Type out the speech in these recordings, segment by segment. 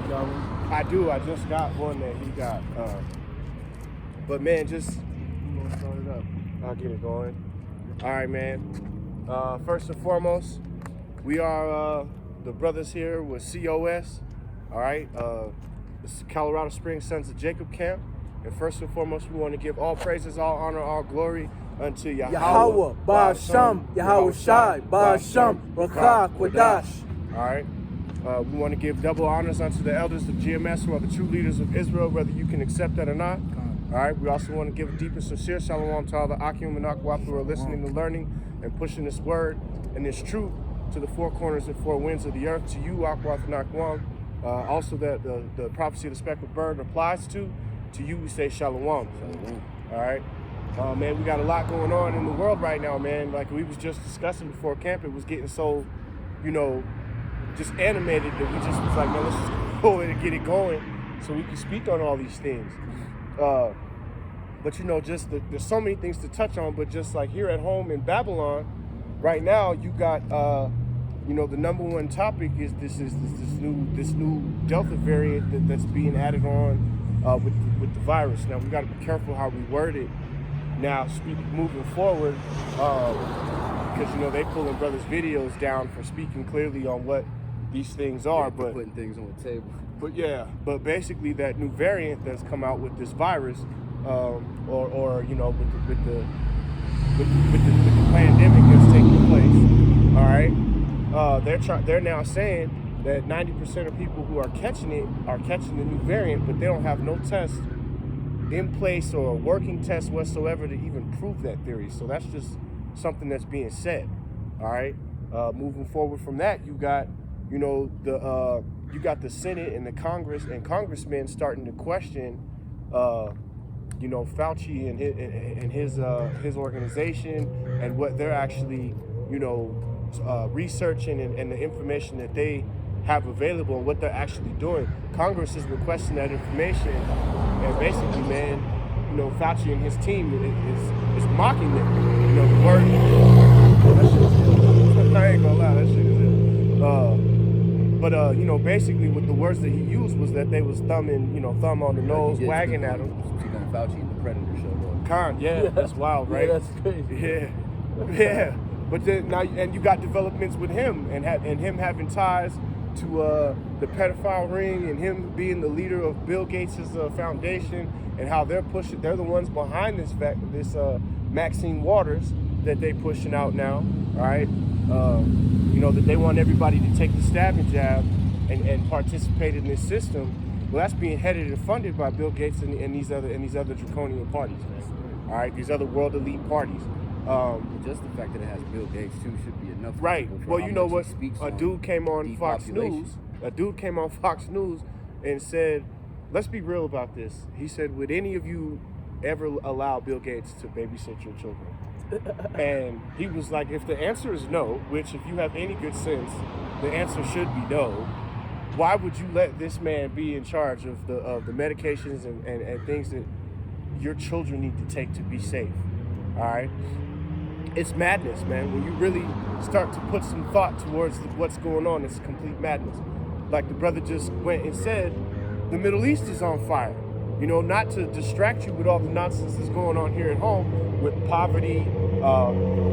got one? I do. I just got one that he got. But man, just you know, start it up. I'll get it going. All right, man. First and foremost, we are the brothers here with COS. All right. This is Colorado Springs Sons of Jacob Camp. And first and foremost, we want to give all praises, all honor, all glory unto Yahweh, Ba'asham, Yahweh Shai, Ba'asham, Rakah, Quadash. All right. We want to give double honors unto the elders of GMS, who are the true leaders of Israel, whether you can accept that or not. All right. We also want to give a deep and sincere shalom to all the Akim and Akwaf who are listening and learning and pushing this word and this truth to the four corners and four winds of the earth. To you, Akwaf and Akwam. Also, that the prophecy of the speckled bird applies to. To you, we say shalom. All right. Man, we got a lot going on in the world right now, man. Like we was just discussing before camp, it was getting so, you know, just animated that we just was like, man, let's just go in and get it going so we can speak on all these things. But you know, just there's so many things to touch on. But just like here at home in Babylon, right now you got, you know, the number one topic is this new Delta variant that's being added on with the virus. Now we got to be careful how we word it. Now, moving forward, because you know they pulling brothers' videos down for speaking clearly on what these things are, but putting things on the table. But yeah, but basically that new variant that's come out with this virus, or you know with the pandemic that's taking place. All right, they're now saying that 90% of people who are catching it are catching the new variant, but they don't have no test in place or a working test whatsoever to even prove that theory. So that's just something that's being said. All right. Moving forward from that, you got, you know, you got the Senate and the Congress and congressmen starting to question, you know, Fauci and his organization and what they're actually, you know, researching and the information that they have available and what they're actually doing. Congress is requesting that information, and basically, man, you know, Fauci and his team is mocking them. You know, the word. That shit, I ain't gonna lie, that shit is it. But you know, basically, with the words that he used was that they was thumb on the nose, wagging at him. Fauci and the Predator show. Yeah, that's wild, right? Yeah, that's crazy. Yeah. But then now, and you got developments with him and him having ties to the pedophile ring, and him being the leader of Bill Gates' foundation, and how they're the ones behind this Maxine Waters that they pushing out now. All right, you know that they want everybody to take the stabbing jab and participate in this system. Well, that's being headed and funded by Bill Gates and these other draconian parties. All right, these other world elite parties. Just the fact that it has Bill Gates too should be enough. Right. Well, you know what? A dude came on Fox News and said, let's be real about this. He said, would any of you ever allow Bill Gates to babysit your children? And he was like, if the answer is no, which if you have any good sense, the answer should be no, why would you let this man be in charge of the medications and things that your children need to take to be safe? All right. It's madness, man. When you really start to put some thought towards what's going on, it's complete madness. Like the brother just went and said, the Middle East is on fire. You know, not to distract you with all the nonsense that's going on here at home with poverty,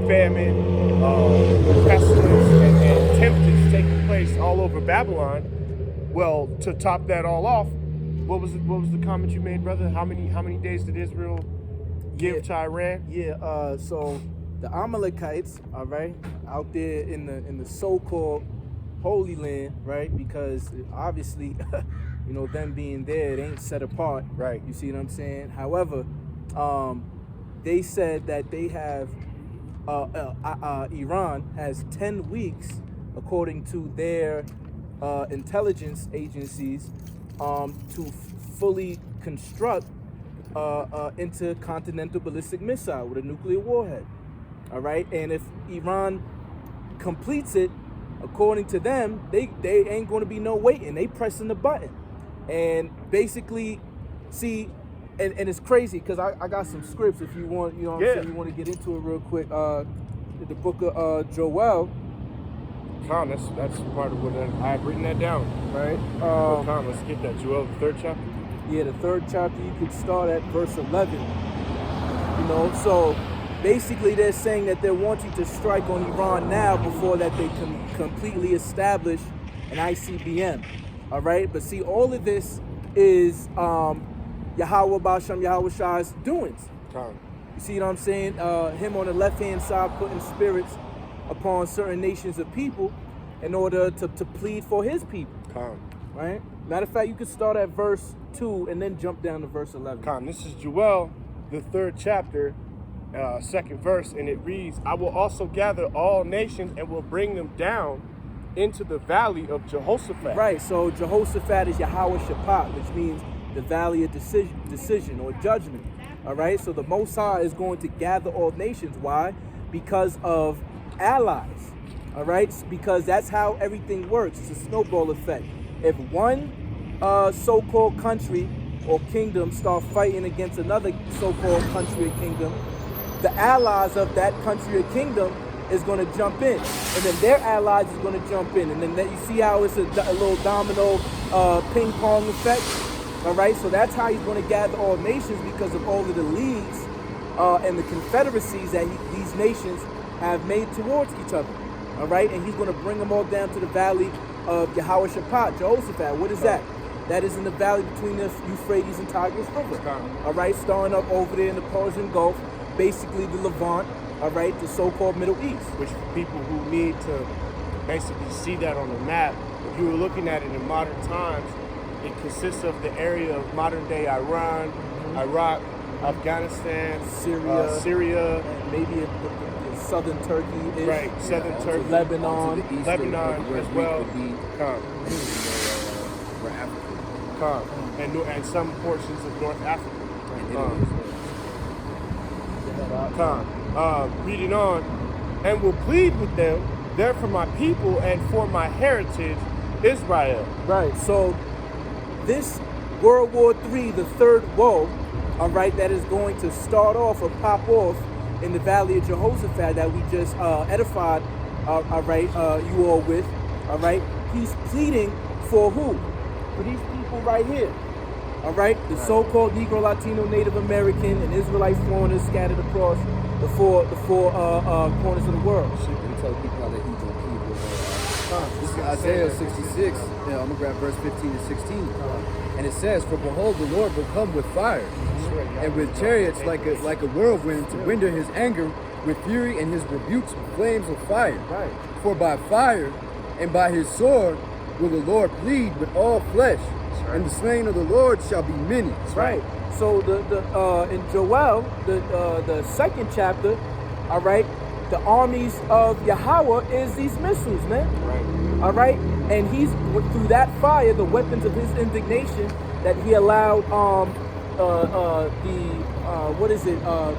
famine, pestilence, and tempest taking place all over Babylon. Well, to top that all off, what was the comment you made, brother? How many days did Israel give to Iran? Yeah. So the Amalekites, all right, out there in the so-called Holy Land, right? Because obviously, you know, them being there, it ain't set apart, right? You see what I'm saying? However, they said that they have Iran has 10 weeks, according to their intelligence agencies, to fully construct intercontinental ballistic missile with a nuclear warhead. All right, and if Iran completes it, according to them, they ain't going to be no waiting. They pressing the button, and basically, see, and it's crazy because I got some scripts if you want, you know what I'm saying, you want to get into it real quick. The book of Joel, Con, that's part of what I've written that down. right? Con, let's get that. Joel, the 3rd chapter. Yeah, the 3rd chapter, you could start at verse 11. You know, so basically they're saying that they're wanting to strike on Iran now before that they can completely establish an ICBM. All right, but see, all of this is Yahweh Basham Yahweh Shah's doings. Con. You see what I'm saying? Him on the left-hand side putting spirits upon certain nations of people in order to plead for his people. Con. Right? Matter of fact, you could start at verse 2 and then jump down to verse 11. Con. This is Joel, the 3rd chapter, 2nd verse, and it reads, I will also gather all nations and will bring them down into the valley of Jehoshaphat. Right, so Jehoshaphat is Yahweh Shaphat, which means the valley of decision or judgment. All right, so the Most High is going to gather all nations. Why? Because of allies. All right, because that's how everything works. It's a snowball effect. If one so-called country or kingdom start fighting against another so-called country or kingdom, the allies of that country or kingdom is going to jump in, and then their allies is going to jump in, and then you see how it's a little domino ping pong effect. All right, so that's how he's going to gather all nations, because of all of the leagues and the confederacies that these nations have made towards each other. All right, and he's going to bring them all down to the valley of Yahweh Shaphat, Jehoshaphat. What is that? That is in the valley between the Euphrates and Tigris River. All right, starting up over there in the Persian Gulf, basically the Levant. All right, the so-called Middle East. Which for people who need to basically see that on the map, if you were looking at it in modern times, it consists of the area of modern-day Iran, Iraq, Afghanistan, Syria, and maybe the southern Turkey, right? Southern Turkey, Lebanon, as well. For Africa. And some portions of North Africa. Reading on, and will plead with them, they're for my people and for my heritage, Israel. Right. So this World War III, the 3rd woe, all right, that is going to start off or pop off in the Valley of Jehoshaphat that we just edified, all right, you all with, all right. He's pleading for who? For these people right here. All right, the so-called Negro, Latino, Native American, and Israelite foreigners scattered across the four corners of the world. Shit, they tell people how they eat their people. This is Isaiah 66. I'm going to grab verse 15 and 16. And it says, for behold, the Lord will come with fire, and with chariots like a whirlwind, to render his anger with fury, and his rebukes with flames of fire. Right. For by fire and by his sword will the Lord plead with all flesh. And the slain of the Lord shall be many. Right. So in Joel, the 2nd chapter, all right, the armies of Yahweh is these missiles, man. Right. All right, and he's through that fire, the weapons of his indignation that he allowed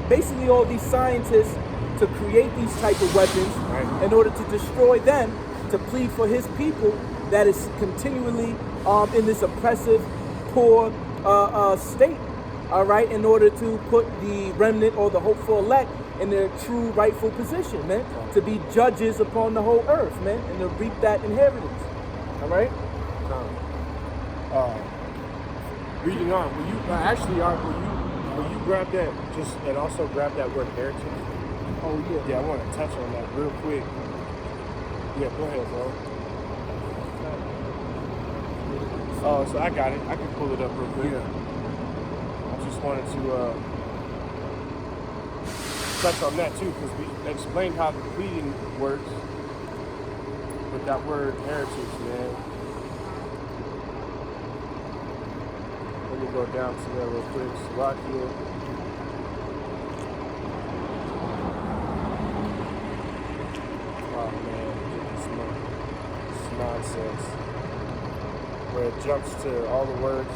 basically all these scientists to create these type of weapons in order to destroy them, to plead for his people that is continually in this oppressive, poor state, all right, in order to put the remnant or the hopeful elect in their true rightful position, man, to be judges upon the whole earth, man, and to reap that inheritance, all right? Reading on, will you grab that, and also grab that word heritage? Oh, yeah. Yeah, I want to touch on that real quick. Yeah, go ahead, bro. So I got it. I can pull it up real quick. Yeah. I just wanted to touch on that too, because we explained how the pleading works with that word heritage, man. Let me go down to that real quick. Slovakia. Oh man, this nonsense. Where it jumps to all the words.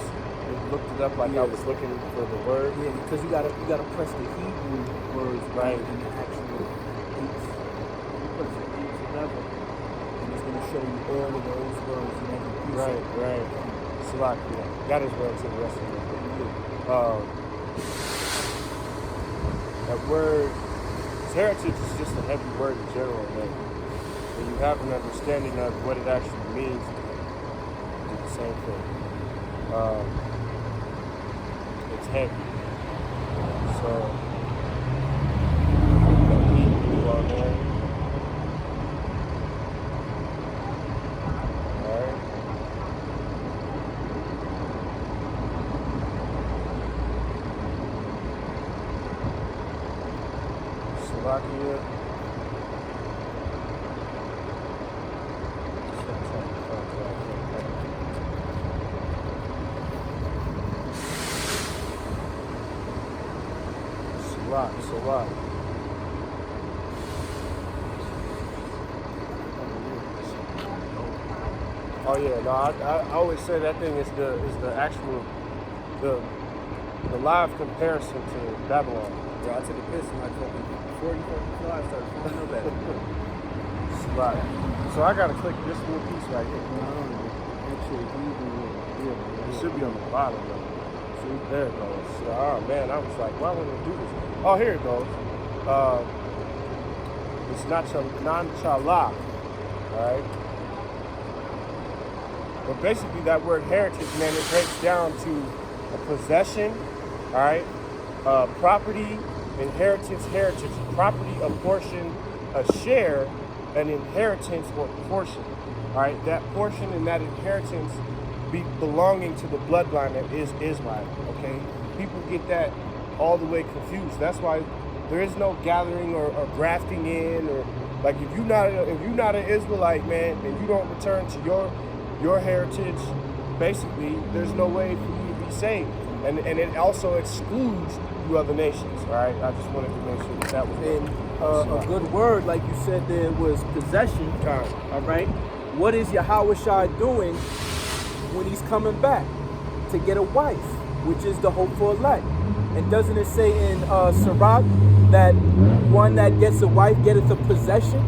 It looked it up like I was looking for the word. Yeah, because you gotta press the Hebrew words Right. in the actual H. Press the H level, and it's gonna show you all of those words in every piece. Right. Slovakia. That is where it's interesting. That word, heritage is just a heavy word in general, man. and you have an understanding of what it actually means, do the same thing. It's heavy. So, you on there. Alright. Slovakia. Slovakia. Oh yeah, no, I always say that thing is the actual the live comparison to Babylon. Bro, I took a piss in like fucking 40, 45, started feeling no better. Slovakia. So I gotta click this little piece right here. Actually, It should be on the bottom though. See, there it goes. Oh man, I was like, why would I do this? Oh, here it goes. It's Nanchala, alright? But basically that word heritage, man, it breaks down to a possession, alright? Property, inheritance, heritage. Property, a portion, a share, an inheritance or portion. Alright, that portion and that inheritance belonging to the bloodline that is Israel, okay? People get that all the way confused. That's why there is no gathering or grafting in, or like if you're not an Israelite, man, and you don't return to your heritage, basically there's no way for you to be saved. And it also excludes you other nations, all right? I just wanted to make sure that was And a good word, like you said, there was possession. All right. What is Yahushua doing when he's coming back? To get a wife, which is the hopeful elect. And doesn't it say in Sirach that one that gets a wife getteth a possession?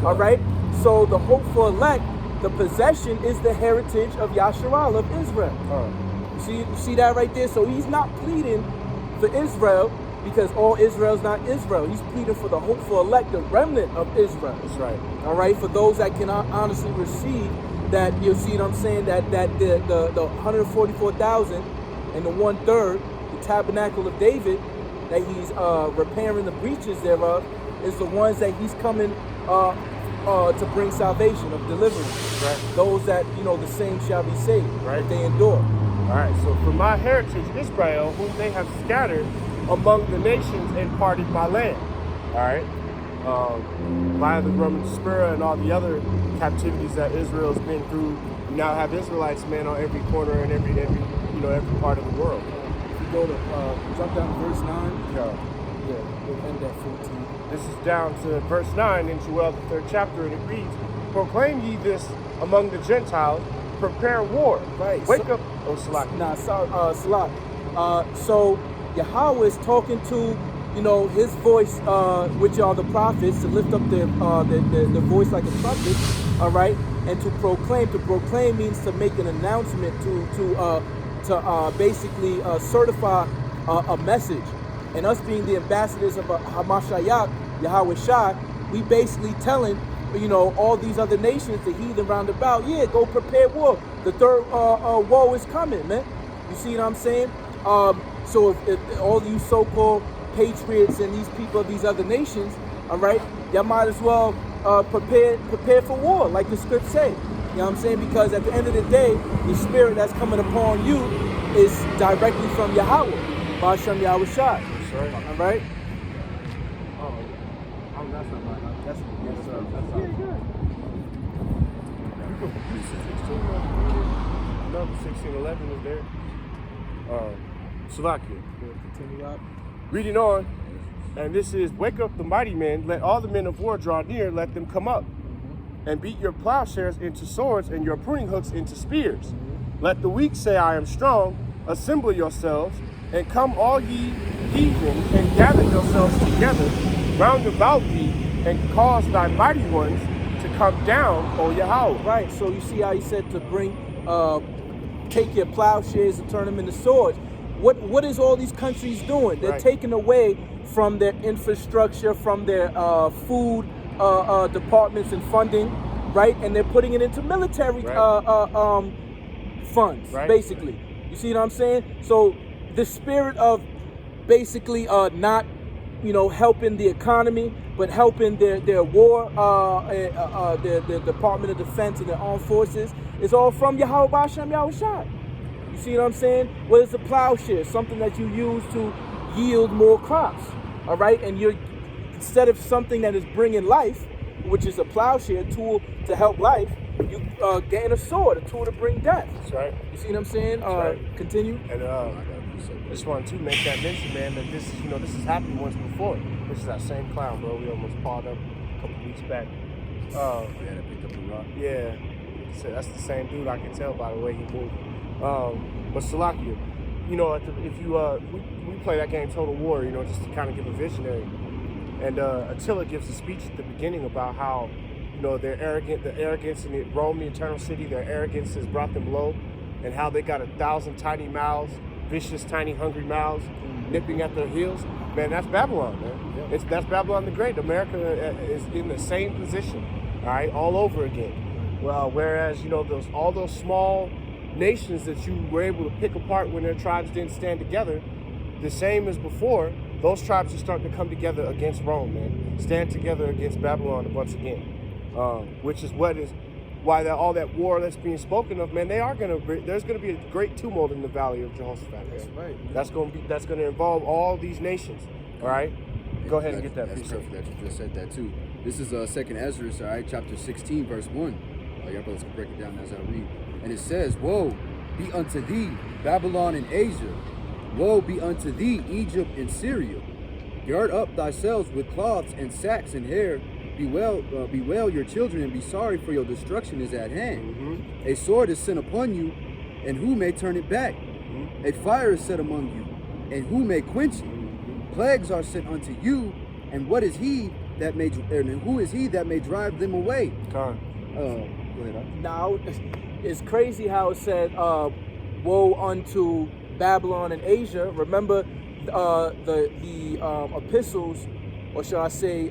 All right. So the hopeful elect, the possession is the heritage of Yasharal, of Israel. You see that right there? So he's not pleading for Israel because all Israel's not Israel. He's pleading for the hopeful elect, the remnant of Israel. That's right. All right, for those that can honestly receive that, you see what I'm saying, that the 144,000 and the 1/3, the tabernacle of David, that he's repairing the breaches thereof, is the ones that he's coming to bring salvation, of deliverance. Right. Those that, the same shall be saved, right, if they endure. All right, so for my heritage, Israel, whom they have scattered among the nations and parted my land. All right, via the Roman Spur and all the other captivities that Israel's been through, you now have Israelites, man, on every corner and every part of the world. If you go to jump down to verse 9. Yeah, we'll end at 14. This is down to verse 9 in Joel, the 3rd chapter, and it reads, "Proclaim ye this among the Gentiles, prepare war." Right. Wake up. Oh, Salak. Nah, sorry, Salak. So Yahweh is talking to, his voice, which are the prophets, to lift up the voice like a trumpet, all right, and to proclaim. To proclaim means to make an announcement, to basically certify a message. And us being the ambassadors of Hamashiach, Yahweh Shai, we basically telling, all these other nations, the heathen round about, yeah, go prepare war. The third war is coming, man. You see what I'm saying? So if all you so-called patriots and these people of these other nations, all right, y'all might as well prepare for war, like the script say. You know what I'm saying? Because at the end of the day, the spirit that's coming upon you is directly from Yahweh, Ba'ashem Yahweh Shai. That's right. All right? That's not my house. That's Yeah, good. No, 1611 is there. Slovakia. Continue up. Reading on, and this is, "Wake up the mighty men, let all the men of war draw near, let them come up. And beat your plowshares into swords and your pruning hooks into spears. Let the weak say, I am strong. Assemble yourselves, and come all ye heathen, and gather yourselves together round about thee, and cause thy mighty ones to come down, O Yahweh." Right, so you see how he said to bring, take your plowshares and turn them into swords. What is all these countries doing? They're Right. taking away from their infrastructure, from their food, departments and funding, right? And they're putting it into military funds, Right. basically. You see what I'm saying? So the spirit of basically not, helping the economy, but helping their war, their Department of Defense and their armed forces is all from Yahweh B'Shem Yahushai. You see what I'm saying? Well, it's a plowshare, something that you use to yield more crops, all right? And you're, instead of something that is bringing life, which is a plowshare, tool to help life, you gain a sword, a tool to bring death. That's right. You see what I'm saying? right. Continue. And just wanted to make that mention, man, that this has happened once before. This is that same clown, bro. We almost pawed up a couple weeks back. Yeah, that picked up the rock. Yeah, so that's the same dude. I can tell by the way he moved. But Salakia, if you we play that game Total War, just to kind of give a visionary. And Attila gives a speech at the beginning about how, they're arrogant, the arrogance in Rome, the eternal city, their arrogance has brought them low, and how they got 1,000 tiny mouths, vicious, tiny, hungry mouths, nipping at their heels. Man, that's Babylon, man. Yeah. That's Babylon the Great. America is in the same position, all right, all over again. Well, whereas, all those small nations that you were able to pick apart when their tribes didn't stand together, the same as before, those tribes are starting to come together against Rome, man. Stand together against Babylon once again, which is why all that war that's being spoken of, man. There's gonna be a great tumult in the Valley of Jehoshaphat. Man. That's right. That's gonna involve all these nations. All right. Go ahead and get that. That's perfect that you just said that too. This is 2nd Ezra, all right, chapter 16, verse 1. Y'all brothers can break it down as I read. And it says, "Woe be unto thee, Babylon and Asia. Woe be unto thee, Egypt and Syria. Gird up thyselves with cloths and sacks and hair. Bewail your children and be sorry, for your destruction is at hand. Mm-hmm. A sword is sent upon you, and who may turn it back? A fire is set among you, and who may quench it? Plagues are sent unto you, and who is he that may drive them away?" Go ahead. Now, it's crazy how it said, "Woe unto Babylon and Asia." Remember, the epistles, or shall I say,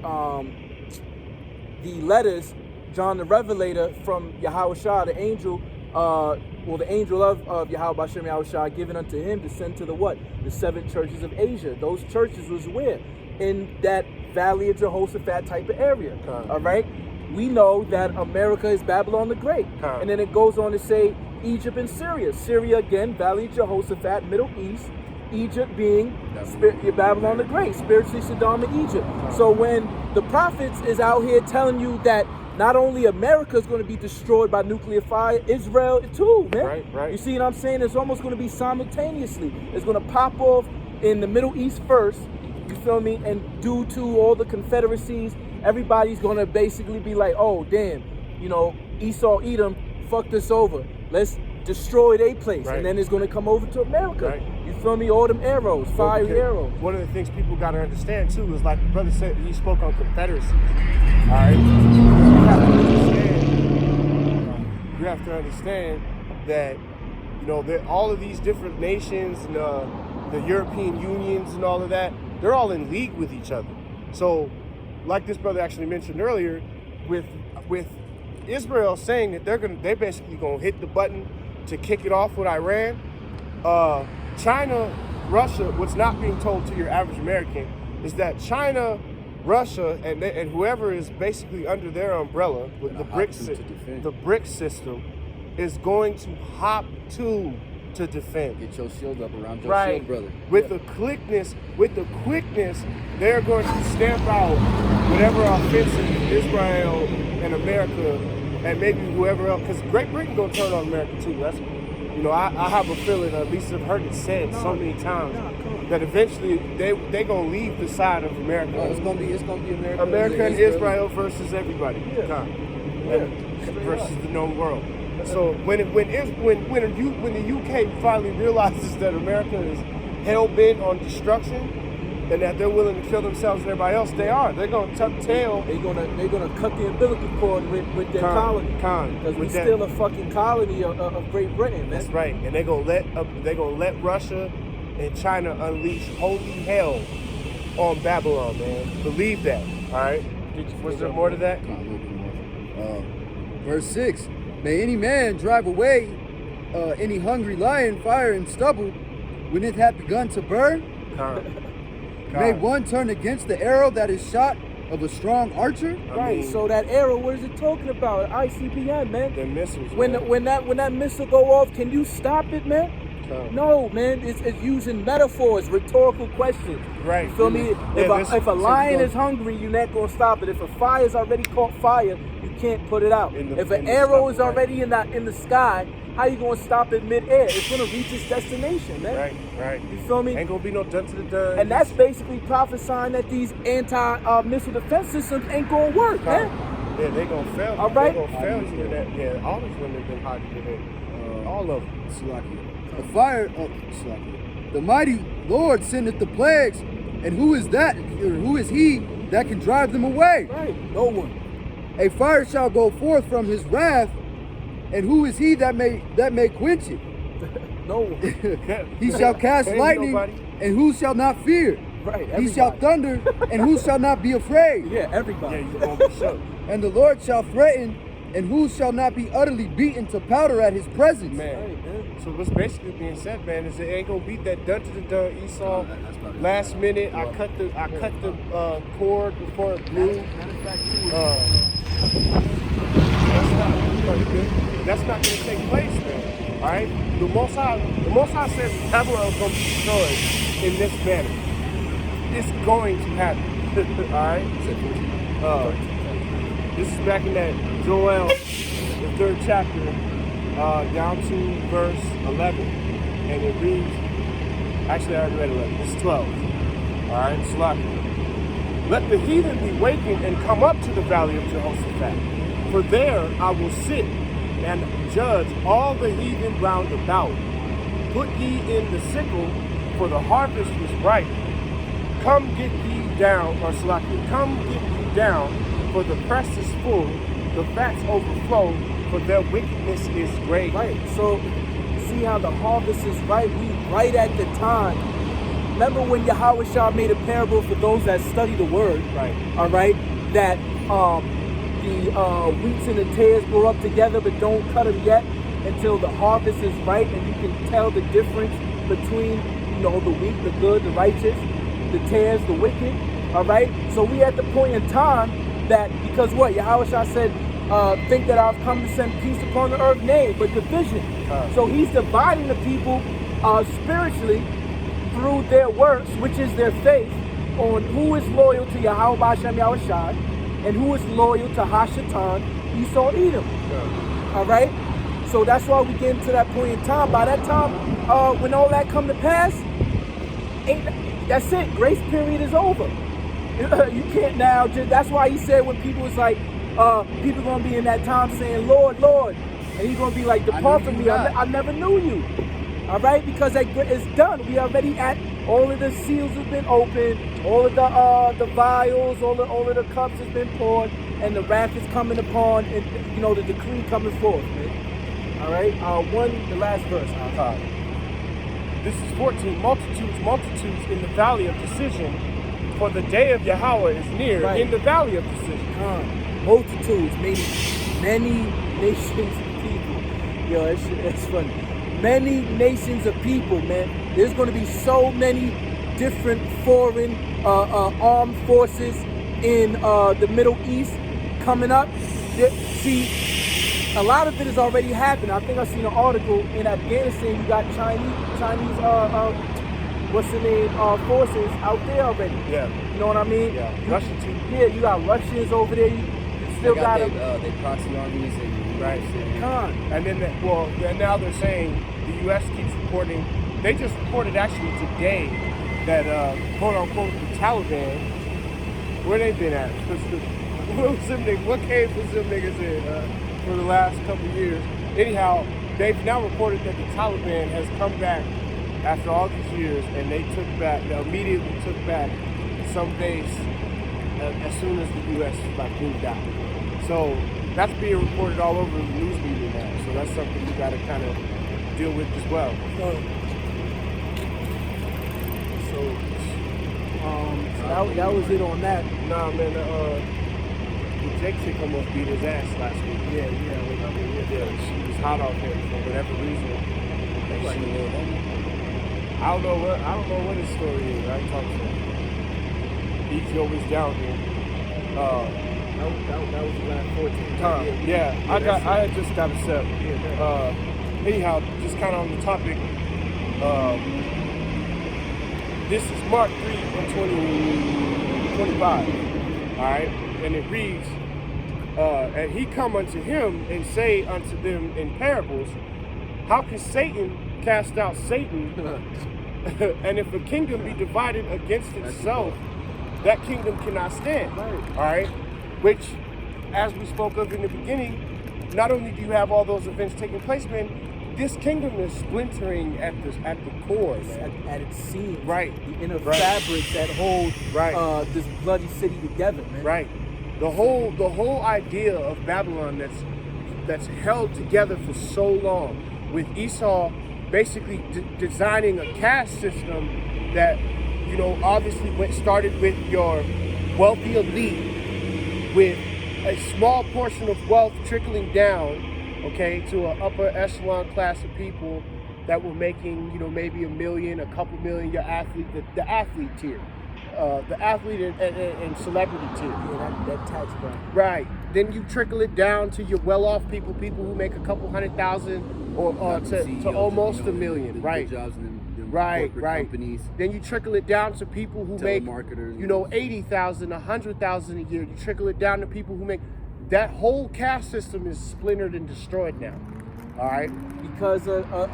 the letters, John the Revelator from Yahushua, the angel, the angel of Yahweh B'Shem Yahushua, given unto him to send to the 7 churches of Asia. Those churches was where? In that Valley of Jehoshaphat type of area. All right. We know that America is Babylon the Great. And then it goes on to say Egypt and Syria. Syria, again, Valley of Jehoshaphat, Middle East. Egypt being Babylon the Great, spiritually Saddam and Egypt. So when the prophets is out here telling you that not only America is going to be destroyed by nuclear fire, Israel too, man. Right. You see what I'm saying? It's almost going to be simultaneously. It's going to pop off in the Middle East first, you feel me? And due to all the confederacies, everybody's going to basically be like, oh, damn, Esau, Edom fucked us over. Let's destroy their place. Right. And then it's going to come over to America. Right. You feel me? All them arrows, fiery arrows. One of the things people got to understand too is, like the brother said, he spoke on confederacies. All right, you have to understand that that all of these different nations and the European unions and all of that, they're all in league with each other. So, like this brother actually mentioned earlier, with Israel saying that they're basically gonna hit the button to kick it off with Iran. China, Russia, what's not being told to your average American is that China, Russia, and whoever is basically under their umbrella with the BRICS system is going to hop to defend. Get your shield up around your right. shield, brother. With the quickness, they're going to stamp out whatever offensive Israel and America and maybe whoever else, because Great Britain gonna turn on America too. That's, I have a feeling, at least I've heard it said so many times, that eventually they gonna leave the side of America. It's gonna be America. America and Israel versus everybody. Versus the known world. So when the UK finally realizes that America is hell bent on destruction and that they're willing to kill themselves and everybody else, they're gonna tuck tail. They're gonna cut the umbilical cord with their colony. Because we're still a fucking colony of Great Britain, man. That's right, and they're gonna let Russia and China unleash holy hell on Babylon, man. Believe that, all right? Was there more to that? A little bit more. Verse 6. May any man drive away any hungry lion, fire and stubble, when it hath begun to burn? May one turn against the arrow that is shot of a strong archer? Right. So that arrow, what is it talking about? ICBM, man. The missiles. When that missile go off, can you stop it, man? No, man. It's using metaphors, rhetorical questions. Right. You feel me? If a lion is hungry, you're not gonna stop it. If a fire's already caught fire, you can't put it out. If an arrow is already in the sky, how you gonna stop it mid-air? It's gonna reach its destination, man. Right. You feel me? Ain't gonna be no done to the done. And that's basically prophesying that these anti-missile defense systems ain't gonna work, man. Yeah, they gonna fail. All right. They gonna fail you in that. Yeah, all these women have been hiding in it. All of them. Slakia. The mighty Lord sendeth the plagues, and who is that, or who is he that can drive them away? Right. No one. A fire shall go forth from his wrath, and who is he that may quench it? No one. He shall cast Ain't lightning, nobody. and who shall not fear? Right. He shall thunder, and who shall not be afraid? Yeah, everybody. Yeah, you gonna be shook. And the Lord shall threaten, and who shall not be utterly beaten to powder at his presence? Man. Right, man. So what's basically being said, man, is it ain't gonna beat that done to the done Esau. Last minute, I cut the cord before it blew. That's not gonna take place, man. All right. The Most High says Babylon is gonna be destroyed in this manner. It's going to happen. All right. This is back in that Joel, the 3rd chapter, down to verse 11, and it reads. Actually, I already read 11. This is 12. All right, Slakia. Let the heathen be wakened and come up to the valley of Jehoshaphat. For there I will sit and judge all the heathen round about. Put ye in the sickle, for the harvest is ripe. Come get ye down, or Slakia, come get ye down, for the press is full, the vats overflow, for their wickedness is great. Right. So see how the harvest is right. We right at the time. Remember when Yahweh Shah made a parable for those that study the word? Right. All right. That the wheats and the tares grow up together, but don't cut them yet until the harvest is right, and you can tell the difference between the wheat, the good, the righteous, the tares, the wicked. All right. So we at the point in time that because what Yahweh Shah said. Think that I've come to send peace upon the earth, nay, but division. So he's dividing the people spiritually through their works, which is their faith, on who is loyal to Yahweh B'Shem Yahushai and who is loyal to Hashatan, Esau, Edom. All right? So that's why we get into that point in time. By that time, when all that come to pass, that's it. Grace period is over. You can't now. That's why he said when people was like, people gonna be in that time saying, Lord, Lord, and he's gonna be like, depart from me, I never knew you. All right, because it's done. We already at all of the seals have been opened, all of the vials, all of the cups has been poured, and the wrath is coming upon, and the decree coming forth, man. All right, the last verse. This is 14. Multitudes in the valley of decision, for the day of Yahweh is near. Right. In the valley of decision. Multitudes, meaning many nations of people. Yo, that's funny. Many nations of people, man. There's going to be so many different foreign armed forces in the Middle East coming up. See, a lot of it has already happened. I think I seen an article in Afghanistan. You got Chinese forces out there already. Yeah. You know what I mean? Yeah. Russian too. Yeah, you got Russians over there. You still got them. They proxy armies and right. And then, now they're saying the U.S. keeps reporting. They just reported actually today that quote unquote the Taliban, where they been at? What cave was them niggas in for the last couple of years? Anyhow, they've now reported that the Taliban has come back after all these years, and they immediately took back some base as soon as the U.S. moved out. So that's being reported all over the news media now. So that's something we got to kind of deal with as well. So that was it on that. Nah, man. Uncle Jake chick almost beat his ass last week. Yeah, Yeah, she was hot off him for whatever reason. And Like a she, little homie. I don't know what his story is. I ain't talked to him. He's always down here. That was the last 14 Tom, times. I had just got a set. Anyhow, just kind of on the topic. This is Mark 3:25. All right, and it reads, and he come unto him and say unto them in parables, how can Satan cast out Satan? And if a kingdom be divided against itself, that kingdom cannot stand. Right. All right, which, as we spoke of in the beginning, not only do you have all those events taking place, man, this kingdom is splintering at the core, man. At its seams, Right. The inner Right. fabric that holds Right. This bloody city together, man. Right. The whole idea of Babylon that's held together for so long, with Esau basically designing a caste system that, you know, obviously started with your wealthy elite, with a small portion of wealth trickling down, okay, to an upper echelon class of people that were making, you know, maybe $1 million, a couple million, your athlete, the athlete tier. The athlete and celebrity tier. Yeah, that tax bracket. Right. Then you trickle it down to your well-off people who make a couple $100,000 or to almost $1 million. Right. Jobs in them Right. corporate companies. Then you trickle it down to people who make, Telemarketers. you know, 80,000, 100,000 a year. You trickle it down to people who make. That whole caste system is splintered and destroyed now. All right. Because of the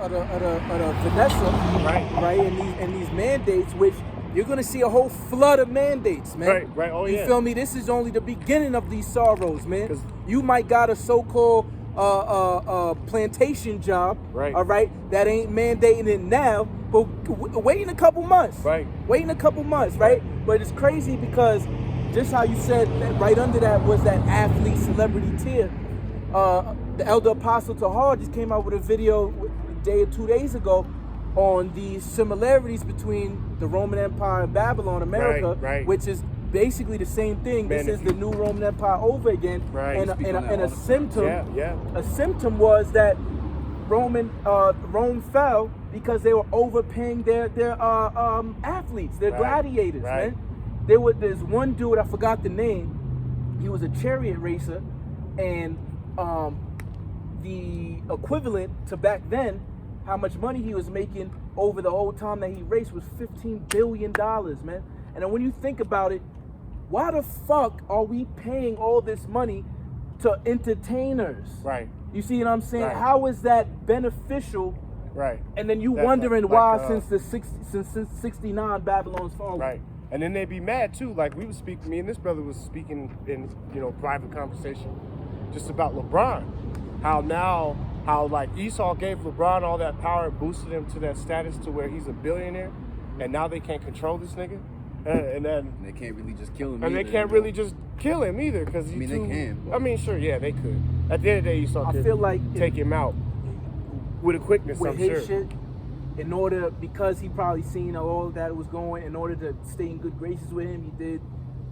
Vanessa, Right. and these mandates, which you're gonna see a whole flood of mandates, man. Right. Oh, you yeah. feel me? This is only the beginning of these sorrows, man. 'Cause- You might got a so-called plantation job, Right. all right, that ain't mandating it now, but wait in a couple months. Right. Wait in a couple months, right? But it's crazy because just how you said that right under that was that athlete celebrity tier. The Elder Apostle Tahar just came out with a video a day or 2 days ago on the similarities between the Roman Empire and Babylon, America, Right. which is basically the same thing. Man, This is the new Roman Empire over again. Right. And Speak on that a all the time. symptom, Yeah. a symptom was that Rome fell because they were overpaying their athletes, their Right. gladiators, Right. man. There's one dude, I forgot the name. He was a chariot racer, and the equivalent to back then, how much money he was making over the whole time that he raced was $15 billion, man. And then when you think about it, why the fuck are we paying all this money to entertainers? Right. You see what I'm saying? Right. How is that beneficial? Right. And then you That- wondering like, why since 69 Babylon's fallen. Right. And then they'd be mad too. Like we was speaking, me and this brother was speaking in, you know, private conversation just about LeBron. How like Esau gave LeBron all that power and boosted him to that status to where he's a billionaire, and now they can't control this nigga. And then And they can't really just kill him. and they either, can't you know? really just kill him either because I mean, they can, but- I mean, sure, yeah, they could. At the end of the day, Esau I could feel like take him out with a quickness. with I'm his sure. shit, in order, because he probably seen all that was going, in order to stay in good graces with him, he did.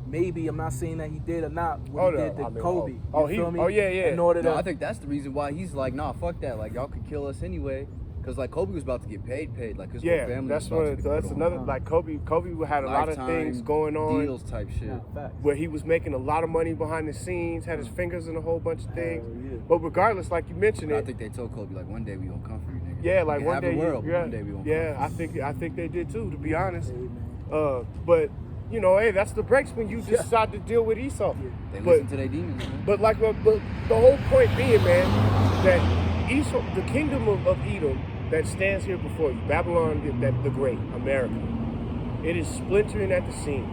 Maybe I'm not saying that he did or not. What he did to Kobe. Yeah. In order to, No, I think that's the reason why he's like, nah, fuck that. Like, y'all could kill us anyway. Because, like, Kobe was about to get paid. Like, his whole Yeah, family that's was about to get that's put another, on like Kobe had a lot of lifetime things going on deals type shit. Nah, facts. where he was making a lot of money behind the scenes, had his fingers in a whole bunch of things. Hell yeah. But regardless, like you mentioned But I it, think they told Kobe, like, one day we gonna come for you, nigga. yeah, like You can one have day, the world, but yeah, one day we gonna yeah, come. I think they did too, to be honest. Hey, man. But you know, hey, that's the breaks when you decide to deal with Esau. They But listen to their demons, man. But the whole point being, man, that Esau, the kingdom of Edom that stands here before you, Babylon, the Great, America, it is splintering at the seams.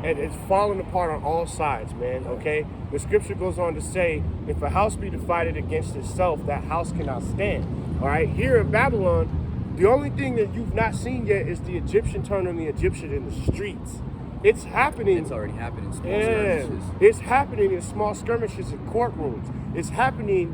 And it's falling apart on all sides, man, okay? The scripture goes on to say, if a house be divided against itself, that house cannot stand. All right, here in Babylon, the only thing that you've not seen yet is the Egyptian turn on the Egyptian in the streets. It's happening. It's already happening. Small Yeah, skirmishes. it's happening in small skirmishes in courtrooms. It's happening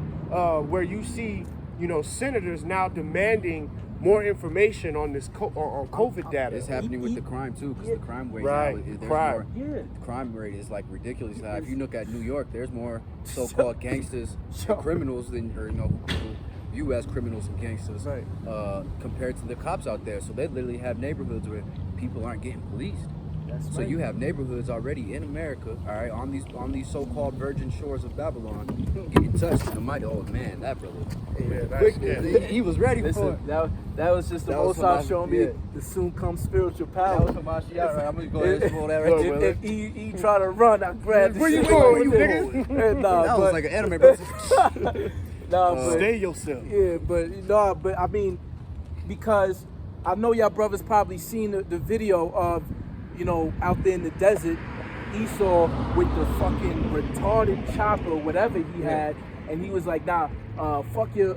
where you see, you know, senators now demanding more information on this on COVID data. It's happening with the crime too, because the crime rate Right. now, there's Crime. more. Yeah. The crime rate is like ridiculous. Now, if you look at New York, there's more so-called gangsters and criminals than, or people view as criminals and gangsters, Right. compared to the cops out there. So they literally have neighborhoods where people aren't getting policed. That's So right. you have neighborhoods already in America, all right, on these so-called virgin shores of Babylon, getting touched. And oh man, that brother, he was ready for Listen, it. that was just the That was Most High somebody- showing me yeah. the soon come spiritual That power. was Hamashiach, right? I'm gonna go ahead and spoil that right Look, there. brother. If he try to run, I grab the Where you shit. going, you Nah, That but, was like an anime, bro. nah, but Stay yourself. yeah, but I mean, because I know y'all brothers probably seen the video of, out there in the desert, Esau with the fucking retarded chopper, whatever he had, and he was like, nah, fuck your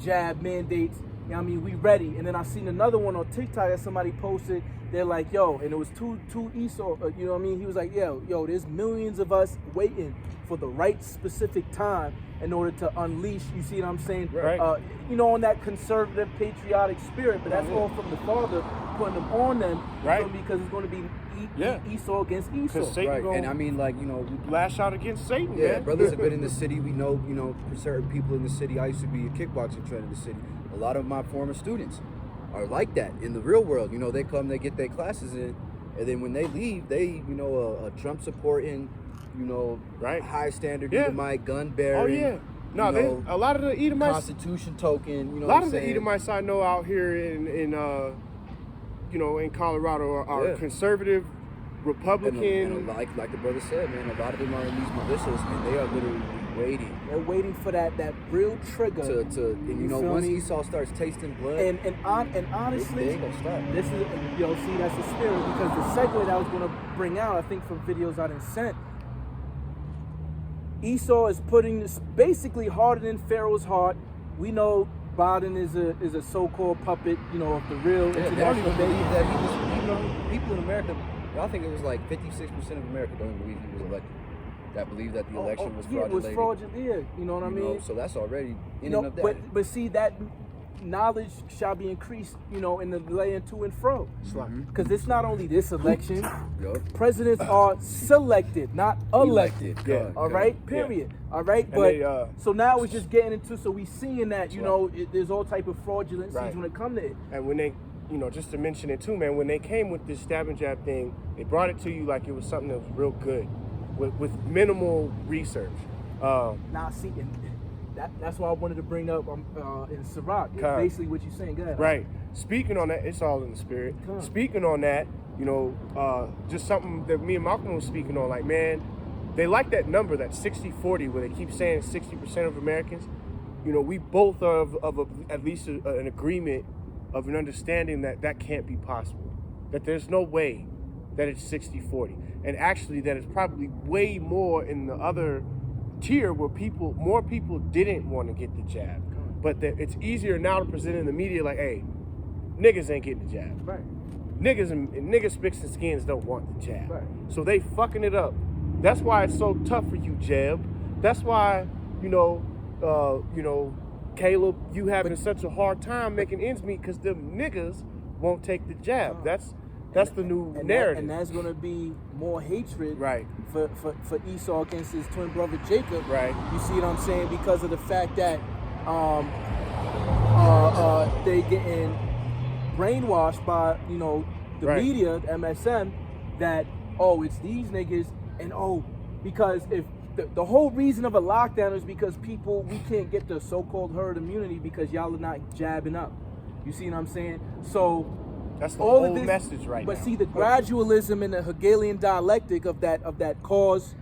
jab mandates. You know what I mean? We ready. And then I seen another one on TikTok that somebody posted. They're like, yo, and it was two Esau, you know what I mean? He was like, yo, there's millions of us waiting for the right specific time in order to unleash, you see what I'm saying? Right. On that conservative, patriotic spirit, but that's all from the Father putting them on them, Right. because it's going to be Yeah. Esau against Esau. 'Cause Satan Right, gonna and I mean, like, lash out against Satan, yeah, man. brothers have been in the city. We know, for certain people in the city. I used to be a kickboxing trainer in the city. A lot of my former students are like that in the real world. They come, they get their classes in, and then when they leave, they, a Trump supporting, Right. high standard Yeah. Edomite, gun bearing. Oh yeah. No, a lot of the Edomites. Constitution token. A lot of the Edomites I know out here in Colorado are Yeah. conservative, Republican. And like the brother said, man, a lot of them are in these militias, and they are literally waiting They're waiting for that real trigger. to and feel once me? Esau starts tasting blood, And they honestly, ain't gonna stop. this is, see, that's the spirit, because the segue that I was going to bring out, I think from videos I done sent, Esau is putting this basically hardening Pharaoh's heart. We know Biden is a so-called puppet, of the real Yeah, they don't international even believe base. that he was. People in America, I think it was like 56% of America don't even believe he was elected. That believe that the election was Yeah, it was fraudulent. fraudulent. Yeah, you know what I mean. So that's already in No, and of that. but see, that knowledge shall be increased, in the laying to and fro. Because it's not only this election. Yup. Presidents are selected, not elected. Yeah. All right, period. All right, but they, so now it's just getting into, so we seeing that there's all type of fraudulencies Right. when it comes to it. And when they, just to mention it too, man, when they came with this stab and jab thing, they brought it to you like it was something that was real good, with minimal research. Now, see, and that's why I wanted to bring up in Sirach, Con. basically what you're saying. Go ahead. Right. Speaking on that, it's all in the spirit. Con. Speaking on that, just something that me and Malcolm was speaking on, like, man, they like that number, that 60-40, where they keep saying 60% of Americans. We both are of at least an agreement of an understanding that can't be possible. That there's no way that it's 60-40. And actually that it's probably way more in the other tier where more people didn't want to get the jab. But that it's easier now to present in the media like, hey, niggas ain't getting the jab. Right. Niggas spicks and skins don't want the jab. Right. So they fucking it up. That's why it's so tough for you, Jeb. That's why, Caleb, you having such a hard time making ends meet because them niggas won't take the jab. That's the new narrative. And that's going to be more hatred Right. for Esau against his twin brother Jacob. Right. You see what I'm saying? Because of the fact that they getting brainwashed by, the Right. media, MSM, that, it's these niggas, and because if the whole reason of a lockdown is because we can't get the so-called herd immunity because y'all are not jabbing up. You see what I'm saying? So That's the all whole of this message right but now. see, the gradualism and the Hegelian dialectic of that cause,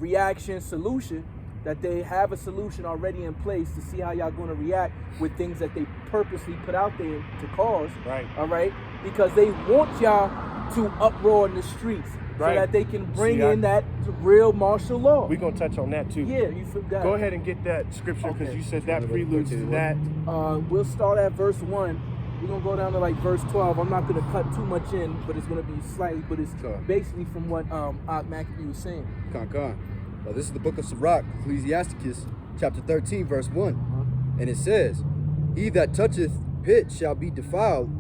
reaction, solution, that they have a solution already in place to see how y'all going to react with things that they purposely put out there to cause. Right. All right, because they want y'all to uproar in the streets Right. so that they can bring See, in that real martial law. We're going to touch on that too. Yeah, you forgot. Go ahead and get that scripture because Okay. you said that preludes to that. We'll start at verse 1. We're going to go down to like verse 12. I'm not going to cut too much in, but it's going to be slightly, but it's Sure. basically from what Maccabee was saying. Con. Now, this is the book of Sirach, Ecclesiasticus, chapter 13, verse 1. And it says, He that toucheth pit shall be defiled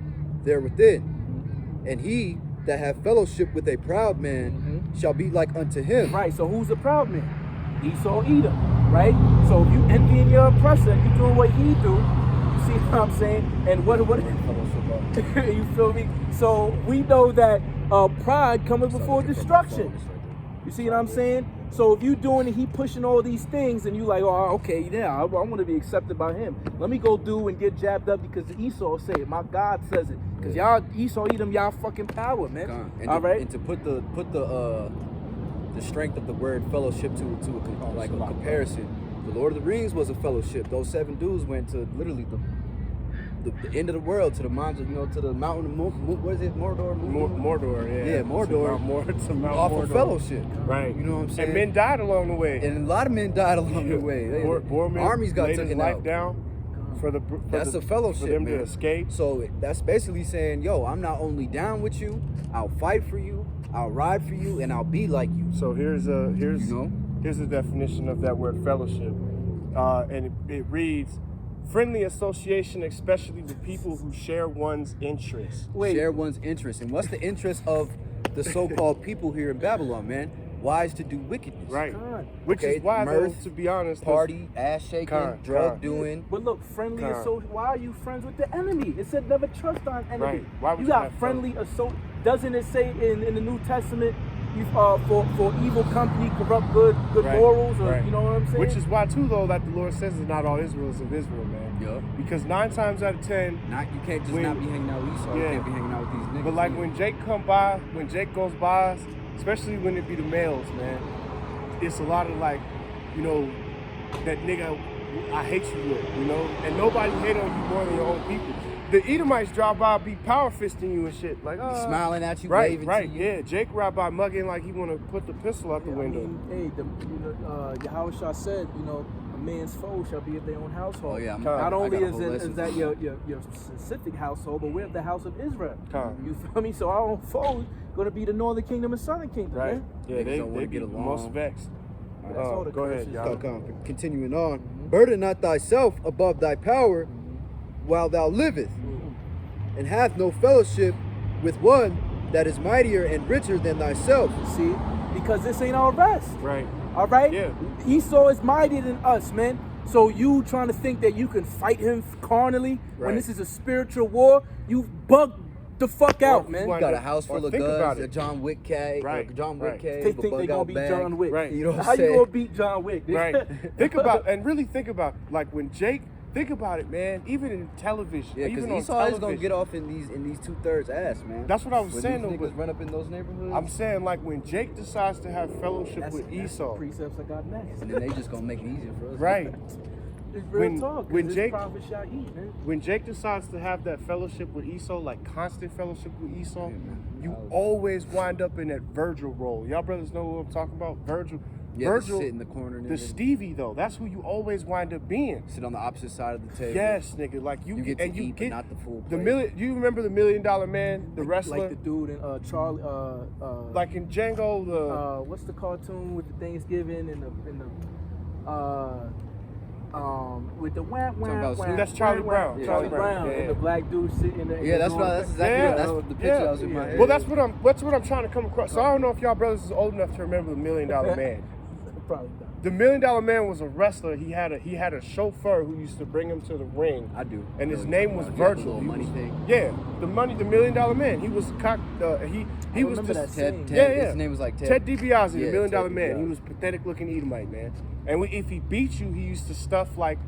therewithin. And he that have fellowship with a proud man shall be like unto him. Right, so who's the proud man? Esau, Edom, right? So if you envying your oppressor and you doing what he do, you see what I'm saying? And what you feel me? So we know that pride cometh before destruction. You see what I'm saying? So if you doing it, he pushing all these things, and you like, oh, okay, yeah, I want to be accepted by him. Let me go do and get jabbed up because Esau say it. My God says it. Because y'all, Esau, Edom, y'all fucking power, man. And all right? And to put the strength of the word fellowship to a comparison, the Lord of the Rings was a fellowship. Those 7 dudes went to literally the end of the world, to the mountain, to the mountain. What is it, Mordor? Mordor, yeah. Yeah, Mordor. To Mount Off Mordor. of fellowship. Right. You know what I'm saying? And men died along the way. And a lot of men died along the way. Boromir Armies got laid his taken life out. down That's a fellowship, for them man. to escape. So that's basically saying, yo, I'm not only down with you, I'll fight for you, I'll ride for you, and I'll be like you. So here's the definition of that word fellowship, and it reads: friendly association, especially with people who share one's interests. Share one's interest. And what's the interest of the so-called people here in Babylon, man? Wise to do wickedness. Right. God. Which Okay, is why, mirth, though, to be honest, Party, ass shaking, drug doing. But look, friendly Con. associate. Why are you friends with the enemy? It said never trust on enemy. Right. Why would you you got have friendly associate. Doesn't it say in the New Testament, for evil company corrupt good Right. morals, or Right. you know what I'm saying? Which is why, too, though, that the Lord says that not all Israel is of Israel, man. Yeah. Because 9 times out of 10, You can't just When- not be hanging out with Esau. You Yeah. can't be hanging out with these niggas. but like when Jake goes by, especially when it be the males, man, it's a lot of like, that nigga I hate you with, and nobody hate on you more than your own people. The Edomites drive by, be power fisting you and shit, like smiling at you, right, waving right, to you. yeah. Jake ride by mugging like he want to put the pistol out the window. Yahweh Shah said, a man's foe shall be of their own household. Oh, yeah, Not I only got a is whole lesson that for your specific household, but we're the house of Israel. Con. You feel me? So our own foe going to be the northern kingdom and southern kingdom, Right? man. Yeah, Niggas they don't wanna be get the along. most vexed. That's all the Go ahead, curses. y'all. Continuing on. Burden not thyself above thy power while thou livest, and have no fellowship with one that is mightier and richer than thyself. See? Because this ain't our rest. Right. All right? Yeah. Esau is mightier than us, man. So you trying to think that you can fight him carnally when Right. this is a spiritual war? You bug the fuck out, Or man. you You got a house full of think about guns, it. a John Wick cave, Right, John Wick right. cave, They a think bug they gonna out beat bag. John Wick. Right. You know what I'm How you saying? gonna beat John Wick? Right. Think about like when Jake. Think about it, man. Even in television, Yeah, because even on Esau is gonna television. get off in these 2/3 ass, man. That's what I was When saying, these though, niggas but run up in those neighborhoods, I'm saying, like, when Jake decides to have fellowship That's with the Esau, precepts I got next. and then they just gonna make it easier for us. right? It's real When- talk. 'cause when this Jake- prophet shall eat, man. When Jake decides to have that fellowship with Esau, like constant fellowship with Esau, Yeah, man. you always wind up in that Virgil role. Y'all brothers know what I'm talking about? Virgil. Yeah, Virgil, sit in the corner, the nigga. Stevie though. That's who you always wind up being. Sit on the opposite side of the table. Yes, nigga. Like you, You get to and you eat, but get not the full the plate. million. You remember the $1 Million Man, the wrestler? Like the dude in Charlie. Like in Django, the What's the cartoon with the Thanksgiving and with the wham Talking about wham Snoop? That's Charlie Brown. Yeah, Charlie Charlie Brown Brown. and the black dude sitting there. Yeah, that's right. That's exactly that's the picture that was in my head. Well, that's what I'm trying to come across. So I don't know if y'all brothers is old enough to remember the $1 Million Man. Probably not. The $1 Million Man was a wrestler. He had a chauffeur who used to bring him to the ring. I do. And his Really name was talking about. Virgil. The He little money was- thing. Yeah, the $1 Million Man. He was he was remember just that Ted, scene. Ted, Yeah. his name was like Ted DiBiase, Yeah, the $1 Million Ted Man. He DiBiase. was pathetic looking Edomite, man. And if he beat you, he used to stuff like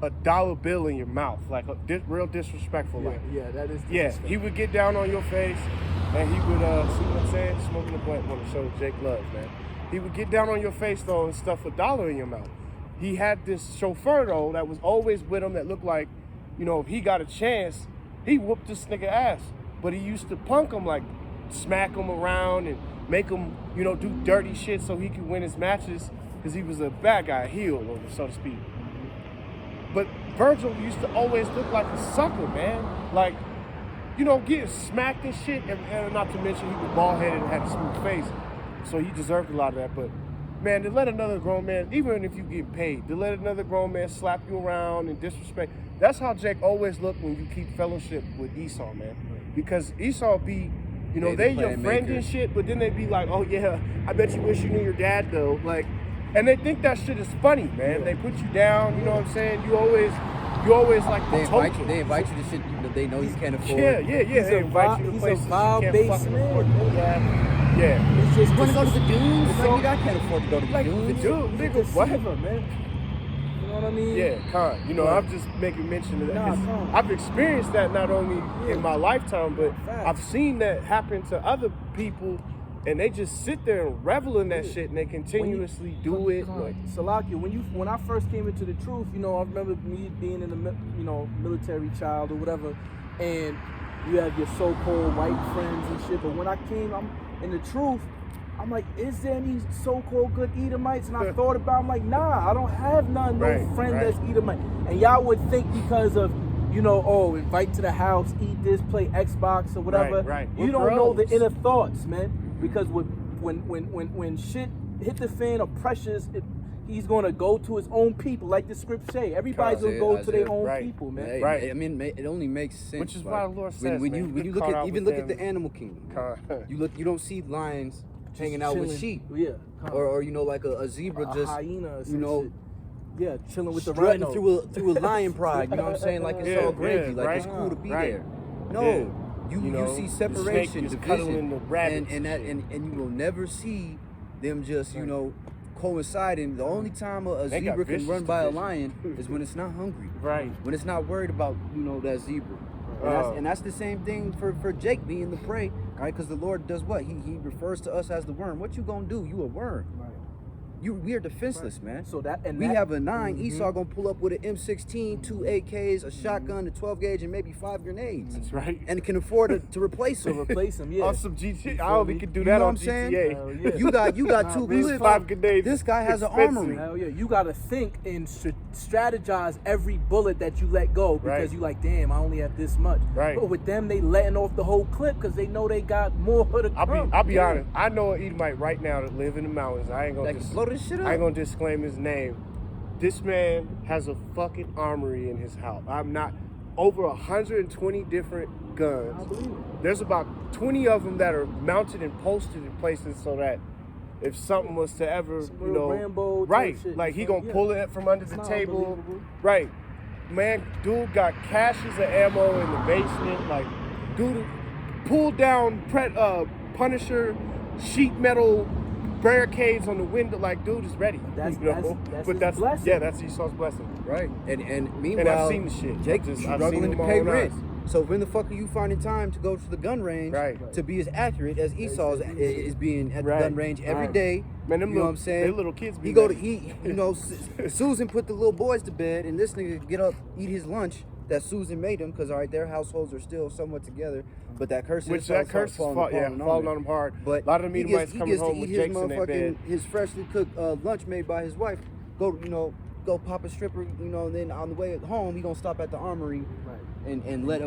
a dollar bill in your mouth, like real disrespectful. Yeah, Like, yeah, that is. yeah, he would get down on your face, and he would see what I'm saying, smoking a blunt want to show Jake love, man. He would get down on your face though and stuff a dollar in your mouth. He had this chauffeur though that was always with him that looked like, if he got a chance, he whooped this nigga ass. But he used to punk him, like smack him around and make him, do dirty shit so he could win his matches because he was a bad guy, a heel, so to speak. But Virgil used to always look like a sucker, man. Like, getting smacked and shit, and not to mention he was bald-headed and had a smooth face. So he deserved a lot of that. But man, to let another grown man, even if you get paid, to let another grown man slap you around and disrespect. That's how Jake always looked when you keep fellowship with Esau, man. Because Esau be, you know, they your friend and shit, but then they be like, oh yeah, I bet you wish you knew your dad though. Like, and they think that shit is funny, man. They put you down, you know what I'm saying? You always like the token. They invite you to shit that they know you can't afford. Yeah. They invite you to places you can't fucking afford. Yeah. It's just Want to go to the dunes? It's so- like, nigga, I can't afford to go to the Like, dunes. dude, nigga, what? deceiver, man. You know what I mean? Yeah, Con. You know, I'm just making mention of that. Nah, 'cause Con. I've experienced that not only in my lifetime, but Facts. I've seen that happen to other people, and they just sit there and revel in that shit, and they continuously do it. Like, Salakia, when I first came into the truth, you know, I remember me being in the military child or whatever, and you have your so-called white friends and shit. But when I came, I'm in the truth. I'm like, is there any so-called good Edomites? And I thought about, I'm like, nah, I don't have none, no friend that's Edomite. And y'all would think because of, you know, oh, invite to the house, eat this, play Xbox or whatever. Right. You We're don't know the bros. inner thoughts, man. Because when shit hit the fan or pressures, he's gonna go to his own people, like the script say. Everybody's gonna go to their own people, man. Hey, Right. I mean, it only makes sense. Which is like, why the Lord says, when man, you get look caught at out even with look at them. the animal kingdom, man. Con. you don't see lions hanging out with Chilling. sheep, Yeah. or you know, like a zebra a just hyena or some you know shit. Yeah, chilling with the strutting rhino. through a lion pride. You know what I'm saying? Like it's Yeah, all gravy. yeah, like right, it's cool to be right. there. No, Yeah. you You know, see the separation, snake is cuddling division, the rabbits and that and and you will never see them just you know coinciding. The only time a They got zebra can vicious run by a division. lion is when it's not hungry. Right. When it's not worried about that zebra. And that's the same thing for Jake being the prey, right? Because the Lord does what? He refers to us as the worm. What you gonna do? You a worm. Right. We are defenseless, man. So that and We that, have a 9. Mhm. Esau gonna pull up with an M16, 2 AKs, a shotgun, a 12 gauge, and maybe 5 grenades, That's right. and can afford to replace to him. replace him. Yeah. On some GTA, You I feel only me? can do You that know on what I'm saying? GTA. Hell yeah. You got Nah, two these clips. 5 grenades. This guy has an expensive. armory. Hell yeah, you gotta think and strategize every bullet that you let go because Right. you like, damn, I only have this much. Right. But with them, they letting off the whole clip because they know they got more to come. I'll be Yeah. honest. I know an Edomite right now that live in the mountains. I ain't gonna Like blow this shit up. I ain't gonna disclaim his name. This man has a fucking armory in his house. I'm not over 120 different I guns. believe it. There's about 20 of them that are mounted and posted in places so that if something was to ever, Some you little know, Rambo type right, shit, like he you feel gonna me? pull it from under It's the not table, unbelievable. right? Man, dude got caches of ammo in the basement. Like, dude pulled down Punisher sheet metal barricades on the window. Like, dude is ready. That's- you know? that's but his that's blessing. yeah, that's Esau's blessing. Right. And And meanwhile, I've seen the shit. Jake I've seen struggling it to with pay my own rent. eyes. So when the fuck are you finding time to go to the gun range Right. to be as accurate as Esau's is being at the Right. gun range every Right. day? Man, them you know little, what I'm saying? they little kids be He go to ready. Susan put the little boys to bed, and this nigga get up, eat his lunch that Susan made him, because all right, their households are still somewhat together, but that curse Which that curse is falling on them hard. But a lot of them he Edomites he coming gets home to with eat his Jakes in their bed. his freshly cooked lunch made by his wife. Go pop a stripper, and then on the way home he gonna stop at the armory Right. and let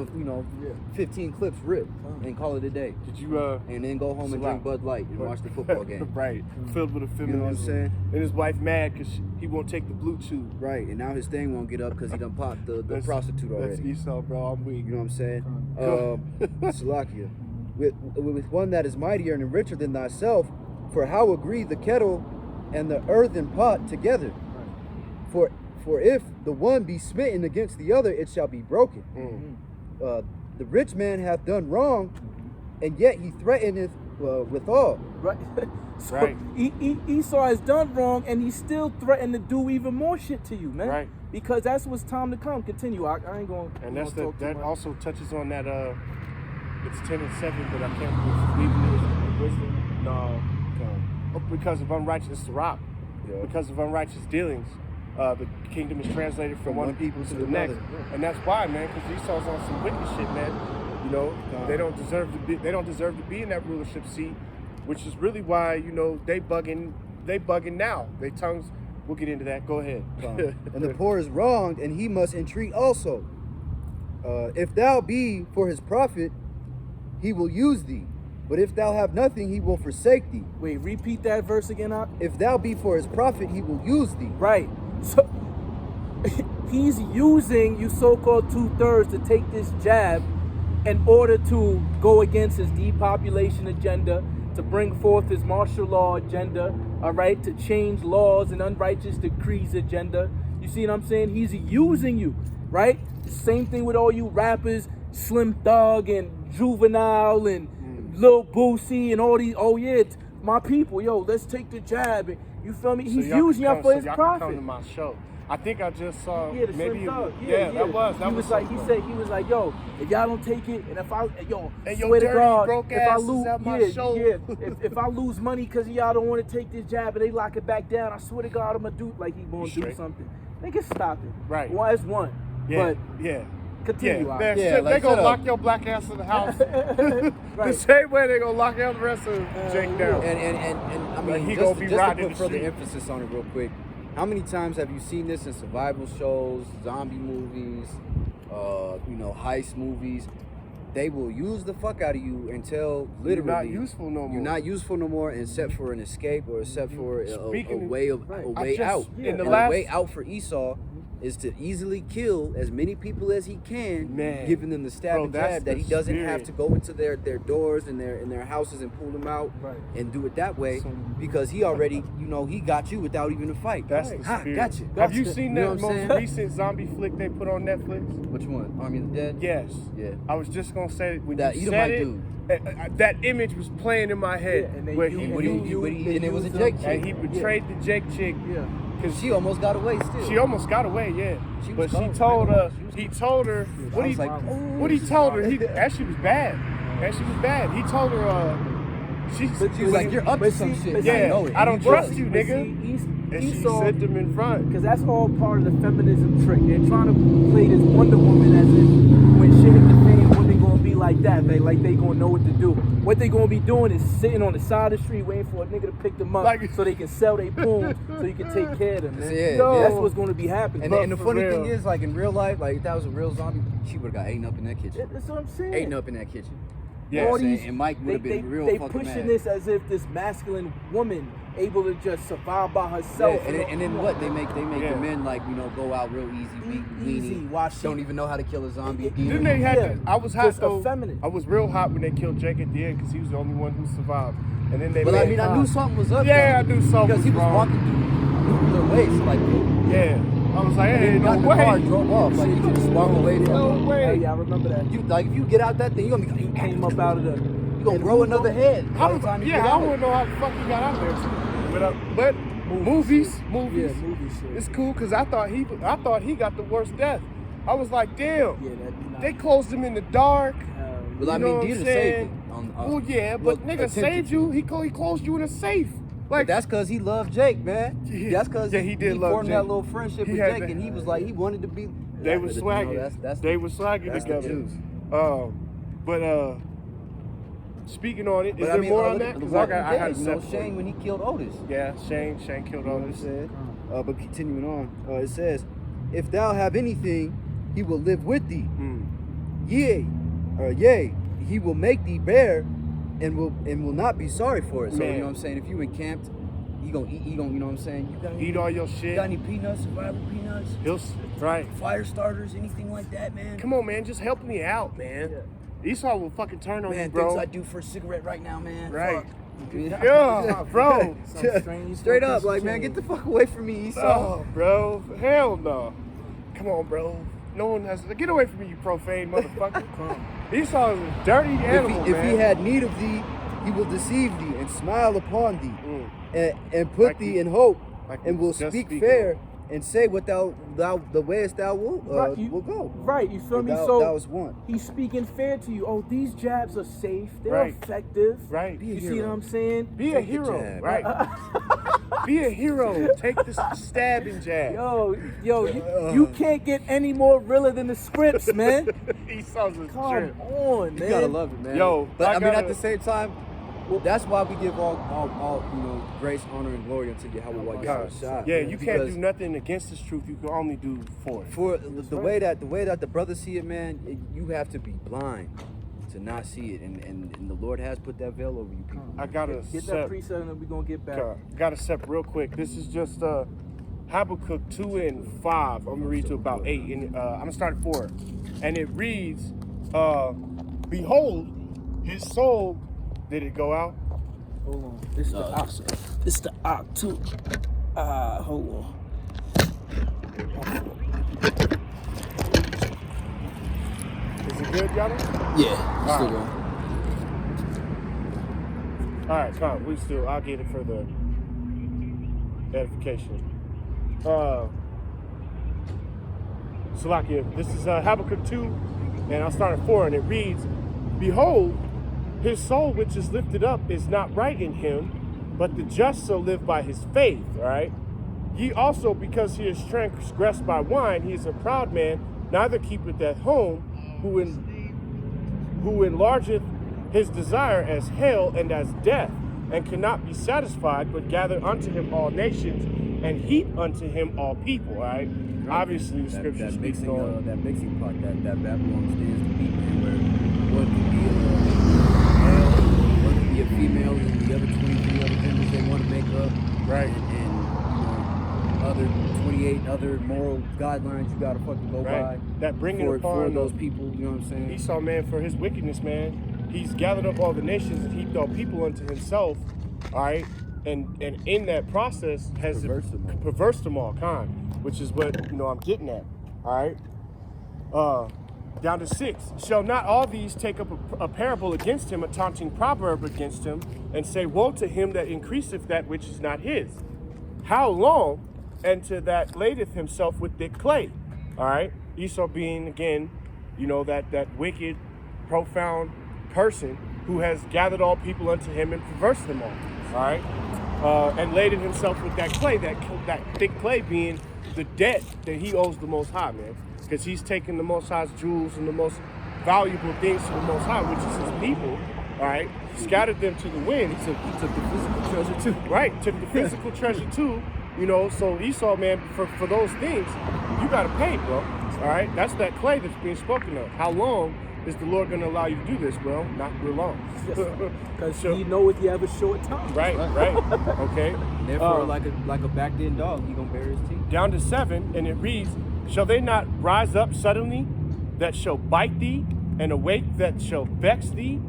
15 clips rip and call it a day. Did you And then go home and drink Bud Light and watch the football game. Right. Filled with a You know what I'm feminism. saying? And his wife mad because he won't take the blue tube. Right, and now his thing won't get up because he done popped the That's- prostitute That's already. Esau, bro. I'm weak. You know what I'm saying? Go. Salakia. With one that is mightier and richer than thyself, for how agree the kettle and the earthen pot together? For if the one be smitten against the other, it shall be broken. The rich man hath done wrong, and yet he threateneth withal. Right. So Right. Esau has done wrong, and he still threatened to do even more shit to you, man. Right. Because that's what's time to come. Continue. I ain't going. And that's talk too that much. also touches on that it's 10 and 7, but I can't believe it is wisdom. No. Because of unrighteous Sirach. Yeah. Because of unrighteous dealings. The kingdom is translated from one people to the another. next. And that's why, man, because Esau's on some wicked shit, man. You know, they don't deserve to be in that rulership seat, which is really why, they bugging now. They tongues, we'll get into that. Go ahead. And the poor is wronged, and he must entreat also. If thou be for his profit, he will use thee. But if thou have nothing, he will forsake thee. Wait, repeat that verse again, Op. If thou be for his profit, he will use thee. Right. So he's using you so-called 2/3 to take this jab in order to go against his depopulation agenda, to bring forth his martial law agenda, all right, to change laws and unrighteous decrees agenda. You see what I'm saying? He's using you, right? Same thing with all you rappers, Slim Thug and Juvenile and Lil Boosie and all these. Oh yeah, it's my people, yo, let's take the jab. And you feel me? He's using y'all for his y'all profit. Can come to my show. I think I just saw Yeah, the maybe Slim Thug. that was he was like, something. he was like, yo, if y'all don't take it, and if I, yo, And your swear to dirty, God, broke if I ass is lose, at my show. if I lose money because y'all don't want to take this jab and they lock it back down, I swear to God, I'm gonna do like he gonna do Straight. something. Nigga, stop it. Right. One is one. Yeah, But yeah. continue. Yeah, Op. they're Yeah, shit, like, they gonna shut lock up. your black ass in the house. Right. The same way they gonna lock out the rest of Jake down. And I Like, mean, he just, gonna be just to riding put the further street. emphasis on it real quick, how many times have you seen this in survival shows, zombie movies, heist movies? They will use the fuck out of you until literally You're not useful no more. You're not useful no more, except for an escape or except for a Speaking- way of Right. a I way just- out. in the And last- the way out for Esau is to easily kill as many people as he can, Man. giving them the stab Bro, and that's jab that the he doesn't have spirit. to go into their doors and their houses and pull them out Right. and do it that way So- because he already he got you without even a fight. That's Right. the Ha, spirit. got you. Have you That's seen the- you know that what I'm most saying? recent zombie flick they put on Netflix? Which one? Army of the Dead? Yes. Yeah. I was just gonna say when That you Edomite said it, dude. that image was playing in my head Yeah, and they where use- he And, and it was a use Jake them- and he chick. betrayed the Jake chick Yeah. because She almost got away still. she almost got away, yeah. She But was she cold. told her, She was he told her, what I he, was like, what he told her, that she was bad. That she was bad. He told her, she She was like, "You're up to But some see- shit." but and I yeah, know it. I don't And trust was. you, But nigga. see, and she Esau, sent them in front. because that's all part of the feminism trick. They're trying to play this Wonder Woman as if when shit hit the fan, women gonna be like that. Like they gonna know what to do. What they gonna be doing is sitting on the side of the street waiting for a nigga to pick them up Like- so they can sell their poons so you can take care of them, man. Yeah, No. That's what's gonna be happening. And the for funny real. thing is, like in real life, like if that was a real zombie, she would have got eaten up in that kitchen. That's what I'm saying. Eaten up in that kitchen. Yeah. You know All what I'm saying? these- And Mike would have they, been real they fucking pushing mad. this as if this masculine woman able to just survive by Yeah, herself. and then what they make Yeah. the men like go out real easy, weak, Easy, weenie, watch don't it. even know how to kill a zombie. Didn't they have Yeah. to, I was hot Just though. effeminate. I was real hot when they killed Jake at the end because he was the only one who survived. And then they But I made- mean, I knew something was up. Yeah, though, I knew something because he was was wrong. walking through nuclear waste, like, Yeah. I was like, and hey, then he got no in the car and way. drove off. Like, you can just walk away from No it. way. Hey, yeah, I remember that. You like if you get out that thing, you Came up out of the. gonna grow another head. How by the the- time you yeah, get I out. want to know how the fuck he got out there too. But movies. Yeah, movie shit. It's cool because I thought he got the worst death. I was like, damn. Yeah, that'd be They nice. closed him in the dark. Well, I You know mean, what I'm Dieter saying? saved him. Well, yeah, but nigga attempted saved to. you. He closed you in a safe. But Like that's because he loved Jake, man. Yeah. That's because Yeah, he did love formed Jake. that little friendship He with had Jake, that- and he was like, he wanted to be. they Yeah, were but, swagging. that's They were swagging that's the together. juice. But speaking on it, is But there I mean, more look on at that? the 'Cause Walking I had Dead, to you know, separate. Shane when he killed Otis. Yeah, Shane killed You know what I'm Otis. saying? But continuing on, it says, "If thou have anything, he will live with thee. Mm. Yea, he will make thee bear, and will not be sorry for it." So Man. you know what I'm saying. If you encamped, he gonna eat. He gonna, you know what I'm saying. You got any, Eat all your you shit. got any peanuts, survival peanuts, Right. fire starters, anything like that, man? Come on, man. Just help me out, man. Esau will fucking turn on Man, you, bro. things I do for a cigarette right now, man. Right. Fuck. Yeah, bro. Some strange Straight up, fucking like, man, shit. get the fuck away from me, Esau. Oh, bro. Hell no. Come on, bro. No one has to get away from me, you profane motherfucker. Esau is a dirty animal, If man. he had need of thee, he will deceive thee and smile upon thee, and put Like thee we- in hope, like and we will just speak speaking fair, of. and say what thou the wayest thou will go. Right, you feel me? Thou So was one. he's speaking fair to you. Oh, these jabs are safe. They're Right. effective. Right. You see what I'm saying? Be a Take the hero, jab. right? Be a hero. Take this stabbing jab. Yo, you can't get any more realer than the scripts, man. Esau's a Come trip. on, man. You gotta love it, man. Yo, but I I mean, at gotta- the same time, that's why we give all grace, honor, and glory unto Yahweh God. Yahweh. Yeah, you can't Because do nothing against this truth. You can only do for it. For the way that the brother see it, man, you have to be blind to not see it, and the Lord has put that veil over you people. I gotta Get sep. that preset and then we're gonna get back. Gotta sep real quick. This is just Habakkuk 2 and 5. I'm gonna read to about 8, and I'm gonna start at 4, and it reads, "Behold, his soul." Did it go out? Hold on. This the ox. This the ox too. Hold on. Is it good, Yana? Yeah, still Alright. going. All right, come. I'll get it for the edification. Salakia, this is Habakkuk 2, and I'll start at 4, and it reads, "Behold, his soul which is lifted up is not right in him, but the just shall live by his faith." All right. "Ye also, because he is transgressed by wine, he is a proud man, neither keepeth at home, who enlargeth his desire as hell and as death, and cannot be satisfied, but gather unto him all nations, and heap unto him all people." All right. Obviously, the scripture that speaks mixing, on that mixing pot, that Babylon stands to be, man, where one could be a male, one could be a female, and the other 23 other genders they want to make up, right. and other 28 other moral guidelines you gotta fucking go Right. by. That bringing for upon those people, you know what I'm saying? Esau, man, for his wickedness, man. He's gathered up all the nations and heaped all people unto himself, all right? And in that process has perversed them all, which is what, I'm getting at, all right? Down to 6. "Shall not all these take up a parable against him, a taunting proverb against him, and say, Woe to him that increaseth that which is not his? How long? And to that ladeth himself with thick clay." All right? Esau being, again, that wicked, profound person who has gathered all people unto him and perversed them all. All right? And laded himself with that clay, that thick clay being the debt that he owes the Most High, man. Because he's taken the Most High's jewels and the most valuable things to the Most High, which is his people, all right? Scattered them to the wind. He took the physical treasure too. Right, took the physical treasure too. So Esau, man, for those things, you gotta pay, bro. All right, that's that clay that's being spoken of. How long is the Lord gonna allow you to do this, bro? Not real long. Because he knoweth you have a short time. Right. Okay. And therefore, like a backed in dog, he gonna bury his teeth. Down to 7, and it reads, "Shall they not rise up suddenly, that shall bite thee, and awake that shall vex thee,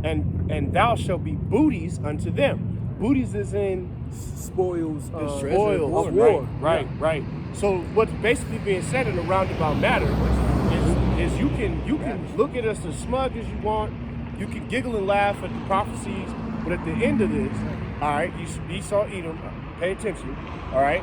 and thou shalt be booties unto them." Booties is in Spoils. spoils, of war. right. So what's basically being said in a roundabout manner is you can look at us as smug as you want, you can giggle and laugh at the prophecies, but at the end of this, all right, Esau, Edom, pay attention, all right,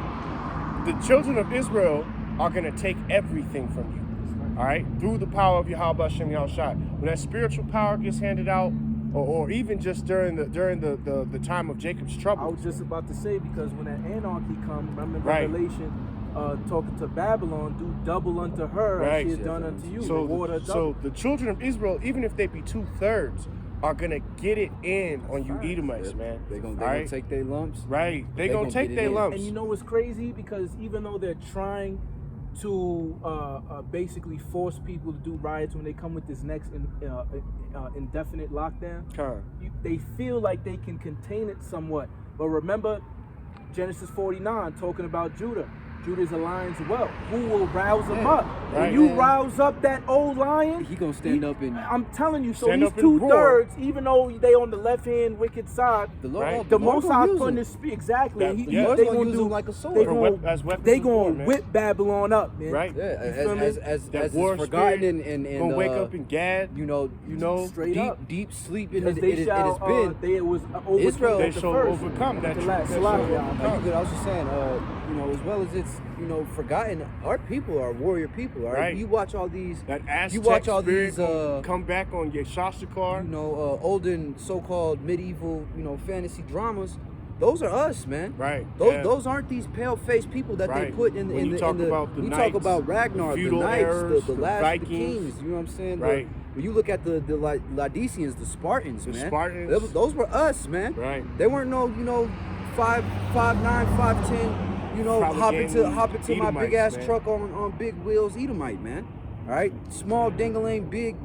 the children of Israel are going to take everything from you, all right, through the power of Yahweh Hashem Yahushua. When that spiritual power gets handed out, or even just during the time of Jacob's trouble. I was just about to say, because when that anarchy comes, remember Right. Revelation, talking to Babylon, do double unto her as she has done unto you. Reward her double. So the children of Israel, even if they be 2/3, are gonna get it in on you Edomites, man. They're gonna take their lumps. Right. They're gonna take their lumps. And you know what's crazy? Because even though they're trying to basically force people to do riots when they come with this next indefinite lockdown, they feel like they can contain it somewhat. But remember Genesis 49 talking about Judah. Judah's a lion's whelp. Who will rouse him up? When you rouse up that old lion, he gonna stand up and I'm telling you. So stand these up and roar. 2/3, even though they on the left hand wicked side, the Lord, the Most High putting this exactly. That- He- yeah. Lord's they gonna gonna use do them like a sword. They For gonna, as weapons they of war, gonna man. whip Babylon up, man. Right. Yeah, feel me? as That it's war forgotten spirit and gonna wake up in Gad. Straight up. deep sleep in Because it, they it shall, has been. they was overcome Israel- at They the shall first. overcome that. The last That shall slaughter. overcome. Are you good? I was just saying, as well as it's, forgotten, our people are warrior people, all right? Right. You watch all these, That Aztec you watch all spirit these, gonna come back on your Shashakar. olden so-called medieval, fantasy dramas. Those are us, man. Right. Those aren't these pale-faced people that they Right. put in When you the. talk in the about the we knights, talk about Ragnar, the the feudal knights, eras, the the last Vikings. the kings. You know what I'm saying? Right. When you look at the Lydiceans, the Spartans, The man. Spartans. Those were us, man. Right. They weren't no, 5'9", 5'10", hop into my Edomites, big ass man. truck on big wheels, Edomite, man. All right, small dingaling, big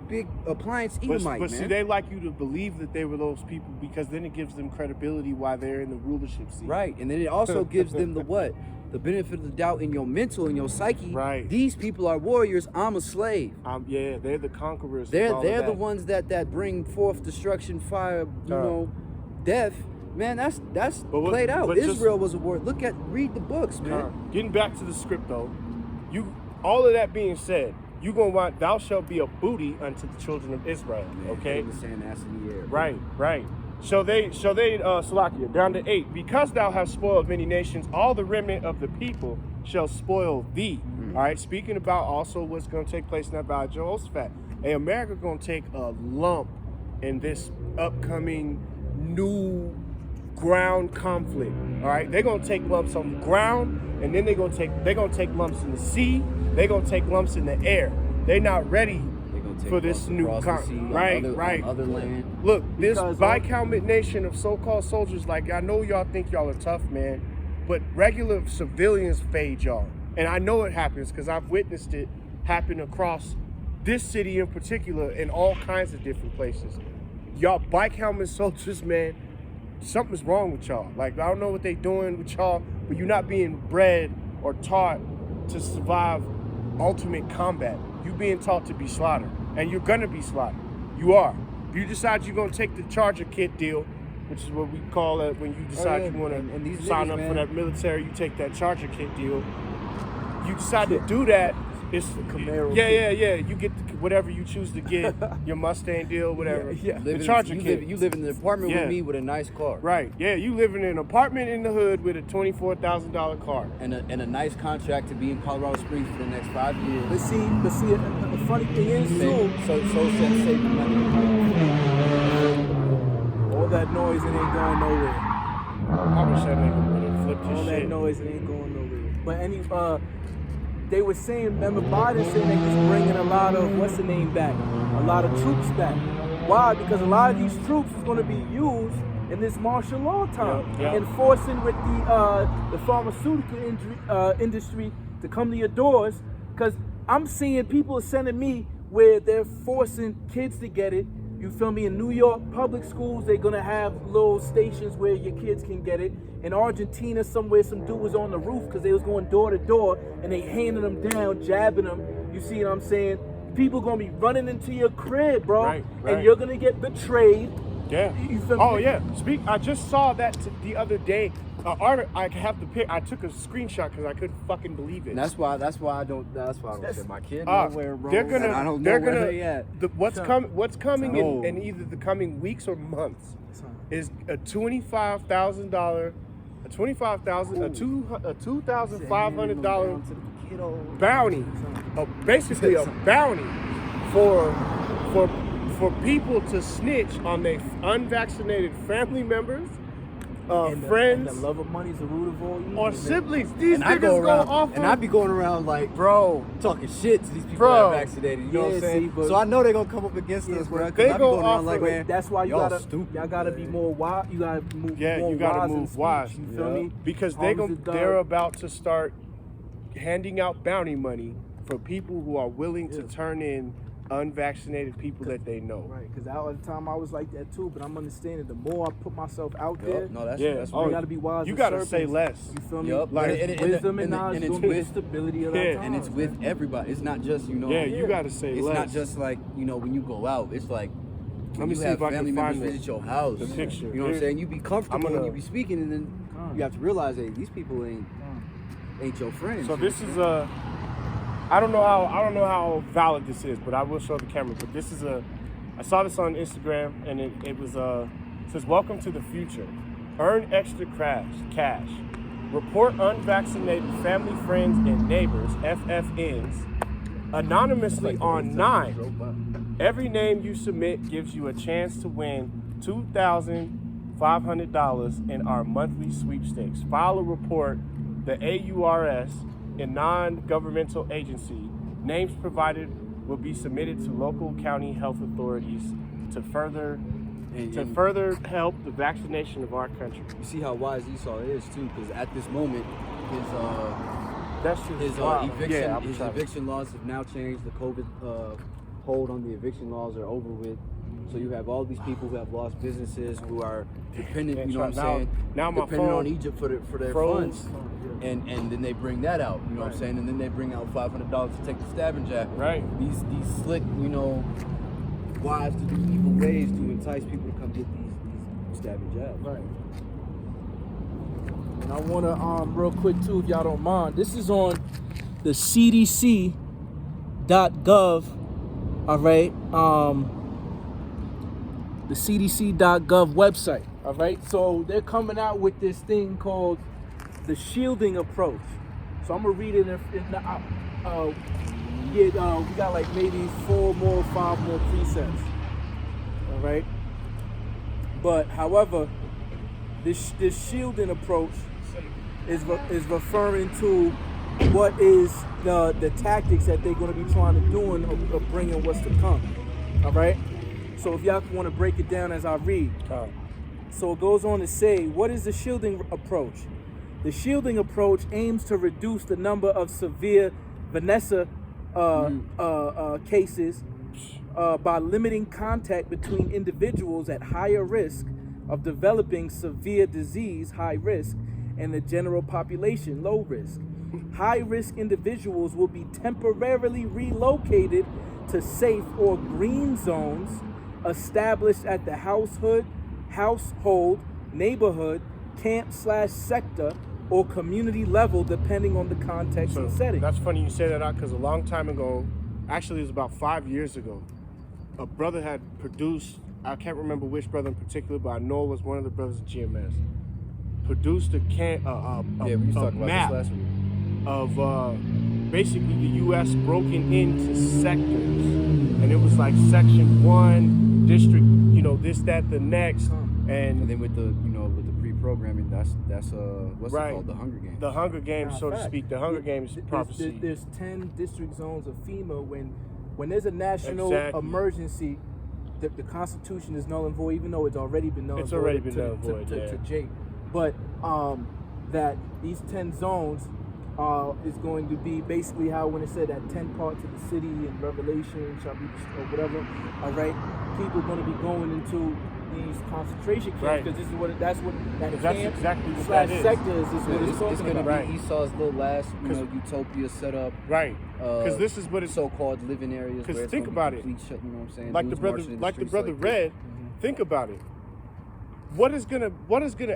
appliance Edomite, But man. see, they like you to believe that they were those people because then it gives them credibility while they're in the rulership seat. Right, and then it also gives them the what? The benefit of the doubt in your mental, in your psyche. Right. These people are warriors. I'm a slave. Yeah, they're the conquerors. They're of all of the that. ones that bring forth destruction, fire, death. Man, that's played out. but just- Israel was a war. Read the books, man. Getting back to the script though, all of that being said, you gonna want thou shalt be a booty unto the children of Israel. Okay. The sand ass in the air. Right. So they Salakia, down to 8. Because thou hast spoiled many nations, all the remnant of the people shall spoil thee. All right. Speaking about also what's gonna take place in that valley of Jehoshaphat. Hey, America gonna take a lump in this upcoming new ground conflict. All right, they're gonna take lumps on the ground, and then they're gonna take lumps in the sea. They're gonna take lumps in the air. They're not ready for this new conflict. Right. Other land. Look, this Because bicalmate nation of so-called soldiers, like I know y'all think y'all are tough, man, but regular civilians fade y'all, and I know it happens because I've witnessed it happen across this city in particular, in all kinds of different places. Y'all bike helmet soldiers, man. Something's wrong with y'all. Like, I don't know what they doing with y'all, but you're not being bred or taught to survive ultimate combat. You being taught to be slaughtered, and you're gonna be slaughtered. You are. If you decide you're gonna take the Charger kit deal, which is what we call it when you decide you want and these to sign niggas, up for man. that military, you take that Charger kit deal. You decide to do that. It's Camaro yeah. You get whatever you choose to get, your Mustang deal, whatever. Yeah. The Charger kit. You live in an apartment Yeah. with me with a nice car. Right. Yeah, you live in an apartment in the hood with a $24,000 car. And a nice contract to be in Colorado Springs for the next 5 years. But see, the funny thing is too, Save the money. all that noise, it ain't going nowhere. I wish that nigga would have flipped his All that shit. noise, it ain't going nowhere. But they were saying, remember Biden saying that he's bringing a lot of, what's the name back? A lot of troops back. Why? Because a lot of these troops is going to be used in this martial law time, Yeah. enforcing with the pharmaceutical industry to come to your doors. Because I'm seeing people sending me where they're forcing kids to get it. You feel me? In New York public schools, they're gonna have little stations where your kids can get it. In Argentina, somewhere, some dude was on the roof because they was going door to door and they handing them down, jabbing them. You see what I'm saying? People gonna be running into your crib, bro, Right. and you're gonna get betrayed. Yeah. You feel me? Oh yeah. I just saw that the other day. I have the pic. I took a screenshot because I couldn't fucking believe it. And that's why I don't send my kid Ah, nowhere, bro. they're gonna. And I don't they're know where gonna. they at. What's coming No. in either the coming weeks or months is a $25,000, a $2,500 bounty, basically a bounty for people to snitch on their unvaccinated family members, friends, And the love of money is the root of all evil. or man. siblings. These And I niggas go around, off and of- I be going around like, bro. talking shit to these people Bro. that are vaccinated. You know what Yeah, I'm saying? see, but- So I know they're gonna come up against Yeah, us, but bro. 'cause they I be go going off around like, of- man, That's why y'all y'all stupid, gotta be man. more wise. You gotta move Yeah, more you gotta wise in move speech, wise. You feel me? Because Harms the they're dog. about to start handing out bounty money for people who are willing to Yeah. turn in unvaccinated people that they know. Right, because all the time I was like that too, but I'm understanding the more I put myself out there, Yup, no, that's Yeah. that's Oh, you right. gotta be wise. You with gotta say serpents. less. You feel me? Yup, like, Wisdom and knowledge and is it's gonna be the with stability of Yeah. that time. and it's with everybody. It's not just Yeah, you gotta say It's less. not just like when you go out. It's like Let me you see have if I can family members find visit your house. the picture. You know what I'm saying? You be comfortable I'm gonna- when you be speaking, and then you have to realize, hey, these people ain't your friends. So this is a. I don't know how valid this is, but I will show the camera. But this is a. I saw this on Instagram, and it was it says, "Welcome to the future. Earn extra cash. Report unvaccinated family, friends, and neighbors (FFNs) anonymously on 9. Every name you submit gives you a chance to win $2,500 in our monthly sweepstakes. File a report, the AURS, a non-governmental agency. Names provided will be submitted to local county health authorities to further help the vaccination of our country." You see how wise Esau is too, because at this moment, That shit His is wild. eviction, Yeah, I'm his trying. eviction laws have now changed. The COVID hold on the eviction laws are over with. So you have all these people who have lost businesses, who are dependent. Yeah, You know what I'm now- saying? now my dependent phone on Egypt for their froze. funds, and then they bring that out. You know what I'm saying? And then they bring out $500 to take the stabbing jab. Right. These slick, wives to do evil ways to entice people to come get these stabbing jabs. Right. And I want to real quick too, if y'all don't mind. This is on the CDC.gov. All right. The CDC.gov website. All right. So they're coming out with this thing called the shielding approach. So I'm gonna read it. We got like maybe 5 more precepts. All right. But however, this shielding approach is referring to what is the tactics that they're going to be trying to do of bringing what's to come. All right. So if y'all want to break it down as I read. So it goes on to say, what is the shielding approach? The shielding approach aims to reduce the number of severe Vanessa cases by limiting contact between individuals at higher risk of developing severe disease, high risk, and the general population, low risk. High-risk individuals will be temporarily relocated to safe or green zones established at the household, neighborhood, camp/sector, or community level, depending on the context and setting. That's funny you say that out, because a long time ago, actually it was about 5 years ago, a brother had produced, I can't remember which brother in particular, but I know it was one of the brothers at GMS, produced a We used to talk about map this last week. of basically the U.S. broken into sectors, and it was like section 1, district, this, that, the next, And then with the pre-programming, that's what's Right. it called? The Hunger Games. the Hunger Games, so to Fact. speak, the Hunger Games prophecy. There's 10 district zones of FEMA. When there's a national Exactly. emergency, the Constitution is null and void, even though it's already been null and void. It's already been to- null and void, to yeah. Jake. But that these 10 zones is going to be basically how when it said that 10 parts of the city in Revelation shall be or whatever. All right, people are going to be going into these concentration camps Right. because that That's camp exactly what slash that is. sectors is what it's It's talking gonna about. Right. be Esau's little last, utopia set up. Right, because this is what it's so-called living areas. 'cause where it's think gonna about be it. complete shut, you know what I'm saying? like the Dudes brother, marching in like the streets brother this. read. Think about it. What is gonna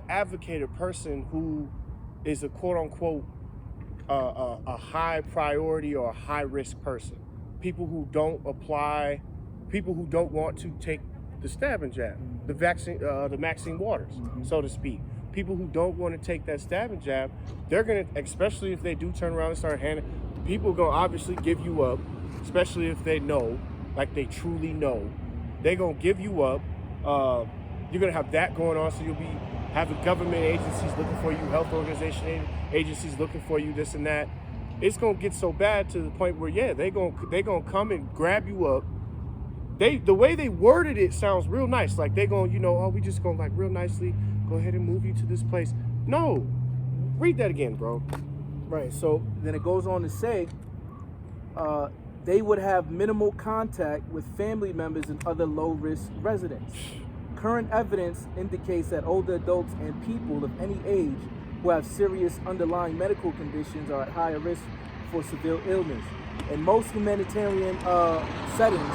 advocate a person who is a quote unquote a high priority or a high risk person? People who don't apply, people who don't want to take the stabbing jab, the vaccine, the Maxine Waters, so to speak. People who don't want to take that stabbing jab, they're gonna, especially if they do turn around and start handing, people are gonna obviously give you up, especially if they know, like they truly know, they're gonna give you up. You're gonna have that going on, so you'll be having government agencies looking for you, health organization agencies looking for you, this and that. It's gonna get so bad to the point where they gonna come and grab you up. The way they worded it sounds real nice, like they gonna we just gonna like real nicely go ahead and move you to this place. No, read that again, bro. Right. So then it goes on to say they would have minimal contact with family members and other low-risk residents. Current evidence indicates that older adults and people of any age who have serious underlying medical conditions are at higher risk for severe illness. In most humanitarian settings,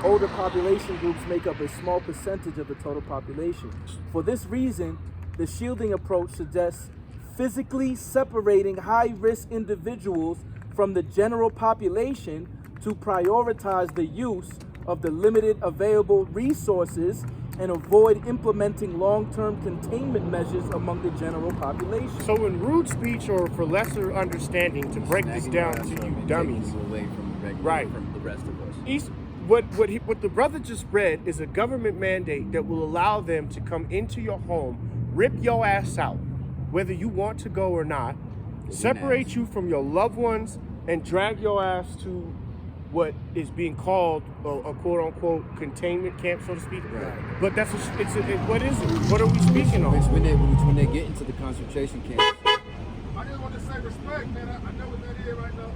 older population groups make up a small percentage of the total population. For this reason, the shielding approach suggests physically separating high-risk individuals from the general population to prioritize the use of the limited available resources and avoid implementing long-term containment measures among the general population. So in rude speech or for lesser understanding, to break this Snagging down your ass to up you and dummies, taking you away from the regular, Right. from the rest of us. what the brother just read is a government mandate that will allow them to come into your home, rip your ass out, whether you want to go or not, separate you from your loved ones, and drag your ass to what is being called a quote-unquote containment camp, so to speak. Right. But what is it? What are we speaking on? It's when they get into the concentration camps. just want to say respect, man. I know what that is right now.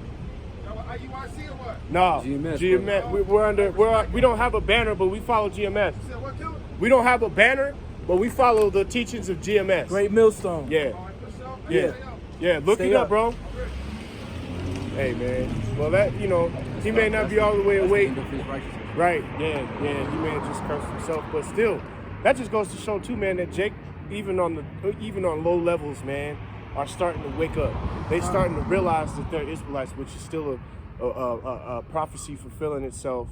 IUIC or what? No, GMS, GMS. We don't have a banner, but we follow GMS. You said what, Killer? We don't have a banner, but we follow the teachings of GMS. Great Millstone. Yeah, All right, for sure. yeah, Stay up. yeah. Look Stay it up, up. bro. Hey, man. Well, that he may not be all the way awake. Right? Yeah. He may have just cursed himself, but still, that just goes to show too, man, that Jake, even on low levels, man, are starting to wake up. They starting to realize that they're Israelites, which is still a prophecy fulfilling itself.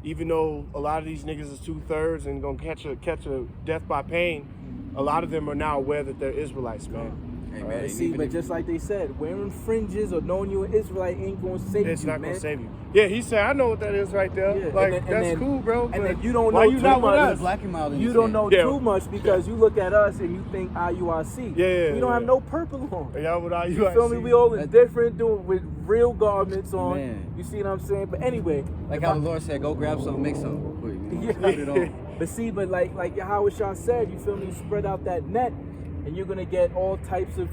Even though a lot of these niggas is 2/3 and gonna catch a death by pain, a lot of them are now aware that they're Israelites, man. Hey, All man, right, and see, even but if- just like they said, wearing fringes or knowing you're an Israelite ain't gonna save It's you, not man. gonna save you. Yeah, he said, I know what that is right there. Yeah, Like, and that's then- cool, bro. and but then you don't why know you too not with much. us? Black and mild in You his don't hand. know Yeah. too much because you look at us and you think IUIC. Yeah, We don't have yeah. no purple on. Y'all with IUIC. You feel me? We all in That- different, doing with real garments on. Man. You see what I'm saying? But anyway, Like if how I- the Lord said, go grab something, make something real quick. You know? Yeah. Put it on. But see, but like Howard Shaw said, you feel me? Spread out that net, and you're gonna get all types of,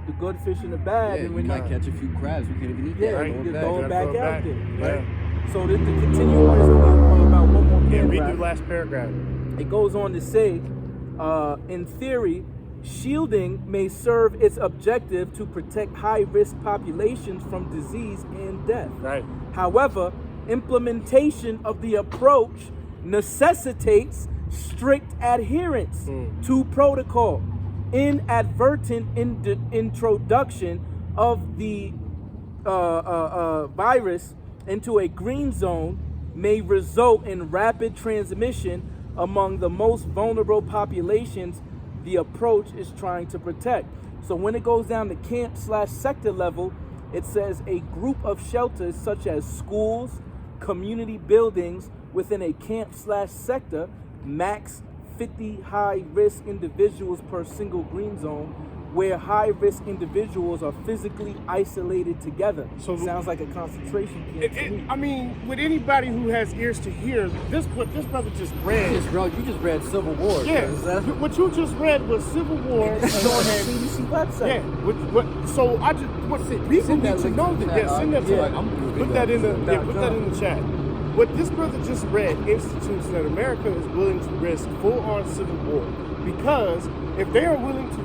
the good fish and the bad. Yeah, and we when might catch a few crabs. We can't even eat yeah, that. Right. you Throw it just back. throw it Gotta back throw it out back. there. Right? Yeah. So to continue on, so we about one more Yeah, read paragraph. the last paragraph. It goes on to say, in theory, shielding may serve its objective to protect high-risk populations from disease and death. Right. However, implementation of the approach necessitates strict adherence to protocol. Inadvertent introduction of the virus into a green zone may result in rapid transmission among the most vulnerable populations the approach is trying to protect. So when it goes down to camp/sector level, it says a group of shelters such as schools, community buildings within a camp/sector, max 50 high-risk individuals per single green zone, where high-risk individuals are physically isolated together. So- Sounds like a concentration camp to me. I mean, with anybody who has ears to hear, this brother just read. You just read Civil War. Yeah, cuz. That's- what you just read was Civil War. It's on the CDC website. Yeah, so I just people Send that need to link know to the that. chat. Yeah, send that to Yeah, us. I'm gonna Put read that in the that. put that in the chat. What this brother just read institutes that America is willing to risk full-on civil war because if they are willing to,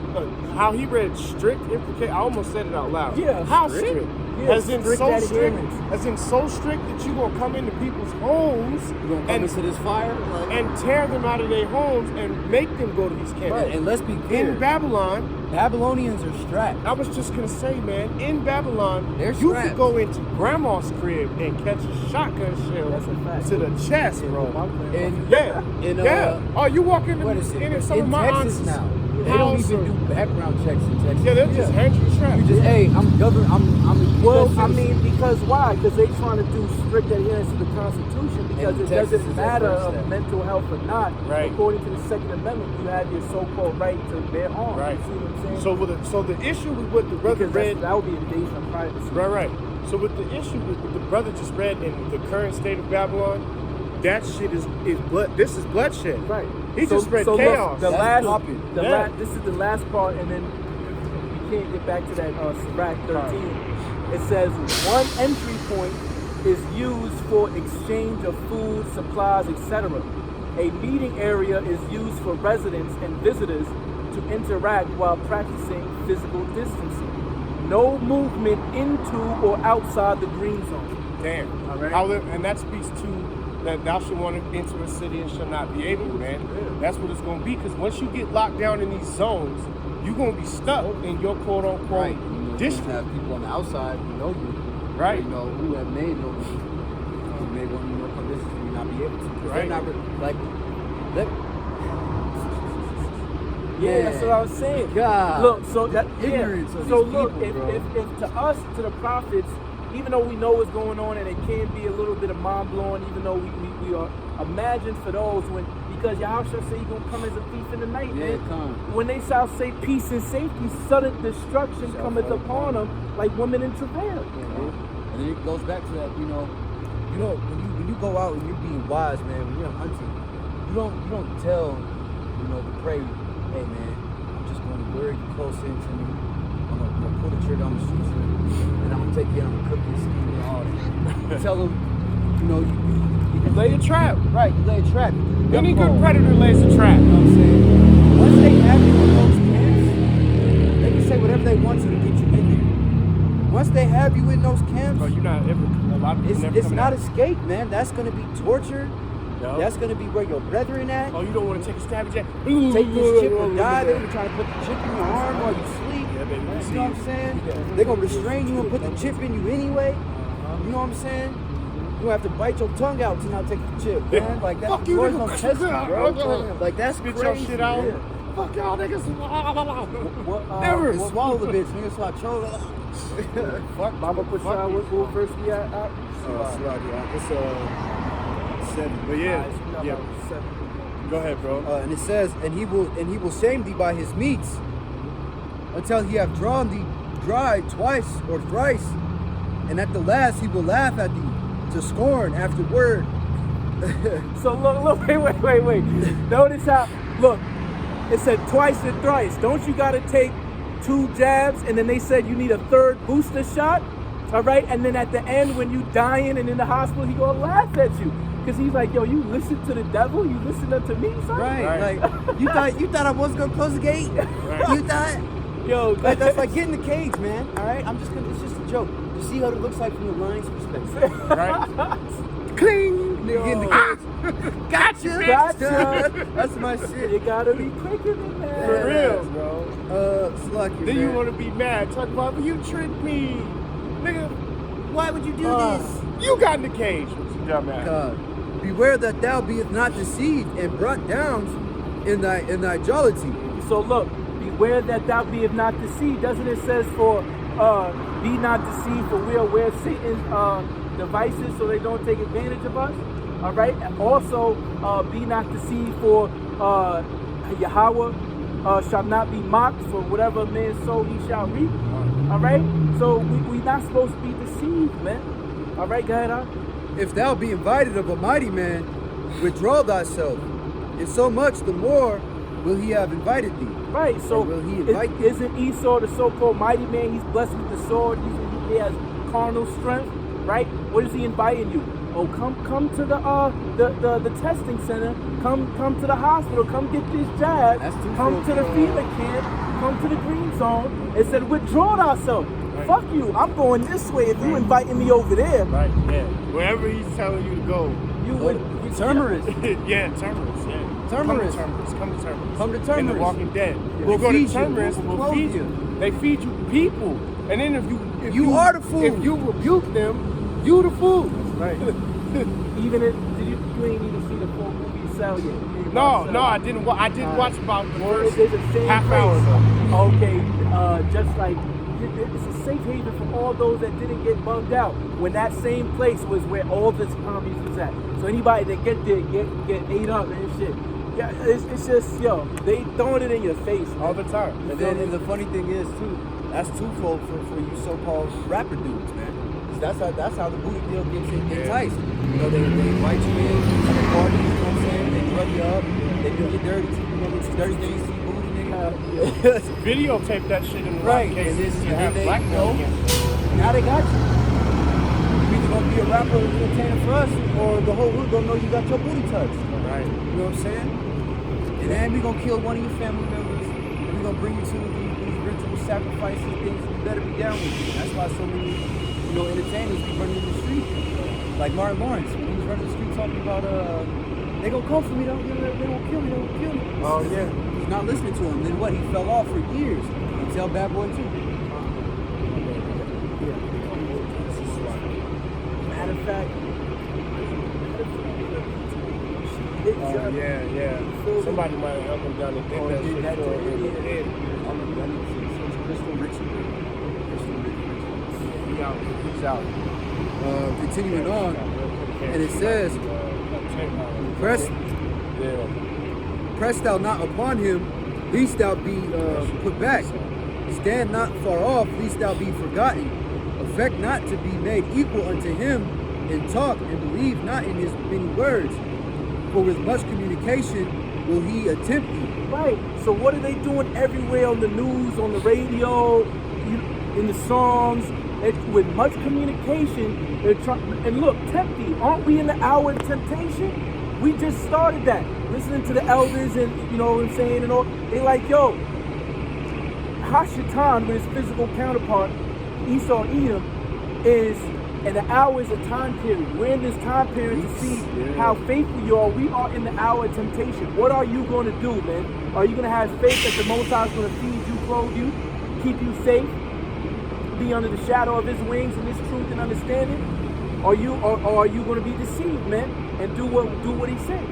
how he read strict implicate. I almost said it out loud. Yeah, how strict. strict? Yeah, as in strict so strict, adherence. as in so strict that you gonna come into people's homes You gonna come and into this fire? Like, and tear them out of their homes and make them go to these camps. and let's be clear. In Babylon, Babylonians are strapped. I was just gonna say, man, in Babylon, They're you strapped. could go into grandma's crib and catch a shotgun shell That's a fact. to the chest, bro. And Yeah, in, yeah. Oh, you walk in, what is it? in some in of my Texas aunts' now. They don't house even or- do background checks in Texas. Yeah, they'll just hand you a trap. You just, hey, I'm governor. I'm a Well, US I citizen. mean, because why? Because they're trying to do strict adherence to the Constitution because And it Texas doesn't is that matter first of step. mental health or not. Right. According to the Second Amendment, you have your so-called right to bear arms. Right. You see what I'm saying? So the issue with what the brother because read, that would be invasion of privacy. right. So with the issue with what the brother just read in the current state of Babylon, that shit is blood. This is bloodshed. Right. He just read look, chaos. the That's last, popping. Yeah. this is the last part, and then we can't get back to that Sirach 13. It says one entry point is used for exchange of food, supplies, etc. A meeting area is used for residents and visitors to interact while practicing physical distancing. No movement into or outside the green zone. Damn. All right. And that speaks to that thou shalt want to enter a city and shall not be able, man. Yeah. That's what it's going to be. Because once you get locked down in these zones, you're going to be stuck in your quote unquote right. You know, you district. have people on the outside who know you. Right. You know, who have made no who may want to come visit you and not be able to. 'Cause Right. they're not like that. Yeah, that's what I was saying. God. Look, so that Ignorance of So these look, people, if to us, to the prophets, even though we know what's going on and it can be a little bit of mind blowing, even though we are, imagine for those when, because Yahushua say he's gonna come as a thief in the night, Yeah, man. come. When they shall say peace and safety, sudden destruction Shall cometh fall upon them like women in travail. And then it goes back to that, you know, when you go out and you're being wise, man, when you're hunting, you don't tell, the prey, hey man, I'm just going to lure you close into me. I'm gonna pull the trigger, I'm gonna shoot you, and I'm gonna take you and I'm gonna cook you, skin you, all that. Tell them, you know, You lay a trap. right, you lay a trap. You do the Any duck good call. predator lays a trap. You know what I'm saying? Once they have you in those camps, they can say whatever they want to get you in there. Once they have you in those camps, Oh, you're not ever. A lot of people never it's come not out. escape, man. That's gonna be torture. Yup. That's gonna be where your brethren at. Oh, you don't want to take a stab at that? Take this chip or die. They're gonna try to put the chip in your arm while you sleep. Yeah, baby, we You see know what I'm you. saying? They're gonna restrain you and put the chip in you anyway. You know what I'm saying? You have to bite your tongue out to not take the chip, man. Like that's Fuck you, Lord's nigga. gonna test you, bro. Like that's Spit crazy. your shit out. Yeah. Fuck y'all niggas. What, Never. and swallow the bitch, nigga. So I chose. Fuck. Baba Pashah, what verse we at? It's 7. But yeah, yeah. Go ahead, bro. And it says, and he will shame thee by his meats, until he have drawn thee dry twice or thrice, and at the last he will laugh at thee to scorn afterward. So look, wait. Notice how, look, it said twice and thrice. Don't you gotta take 2 jabs, and then they said you need a 3rd booster shot? All right, and then at the end when you dying and in the hospital, he gonna laugh at you. Cause he's like, yo, you listen to the devil, you listen to me, son? Right. Like you thought I wasn't gonna close the gate. You thought Yo, that's like getting the cage, man. All right, it's just a joke. You see how it looks like from the lion's perspective. Right? Cling, nigga, get in the cage. Gotcha. That's my shit. you gotta be quicker than that. For real, bro. Slucky, Then man. you want to be mad. Talk about, you tricked me. Nigga, Why would you do this? you got in the cage. You dumbass. Beware that thou beest not deceived and brought down in thy jollity. So look, beware that thou be not deceived. Doesn't it says for be not deceived, for we are aware of Satan's devices so they don't take advantage of us. All right. And also be not deceived, for Yahweh shall not be mocked, for whatever a man sow he shall reap. All right. So we not supposed to be deceived, man. All right, go ahead, huh? If thou be invited of a mighty man, withdraw thyself. And so much the more will he have invited thee. Right, so Or will he invite thee? isn't Esau the so-called mighty man? He's blessed with the sword. He has carnal strength, right? What is he inviting you? Oh, come to the testing center. Come to the hospital. Come get this jab. That's too Come to the full. FEMA camp. Come to the green zone. It said withdraw thyself. Right. Fuck you. I'm going this way. If you inviting me over there, Right, yeah. Wherever he's telling you to go. you would. Terminus. Yeah, Terminus, yeah. Terminus. Come to Terminus. Come to In The Terminus. Walking Dead. We'll you go feed to you. Terminus, We'll we'll clothe feed you. you. They feed you people. And then if You are the food. If you rebuke them, you the food. Right. Even if you ain't even see the full movie Cell yet. No, I didn't. I did watch about the Well, first there's a same half place. hour though. Okay, just like it's a safe haven for all those that didn't get bugged out. When that same place was where all the commies was at. So anybody that get there get ate up and shit. Yeah, it's just they throwing it in your face All the time. And then and the funny thing is too, that's twofold for you so-called rapper dudes, man. 'Cause that's how the booty deal gets enticed. You know, they invite you in to the party, you know what I'm saying? They drug you up, they do your dirty, dirty things to your booty, nigga. Videotape that shit in the Right, right case. and then- You and have then they- blackmail you know, against Now they got you. You either gonna be a rapper or entertainer for us, or the whole hood gonna know you got your booty touched. you. Right. You know what I'm saying? And then we gonna kill one of your family members. And we gonna bring you to these ritual sacrifices, things you better be down with. That's why so many, entertainers be running in the street. Like Martin Lawrence, when he was running the street talking about, they gonna come for me, they gonna kill me. Oh yeah. He's not listening to him. Then what? He fell off for years. Until Bad Boy 2. Matter of fact, Oh yeah. Somebody might have helped him down and did that did shit that for to him. him, yeah. Did. Crystal Richie. He's out. Continuing on, and it says, press thou not upon him, lest thou be put back. Stand not far off, lest thou be forgotten. Affect not to be made equal unto him in talk, and believe not in his many words. For with much communication will he attempt thee. right. So what are they doing everywhere on the news, on the radio? in the songs, with much communication, they're trying. And look, tempting, aren't we in the hour of temptation? We just started that. Listening to the elders and you know what I'm saying and all. They like, yo, Hashatan with his physical counterpart, Esau Edom, is, and the hour is a time period. We're in this time period to see how faithful you are. We are in the hour of temptation. What are you going to do, man? Are you going to have faith that the Most High is going to feed you, clothe you, keep you safe, be under the shadow of his wings in this truth and understanding? Or are you going to be deceived, man, and do what he said?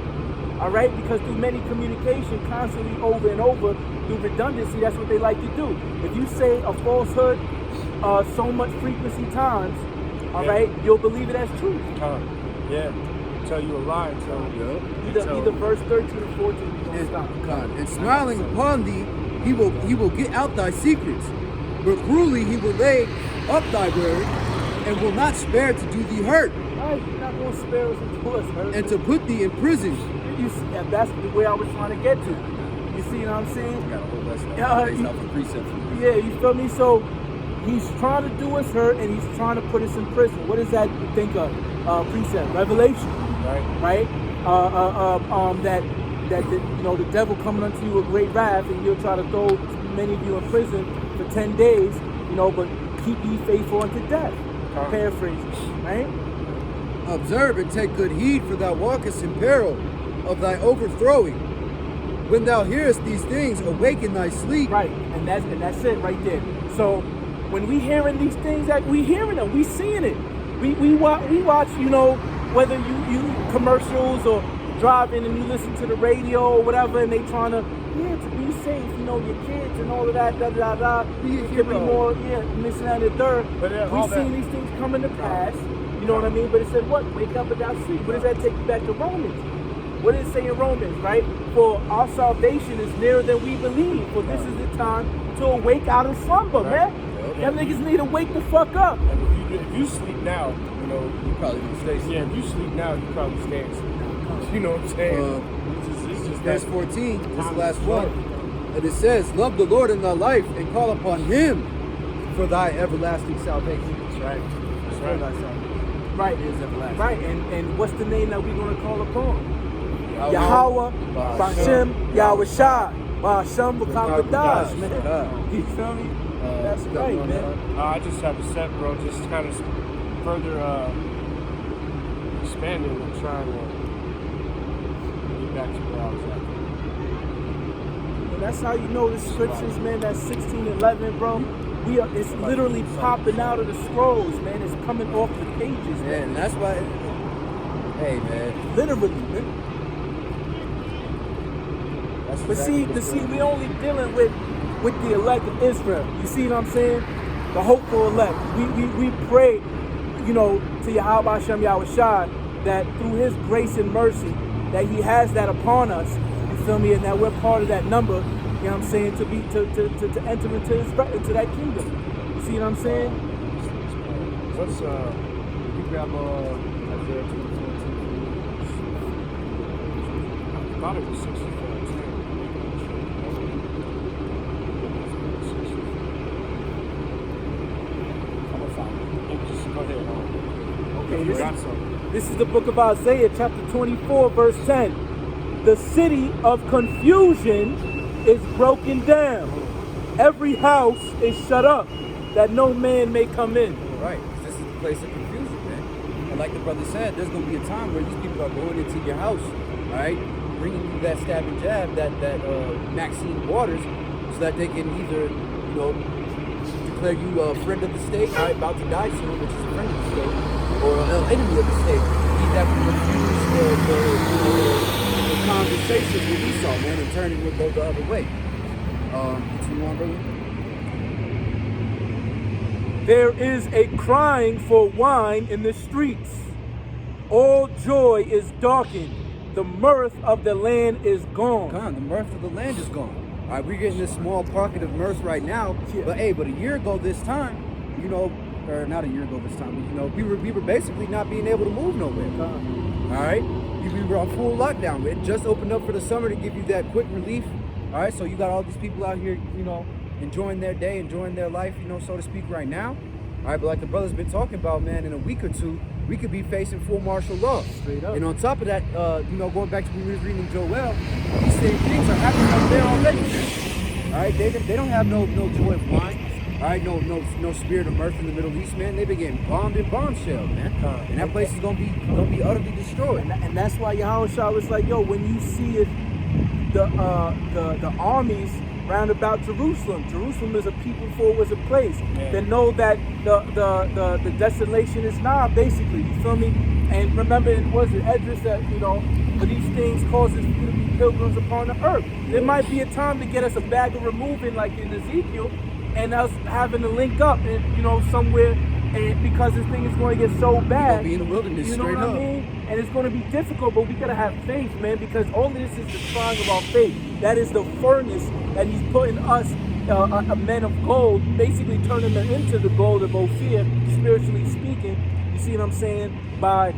All right, because through many communication, constantly over and over, through redundancy, that's what they like to do. If you say a falsehood so much frequency times, all right, you'll believe it as truth. Tell you a lie, Either verse 13 or 14. And smiling upon thee, he will get out thy secrets, but cruelly he will lay up thy word, and will not spare to do thee hurt, Right, you're not going to spare us and do us hurt. and to put thee in prison. You see, and that's the way I was trying to get to. You see what I'm saying? Got a whole lesson based Yeah, off of precepts. Yeah, you feel me? So he's trying to do us hurt, and he's trying to put us in prison. What does that think of? Precept, Revelation, right? That the devil coming unto you with great wrath, and he'll try to throw many of you in prison for 10 days. But keep ye faithful unto death. Paraphrasing, right? Observe and take good heed, for thou walkest in peril of thy overthrowing. When thou hearest these things, awaken thy sleep. Right, and that's it right there. So when we hearing these things, that we hearing them, we seeing it. We watch, whether you commercials or driving and you listen to the radio or whatever, and they trying to be safe, your kids and all of that, It could be more, missing out the third. We seeing these things coming to pass. You know what I mean? But it said what? Wake up and thou sleep. What does that take you back to Romans? What does it say in Romans, right? For our salvation is nearer than we believe. For this is the time to awake out of slumber, man. Them niggas need to wake the fuck up. And if you sleep now, You probably gonna stay asleep. if you sleep now, you probably stay asleep. You know what I'm saying? It's just Verse that 14, this is the time last is one. short. And it says, love the Lord in thy life, and call upon him for thy everlasting salvation. That's right. That's For right. thy salvation. Right, It is everlasting. right. And what's the name that we're gonna call upon? Yahweh, Yahweh, Ba'ashem, Bashem, Yahweh Shai, Ba'ashem, B'Kabadash, man. Ba'ashem. You feel me? That's right, man. I just have a set, bro. Just kind of further expanding and trying to get back to where I was at. And that's how you know the scriptures, man. That's 16:11, bro. It's literally popping out of the scrolls, man. It's coming off the pages, Yeah, man. and that's why, hey, man. Literally, man. That's But exactly see, what's we only dealing with the elect of Israel. You see what I'm saying? The hopeful elect. We pray, to Yahweh Hashem Yahweh Shai, that through his grace and mercy, that he has that upon us. You feel me? And that we're part of that number. You know what I'm saying? To enter into that kingdom. You see what I'm saying? Let's you grab Isaiah 24. I thought it was 64. Just go ahead. Okay, You got something. this is the book of Isaiah, chapter 24, verse 10. The city of confusion is broken down. Every house is shut up, that no man may come in. right. This is the place of confusion, man. And like the brother said, there's going to be a time where these people are going into your house, all right, bringing you that stab and jab, that Maxine Waters, so that they can either, declare you a friend of the state, all right, about to die soon, which is a friend of the state, or an enemy of the state. He that can refuse the conversation with Esau, man, and turn it go the other way. Continue on, brother. There is a crying for wine in the streets. All joy is darkened. The mirth of the land is gone. The mirth of the land is gone. All right, we're getting this small pocket of mirth right now. Yeah. But a year ago this time, or not a year ago this time, but, we were basically not being able to move nowhere. All right, we were on full lockdown. It just opened up for the summer to give you that quick relief. All right, so you got all these people out here, enjoying their day, enjoying their life, so to speak, right now. All right, but like the brother's been talking about, man, in a week or two, we could be facing full martial law. Straight up. And on top of that, going back to when we were reading Joel, these same things are happening up there already, man. All right, they don't have no joy of wine. All right, no spirit of mirth in the Middle East, man. They've been getting bombed and bombshelled, man. And that place is gonna be utterly destroyed. And that's why Yahushua was like, yo, when you see it, the armies round about Jerusalem. Jerusalem is a people for it was a place. Then know that the desolation is nigh, basically. You feel me? And remember, it was Edris that, for these things causes you to be pilgrims upon the earth. There might be a time to get us a bag of removing, like in Ezekiel, and us having to link up and somewhere, and because this thing is going to get so bad. Be in the wilderness, you know what I mean? And it's going to be difficult, but we gotta have faith, man, because all of this is the trying of our faith. That is the furnace that he's putting us, a men of gold, basically turning them into the gold of Ophir, spiritually speaking. You see what I'm saying? By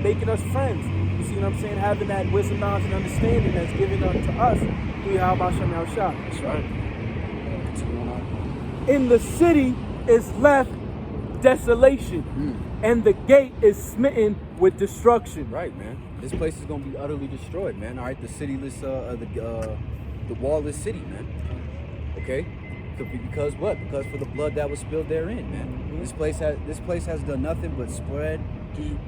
making us friends. You see what I'm saying? Having that wisdom, knowledge, and understanding that's given unto us through Yahweh Shem Yahushua. That's right. In the city is left desolation, and the gate is smitten with destruction. Right, man. This place is gonna be utterly destroyed, man. All right, the cityless, the wallless city, man. Okay, because what? Because for the blood that was spilled therein, man. This place has done nothing but spread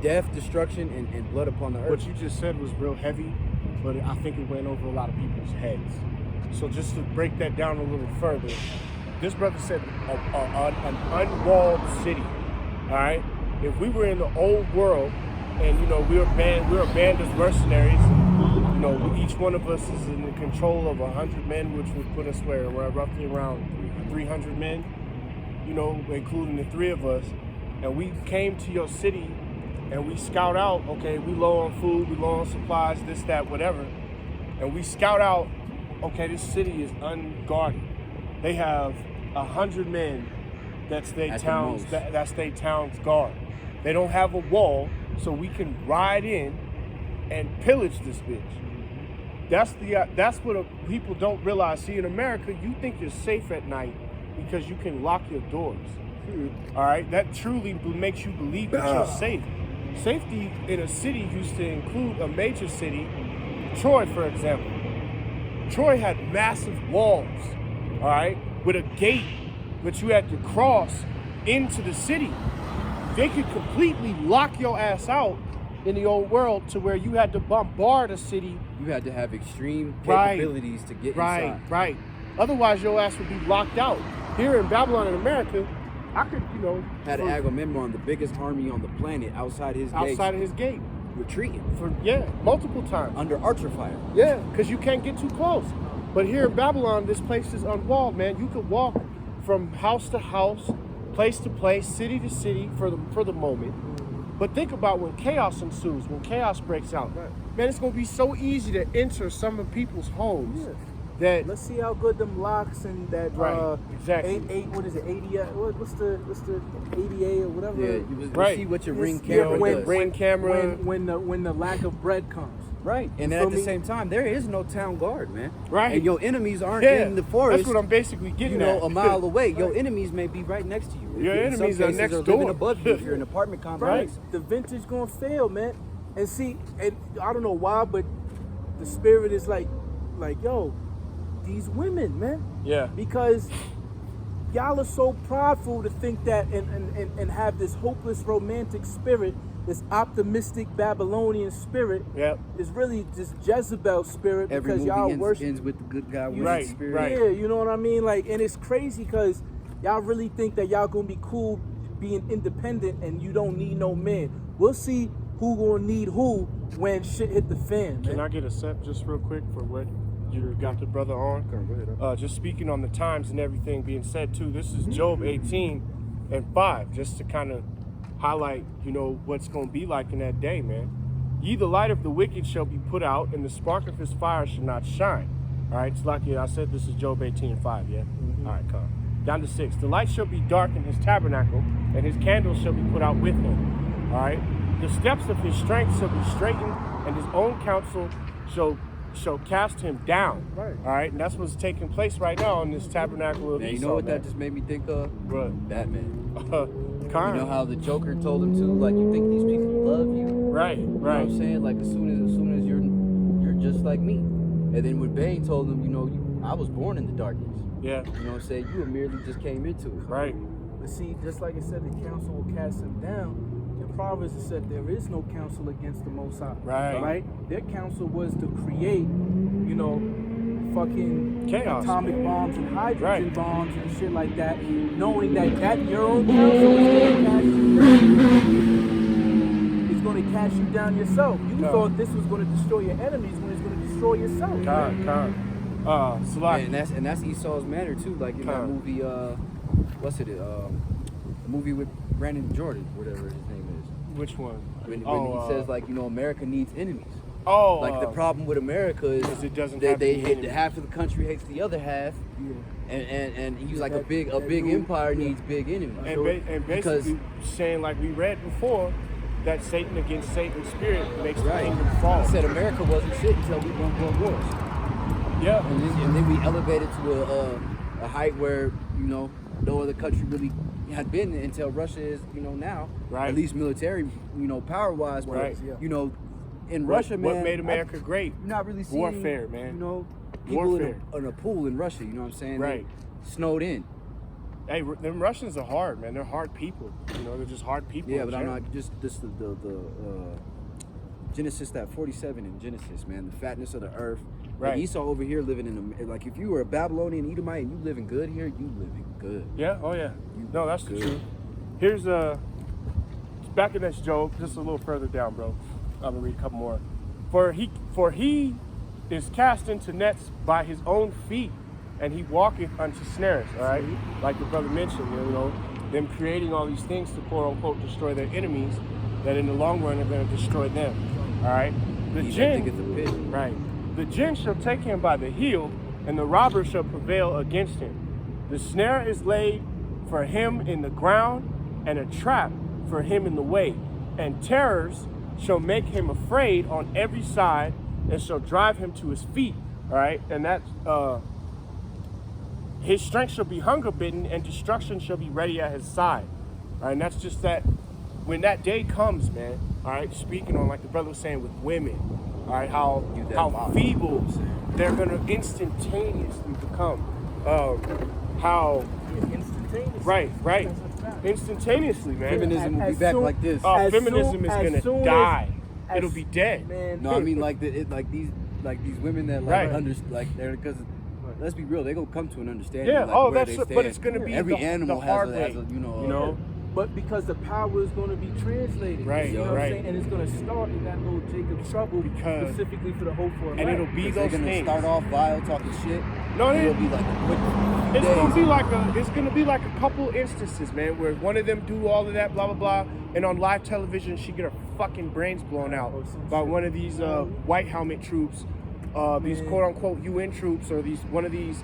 death, destruction, and blood upon the earth. What you just said was real heavy, but I think it went over a lot of people's heads. So just to break that down a little further, this brother said an unwalled city. All right, if we were in the old world, and we were a band of mercenaries. Each one of us is in the control of 100 men, which would put us where we're roughly around 300 men. Including the three of us, and we came to your city, and we scout out. Okay, we low on food, we low on supplies, this, that, whatever, and we scout out. Okay, this city is unguarded. They have 100 men. That's their town's guard. They don't have a wall, so we can ride in and pillage this bitch. That's what people don't realize. See, in America, you think you're safe at night because you can lock your doors. All right, that truly makes you believe that you're safe. Safety in a city used to include a major city, Troy, for example. Troy had massive walls, all right, with a gate that you had to cross into the city. They could completely lock your ass out in the old world to where you had to bombard a city. You had to have extreme capabilities to get inside. Right. Otherwise, your ass would be locked out. Here in Babylon in America, I could, had Agamemnon, the biggest army on the planet, outside his gate, retreating multiple times under archer fire. Yeah, because you can't get too close. But here in Babylon, this place is unwalled, man. You could walk from house to house, place to place, city to city for the moment. But think about when chaos ensues, when chaos breaks out. Right. Man, it's going to be so easy to enter some of people's homes. Yeah. That let's see how good them locks and that exactly. What is it? ADA? What's the ADA or whatever? Yeah, you see what your ring camera does. When the lack of bread comes. Right, and then at the same time, there is no town guard, man. Right, and your enemies aren't in the forest. That's what I'm basically getting at. A mile away. Your enemies may be right next to you. Your enemies are next door. Living above you if you're in an apartment complex. Right, the vintage gonna fail, man. And see, and I don't know why, but the spirit is like, yo, these women, man. Yeah. Because y'all are so prideful to think that and have this hopeless romantic spirit, this optimistic Babylonian spirit. Yep. Is really just Jezebel spirit Every because movie y'all worship ends with the good guy winning right, spirit. Right. Yeah, you know what I mean? Like, and it's crazy because y'all really think that y'all gonna be cool being independent and you don't need no man. We'll see who gonna need who when shit hit the fan, man. Can I get a sep just real quick for what you got the brother on? Go ahead. Just speaking on the times and everything being said too. This is Job 18:5, just to kind of highlight, what's going to be like in that day, man. Ye, the light of the wicked shall be put out, and the spark of his fire shall not shine. All right, it's like I said, this is Job 18:5, yeah? All right, come. Down to 6. The light shall be dark in his tabernacle, and his candles shall be put out with him. All right? The steps of his strength shall be straightened, and his own counsel shall shall cast him down. Right. All right, and that's what's taking place right now in this tabernacle of Man, you Esau. know what man. that just made me think of? What? Batman. Kind. You know how the Joker told him to, like, you think these people love you? Right, You know what right. I'm saying? Like, as soon as you're just like me. And then when Bane told him, you know, I was born in the darkness. Yeah, You know what I'm saying? You merely just came into it. right. But see, just like it said, the council will cast him down. In Proverbs, it said there is no counsel against the Most High. Right. Right? Their counsel was to create, you know, fucking Chaos. atomic bombs and hydrogen Right. bombs and shit like that, knowing that your own counsel is going to cast you down yourself. You No. thought this was going to destroy your enemies when it's going to destroy yourself. Kind. Salaki. And that's Esau's manner too. Like in that Huh. movie, what's it? The movie with Brandon Jordan, whatever his name is. Which one? When he says like, you know, America needs enemies. Oh, Like the problem with America is because it doesn't that have they any hate enemies. half of the country hates the other half, and he's like a big empire needs big enemies. and basically saying, like we read before, that Satan against Satan's spirit makes the Right. kingdom fall. He said America wasn't shit until we won world wars, Yeah. and then we elevated to a height where, you know, no other country really had been until Russia is, you know, now. Right. At least military, you know, power wise. But Right. you know, in Russia, man, What made America great? you're not really seeing Warfare, man. You know, people Warfare. in a pool in Russia. You know what I'm saying? Right. They snowed in. Hey, them Russians are hard, man. They're hard people. You know, they're just hard people. Yeah, in but I'm general. not just the Genesis, that 47 in Genesis, man, the fatness of the earth. Right. Like Esau over here living in a, like if you were a Babylonian Edomite and you living good here, you living good. Yeah. Oh yeah. No, that's the Good. truth. Here's back in this Job, just a little further down, bro. I'm gonna read a couple more. For he is cast into nets by his own feet, and he walketh unto snares. All right, like the brother mentioned, you know, them creating all these things to quote unquote destroy their enemies, that in the long run are going to destroy them. All right, the He that jinn, thinketh a pit. right, the jinn shall take him by the heel, and the robber shall prevail against him. The snare is laid for him in the ground, and a trap for him in the way, and terrors shall make him afraid on every side, and shall drive him to his feet. All right, and that's his strength shall be hunger bitten, and destruction shall be ready at his side. All right, and that's just that. When that day comes, man. All right, speaking on, like the brother was saying, with women. All right, how feeble they're gonna instantaneously become. How Instantaneously. right, instantaneously, man. Feminism will be As back soon- like this. as Feminism soon- is as gonna soon as- die. as- It'll be dead. Man, No, I mean like these women that like Right. like they're because let's be real, they're gonna come to an understanding. Yeah. Like, Oh, where that's. they But it's stand. gonna be every the animal hard has way. a You know. But because the power is going to be translated, Right, you know what I'm right. saying? And it's going to start in that little Jacob trouble, Because- specifically for the hope for a And it'll be Because they're those gonna things. start off vile, talking shit. No, It'll be like a quick few It's gonna days. be like a couple instances, man, where one of them do all of that, blah blah blah, and on live television she get her fucking brains blown out by one of these white helmet troops, these quote unquote UN troops, or one of these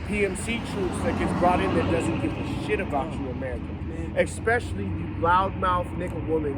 PMC troops that gets brought in that doesn't give a shit about you, America. Especially the loudmouth nigga woman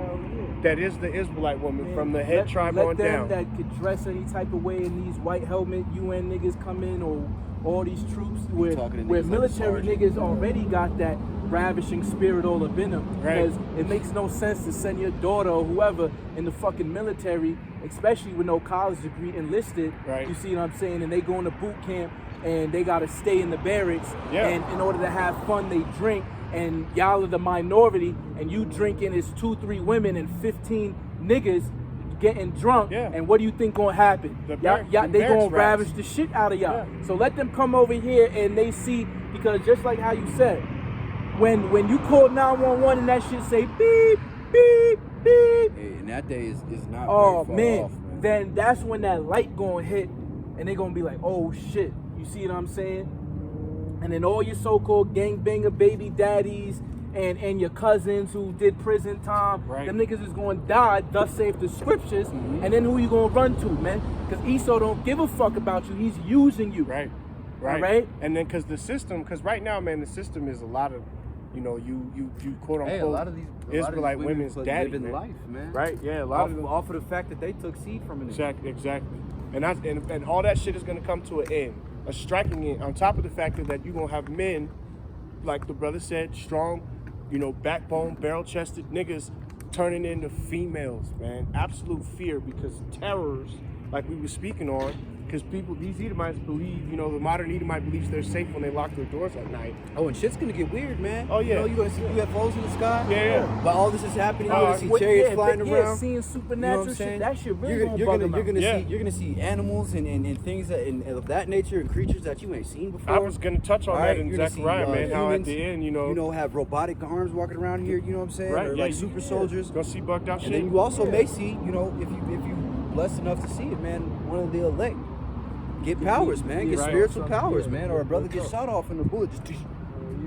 that is the Israelite woman from the head tribe let on them down. that could dress any type of way and these white helmet UN niggas come in, or all these troops where talking to where niggas like military Sarge. niggas already got that ravishing spirit all up in them. Right. Because it makes no sense to send your daughter or whoever in the fucking military, especially with no college degree, enlisted. Right. You see what I'm saying? And they go into boot camp and they gotta stay in the barracks. Yeah. And in order to have fun, they drink. And y'all are the minority, and you drinking is 2-3 women and 15 niggas getting drunk. Yeah. And what do you think gonna happen? The Y'all, barracks they gonna rats. ravage the shit out of y'all. Yeah. So let them come over here and they see, because just like how you said, when you call 911 and that shit say beep, beep, beep, Hey, and that day is not oh very far man, off, man. then that's when that light gonna hit, and they gonna be like, oh shit, you see what I'm saying? And then all your so-called gangbanger baby daddies and your cousins who did prison time, Right. them niggas is gonna die, thus save the scriptures. And then who you gonna run to, man? Because Esau don't give a fuck about you, he's using you. Right. All right? And then because right now, man, the system is a lot of you know, you quote unquote Hey, a lot of these Israelite women's daddy, living man. life, man. Right? Yeah, a lot of them. Off of the fact that they took seed from it. Exactly. And all that shit is gonna come to an end. A striking end. On top of the fact that you're gonna have men, like the brother said, strong, you know, backbone, barrel-chested niggas turning into females, man. Absolute fear, because terrors, like we were speaking on, because these Edomites believe, you know, the modern Edomite believes they're safe when they lock their doors at night. Oh, and shit's gonna get weird, man. Oh, yeah. You know, you're gonna see UFOs in the sky. Yeah. But all this is happening. You're gonna see chariots flying around. Seeing supernatural what I'm shit. saying? That shit really You're gonna bug them out. you're gonna see animals and things that and of that nature and creatures that you ain't seen before. I was gonna touch on that in you're gonna Zechariah, see, man. How at humans, the end, you know, have robotic arms walking around here. You know what I'm saying? right? Or Yeah, like super soldiers. Gonna see bugged out And shit. then you also may see, you know, if you blessed enough to see it, man, one of the elect get powers, man, get right. spiritual powers, Yeah, man, or a brother yeah. gets shot off and a bullet just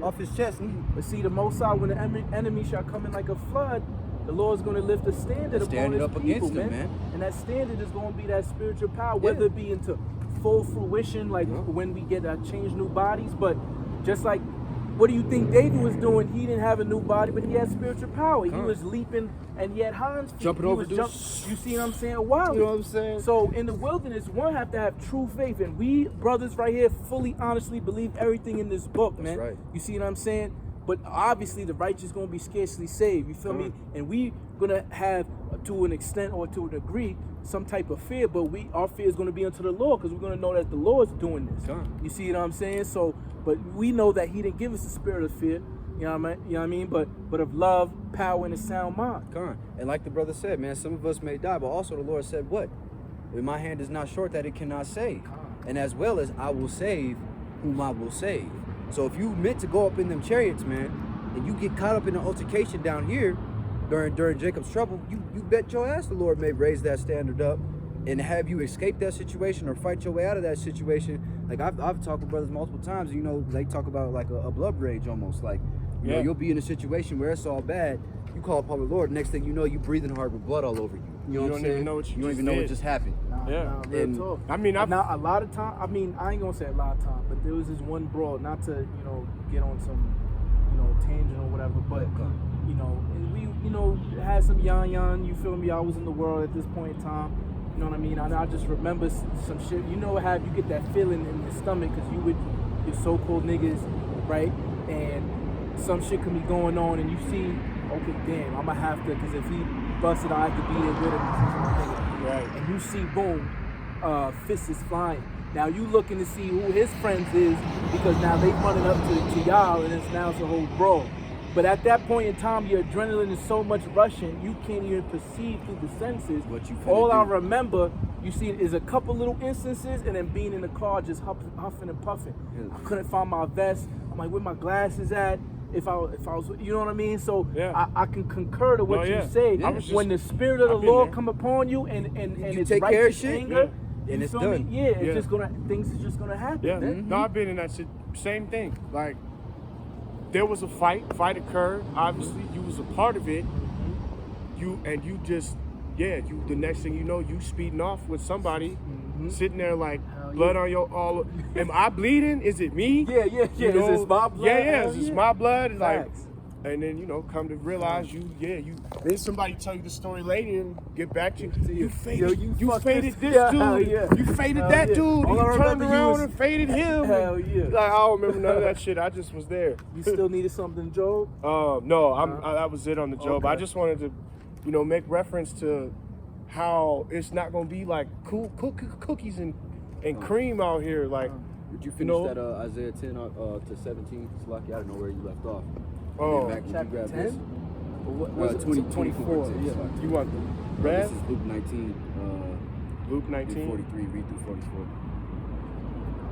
off his chest. And But see, the Most High, when the enemy shall come in like a flood, the Lord's going to lift a standard upon Stand his up people, against them, man. man. And that standard is going to be that spiritual power, whether it be into full fruition, like when we get change new bodies. But just like, what do you think David was doing? He didn't have a new body, but he had spiritual power. He was leaping, and yet Hans Jumping he over was dudes. You see what I'm saying? Wow. You know what I'm saying? So in the wilderness, one have to have true faith, and we brothers right here fully, honestly believe everything in this book, man. right. You see what I'm saying? But obviously, the righteous gonna be scarcely saved. You feel me? And we gonna have, to an extent or to a degree, some type of fear. But our fear is gonna be unto the Lord, because we're gonna know that the Lord's doing this. You see what I'm saying? So, but we know that He didn't give us the spirit of fear. You know what I mean? But of love, power, and a sound mind. And like the brother said, man, some of us may die, but also the Lord said, what? My hand is not short that it cannot save. And as well as I will save whom I will save. So if you meant to go up in them chariots, man, and you get caught up in an altercation down here during Jacob's trouble, you bet your ass the Lord may raise that standard up and have you escape that situation or fight your way out of that situation. Like I've talked with brothers multiple times, you know, they talk about like a blood rage almost. Like, you know, you'll be in a situation where it's all bad. You call upon the Lord, next thing you know, you breathing hard with blood all over you. You know what I'm saying? Even know what you don't even know what just happened. Real And talk. I mean, now a lot of time. I mean, I ain't gonna say a lot of time, but there was this one broad. Not to get on some tangent or whatever, but and we had some yon. You feel me? I was in the world at this point in time. You know what I mean? I just remember some shit. You know how you get that feeling in your stomach because you with your so-called niggas, right? And some shit can be going on, and you see, okay, damn, I'ma have to, because if he busted, I have to be there with him. Right. And you see, boom, fists is flying. Now you looking to see who his friends is, because now they running up to y'all, and it's a whole brawl. But at that point in time, your adrenaline is so much rushing, you can't even perceive through the senses. What you finna All I do. remember, you see, is a couple little instances, and then being in the car just huffing and puffing. Yeah. I couldn't find my vest. I'm like, where my glasses at? If I was, you know what I mean? So I can concur to what you say. When the spirit of the Lord come upon you, and You it's take care of righteous shit, anger, and you it's feel done. me? Yeah, it's just things is just gonna happen. Yeah, man. no, I've been in that shit. Same thing. Like, there was a fight occurred. Obviously, you was a part of it. The next thing you know, you speeding off with somebody, sitting there like blood on your all. Am I bleeding? Is it me? Yeah. You Is know? this my blood? Yeah. Is this my blood? It's like, Facts. and then come to realize then somebody tell you the story later and get back to you. You faded, you faded this dude. You faded that dude. All I You turned remember, you around was- and faded him. Hell yeah. Like, I don't remember none of that shit. I just was there. You still needed something, Joe? No, that was it on the Job. Okay. I just wanted to, make reference to how it's not gonna be like cookies and cream out here. Like, Did you finish that Isaiah 10 to 17? Slaki, I don't know where you left off. Back, would you Chapter grab 10? this? What was it? 24. Yeah. you want This red? is Luke 19. Luke Read 19 43, read through 44.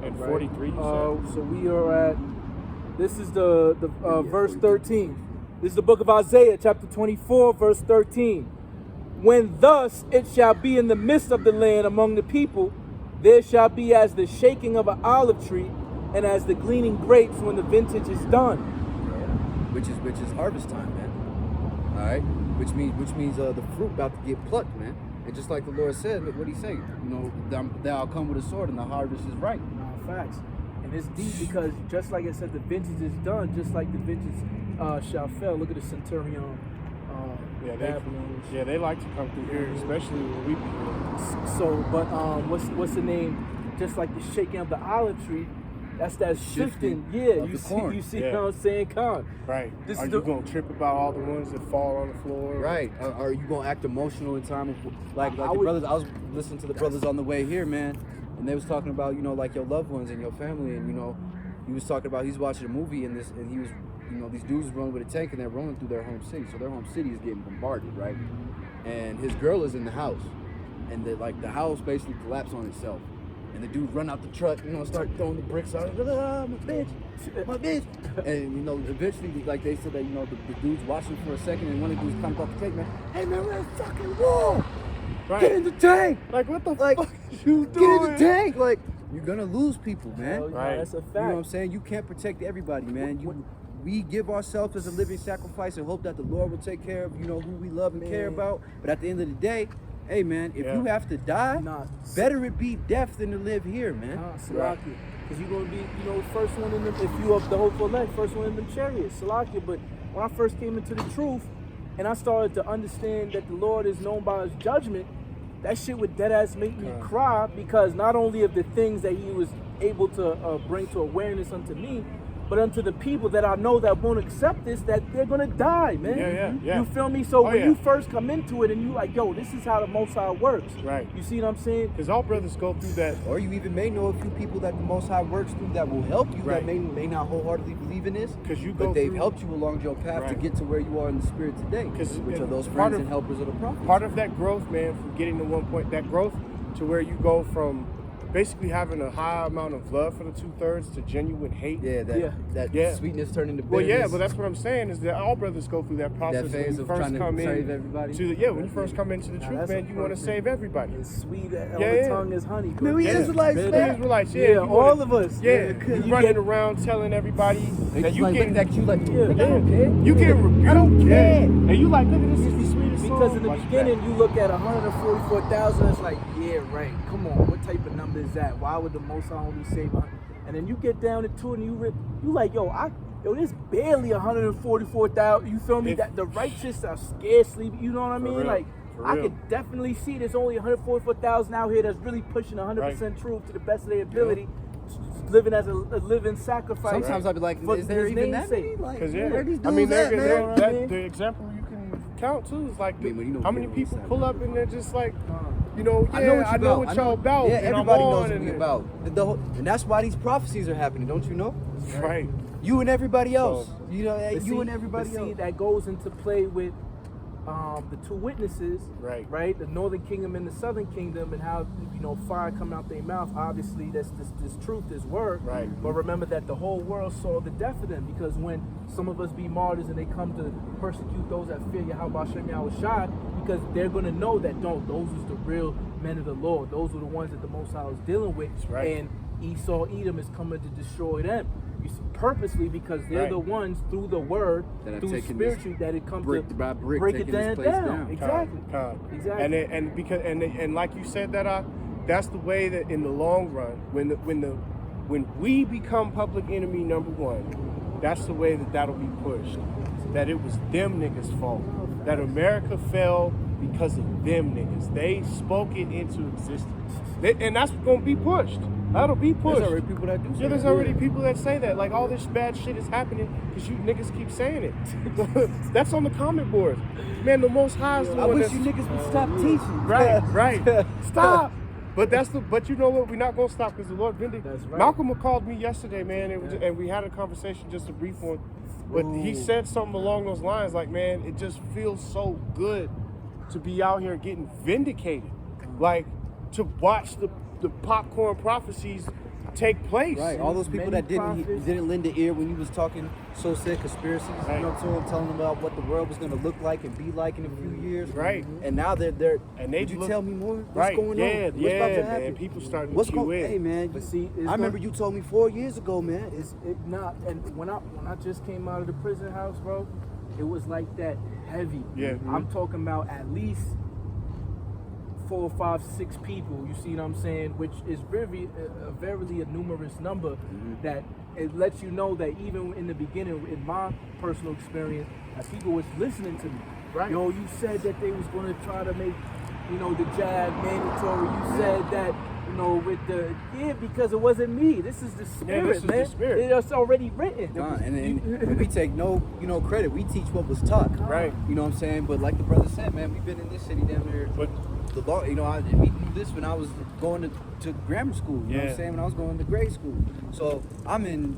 and Right. 43. You said? So we are at, this is the verse 43. 13. This is the book of Isaiah, chapter 24, verse 13. When thus it shall be in the midst of the land among the people, there shall be as the shaking of an olive tree, and as the gleaning grapes when the vintage is done. Which is harvest time, man. All right, which means the fruit about to get plucked, man. And just like the Lord said, look what He say. Thou come with a sword, and the harvest is ripe. Facts. And it's deep because just like I said, the vintage is done, just like the vintage shall fail. Look at the centurion. Yeah, Babylon. they like to come through here, especially when we be here. So, but what's the name? Just like the shaking of the olive tree, that's that shifting. Yeah, of you the see, corn. you see Yeah. what I'm saying, Con? Right. This Are is you the- gonna trip about all the ones that fall on the floor? Right. Are you gonna act emotional in time of like I the would- brothers? I was listening to the brothers on the way here, man, and they was talking about like your loved ones and your family, and he was talking about he's watching a movie and he was these dudes was running with a tank and they're running through their home city, so their home city is getting bombarded, right? And his girl is in the house, and the house basically collapsed on itself. And the dude run out the truck, start throwing the bricks out. My bitch. And eventually, like they said that the dude's watching for a second, and one of the dudes comes off the tank, man. Hey man, we're in a fucking wall. Right. Get in the tank. Like what the Like fuck you get doing? in the tank. Like you're gonna lose people, man. Hell yeah, Right. that's a You know fact. what I'm saying? You can't protect everybody, man. We give ourselves as a living sacrifice and hope that the Lord will take care of who we love and care Man. about. But at the end of the day, hey man, if Yeah. you have to die, Nah. better it be death than to live here, man. Salakia. Because you're going to be, first one in them, if you up the hopeful elect, first one in them chariots, Salakia. But when I first came into the truth and I started to understand that the Lord is known by his judgment, that shit would deadass make me cry, because not only of the things that he was able to bring to awareness unto me, but unto the people that I know that won't accept this, that they're gonna die, man. Yeah. You feel me? So Oh, when yeah. you first come into it and you like, yo, this is how the Most High works. Right. You see what I'm saying? Because all brothers go through that. Or you even may know a few people that the Most High works through that will help you, Right. that may not wholeheartedly believe in this, 'Cause you go but they've through- helped you along your path to Right. get to where you are in the spirit today, 'Cause which are those part friends of- and helpers of the prophet. Part of that growth, man, from getting to one point, that growth to where you go from basically having a high amount of love for the 2/3 to genuine hate. Yeah, that Yeah. sweetness turned into Well, bitterness. yeah, but that's what I'm saying is that all brothers go through that process. phase when you of first trying to come save in everybody. when you first come into the Nah, truth, that's man, a you want to perfect- save everybody. It's sweet on Yeah, the yeah. tongue as honey. Man, we Yeah. Israelites, Bitter. man. Israelites, Yeah, you all wanna- of us. Yeah, Yeah, you you running get- around telling everybody They that just you like getting looking at you like, Yeah. I don't care. you get rebuked. I don't care. And you like, look at this is the sweetest song. Because in the Watch beginning, that. you look at 144,000, it's like, yeah, right. Come on, what type of number is that? Why would the Most High only save 100? And then you get down to two, and you like, yo, there's barely 144,000. You feel me? If- That the righteous are scarcely. You know what I mean? real, Like, for I real. could definitely see there's only 144,000 out here that's really pushing 100% truth to the best of their ability, living as a living sacrifice. Sometimes I'd be like, for is there his even that many? namesake. Like, Cause where are these I mean, dudes at, man? the example you can count too is like I mean, you know how many what people it's pull like. up and they're just like, I know what y'all about. Yeah, and I'm everybody knows on what and we about. And that's why these prophecies are happening, don't you know? Right. You and everybody else. So- But You see- and everybody but see, else. that goes into play with the two witnesses, Right. The northern kingdom and the southern kingdom, and how fire come out their mouth. Obviously, that's this truth, this word. Right. But remember that the whole world saw the death of them, because when some of us be martyrs and they come to persecute those that fear Yahweh Hashem Yahushua, because they're gonna know that those is the real men of the Lord. Those are the ones that the Most High is dealing with, right. and Esau, Edom is coming to destroy them. You see, purposely, because they're Right. the ones through the word, That have through taken this spiritual, that it comes brick to by brick, break it taking this down. place down. Exactly. Exactly. And because and like you said that's the way that in the long run, when we become public enemy number one, that's the way that'll be pushed. That it was them niggas' fault. That America fell because of them niggas. They spoke it into existence. And that's gonna be pushed. That'll be pushed. There's already people that do say Yeah, there's that. already people that say that. Like, all this bad shit is happening because you niggas keep saying it. That's on the comment board. Man, the Most High is the I one wish that's... you niggas would stop teaching. Right. Stop. But you know what? We're not gonna stop because the Lord vindicated. That's right. Malcolm called me yesterday, man, and we had a conversation, just a brief one. But he said something along those lines, like, man, it just feels so good to be out here getting vindicated, like to watch the popcorn prophecies take place. Right, all those people Many that didn't lend an ear when you was talking so said conspiracies, Right. you know, to them, telling them about what the world was going to look like and be like in a few years. Right. And now they're And they would you look- tell me more? What's Right. going Yeah, on? What's yeah, about to man. happen? People starting What's to cue going? in. Hey, man. But see, it's I remember gonna- you told me 4 years ago, man. It's not. And when I just came out of the prison house, bro, it was like that heavy. Yeah. I'm talking about at least 4, 5, 6 people. You see what I'm saying? Which is verily a numerous number that it lets you know that even in the beginning, in my personal experience, that people was listening to me. Right. Yo, you said that they was going to try to make, the jab mandatory. You said that, with the because it wasn't me. This is the spirit, this is man. the spirit. It's already written. And we take no, credit. We teach what was taught. Right. You know what I'm saying? But like the brother said, man, we've been in this city down there. But We knew this when I was going to grammar school. You know what I'm saying? When I was going to grade school. So I'm in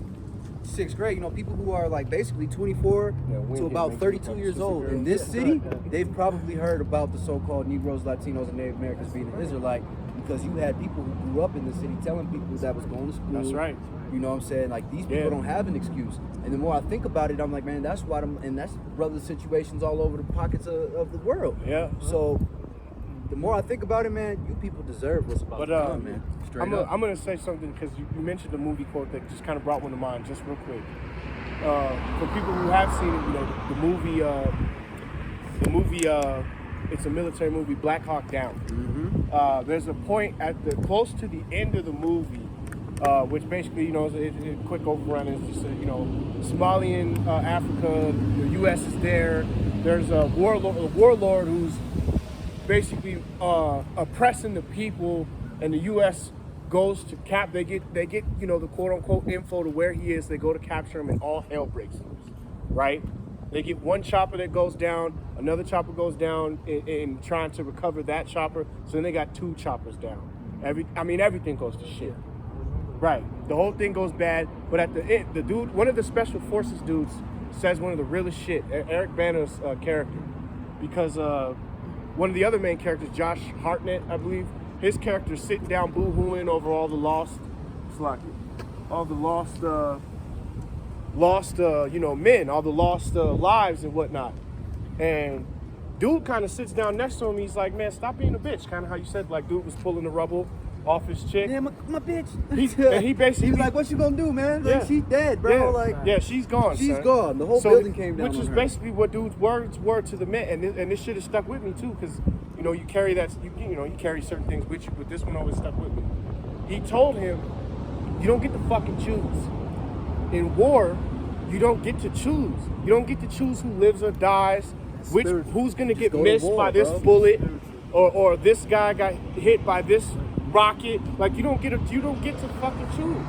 6th grade. People who are like basically 24 to about 32 years old in this city, they've probably heard about the so-called Negroes, Latinos, and Native Americans being an Israelite because you had people who grew up in the city telling people that was going to school. That's right. You know what I'm saying? Like, these people don't have an excuse. And the more I think about it, I'm like, man, that's why and that's brother situations all over the pockets of the world. Yeah. So the more I think about it, man, you people deserve what's about to come, man. Straight up. I'm gonna say something because you mentioned the movie quote that just kind of brought one to mind, just real quick. For people who have seen it, the movie, it's a military movie, Black Hawk Down. There's a point close to the end of the movie, which basically, is a quick overrun. It's just, Somalian Africa, the U.S. is there. There's a warlord who's basically oppressing the people, and the U.S. goes to they get the quote unquote info to where he is. They go to capture him, and all hell breaks loose, right? They get one chopper that goes down, another chopper goes down in trying to recover that chopper. So then they got 2 choppers down. Everything goes to shit. Right. The whole thing goes bad. But at the end, the dude, one of the special forces dudes, says one of the realest shit. Eric Bana's character, because one of the other main characters, Josh Hartnett, I believe, his character's sitting down boo-hooing over all the lost men, all the lost lives and whatnot. And dude kind of sits down next to him. He's like, man, stop being a bitch. Kind of how you said, like, dude was pulling the rubble off his chick. Yeah, my bitch. He basically, he's like, what you gonna do, man? Like, she's dead, bro. Yeah, she's gone. She's son. gone. The whole building came down. Which is basically what dude's words were to the men, and this shit has stuck with me too, because you carry that, you carry certain things with you, but this one always stuck with me. He told him, you don't get to fucking choose. In war, you don't get to choose. You don't get to choose who lives or dies, who's gonna get missed by this bullet, or this guy got hit by this rocket. Like, you don't get to fucking choose.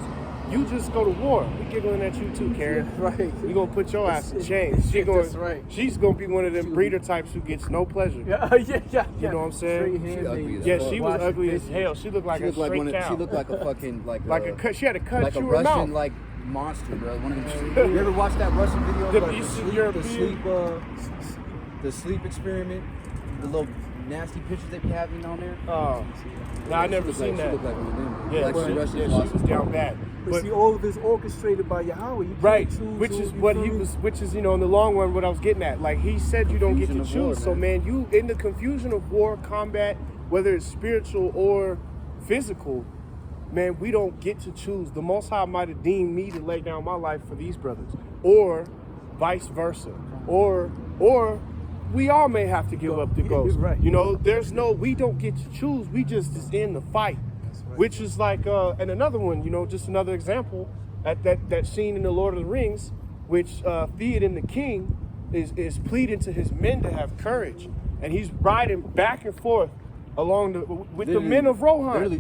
You just go to war. We giggling at you too, Karen. Right. We gonna put your ass in chains. She's gonna be one of them breeder types who gets no pleasure. Yeah. You know what I'm saying? She ugly as fuck. She was ugly as hell. She looked like a straight cow. She looked like a fucking she had a cut like through a her Russian mouth. monster, bro. One of them. You ever watch that Russian video? The sleep experiment, the little nasty pictures they be having on there. No, I never seen that. She looked like one of them. Yeah, she was down bad. But see, all of this orchestrated by Yahweh. You right, can't choose which is in the long run what I was getting at. Like, he said, you don't get to choose. War, so man, you in the confusion of war, combat, whether it's spiritual or physical, man, we don't get to choose. The Most High might have deemed me to lay down my life for these brothers, or vice versa, or we all may have to give up the ghost. Right. We don't get to choose. We just is in the fight. Right. Which is like, and another one, just another example, at that scene in The Lord of the Rings, which Theoden the king is pleading to his men to have courage, and he's riding back and forth along with the men of Rohan, literally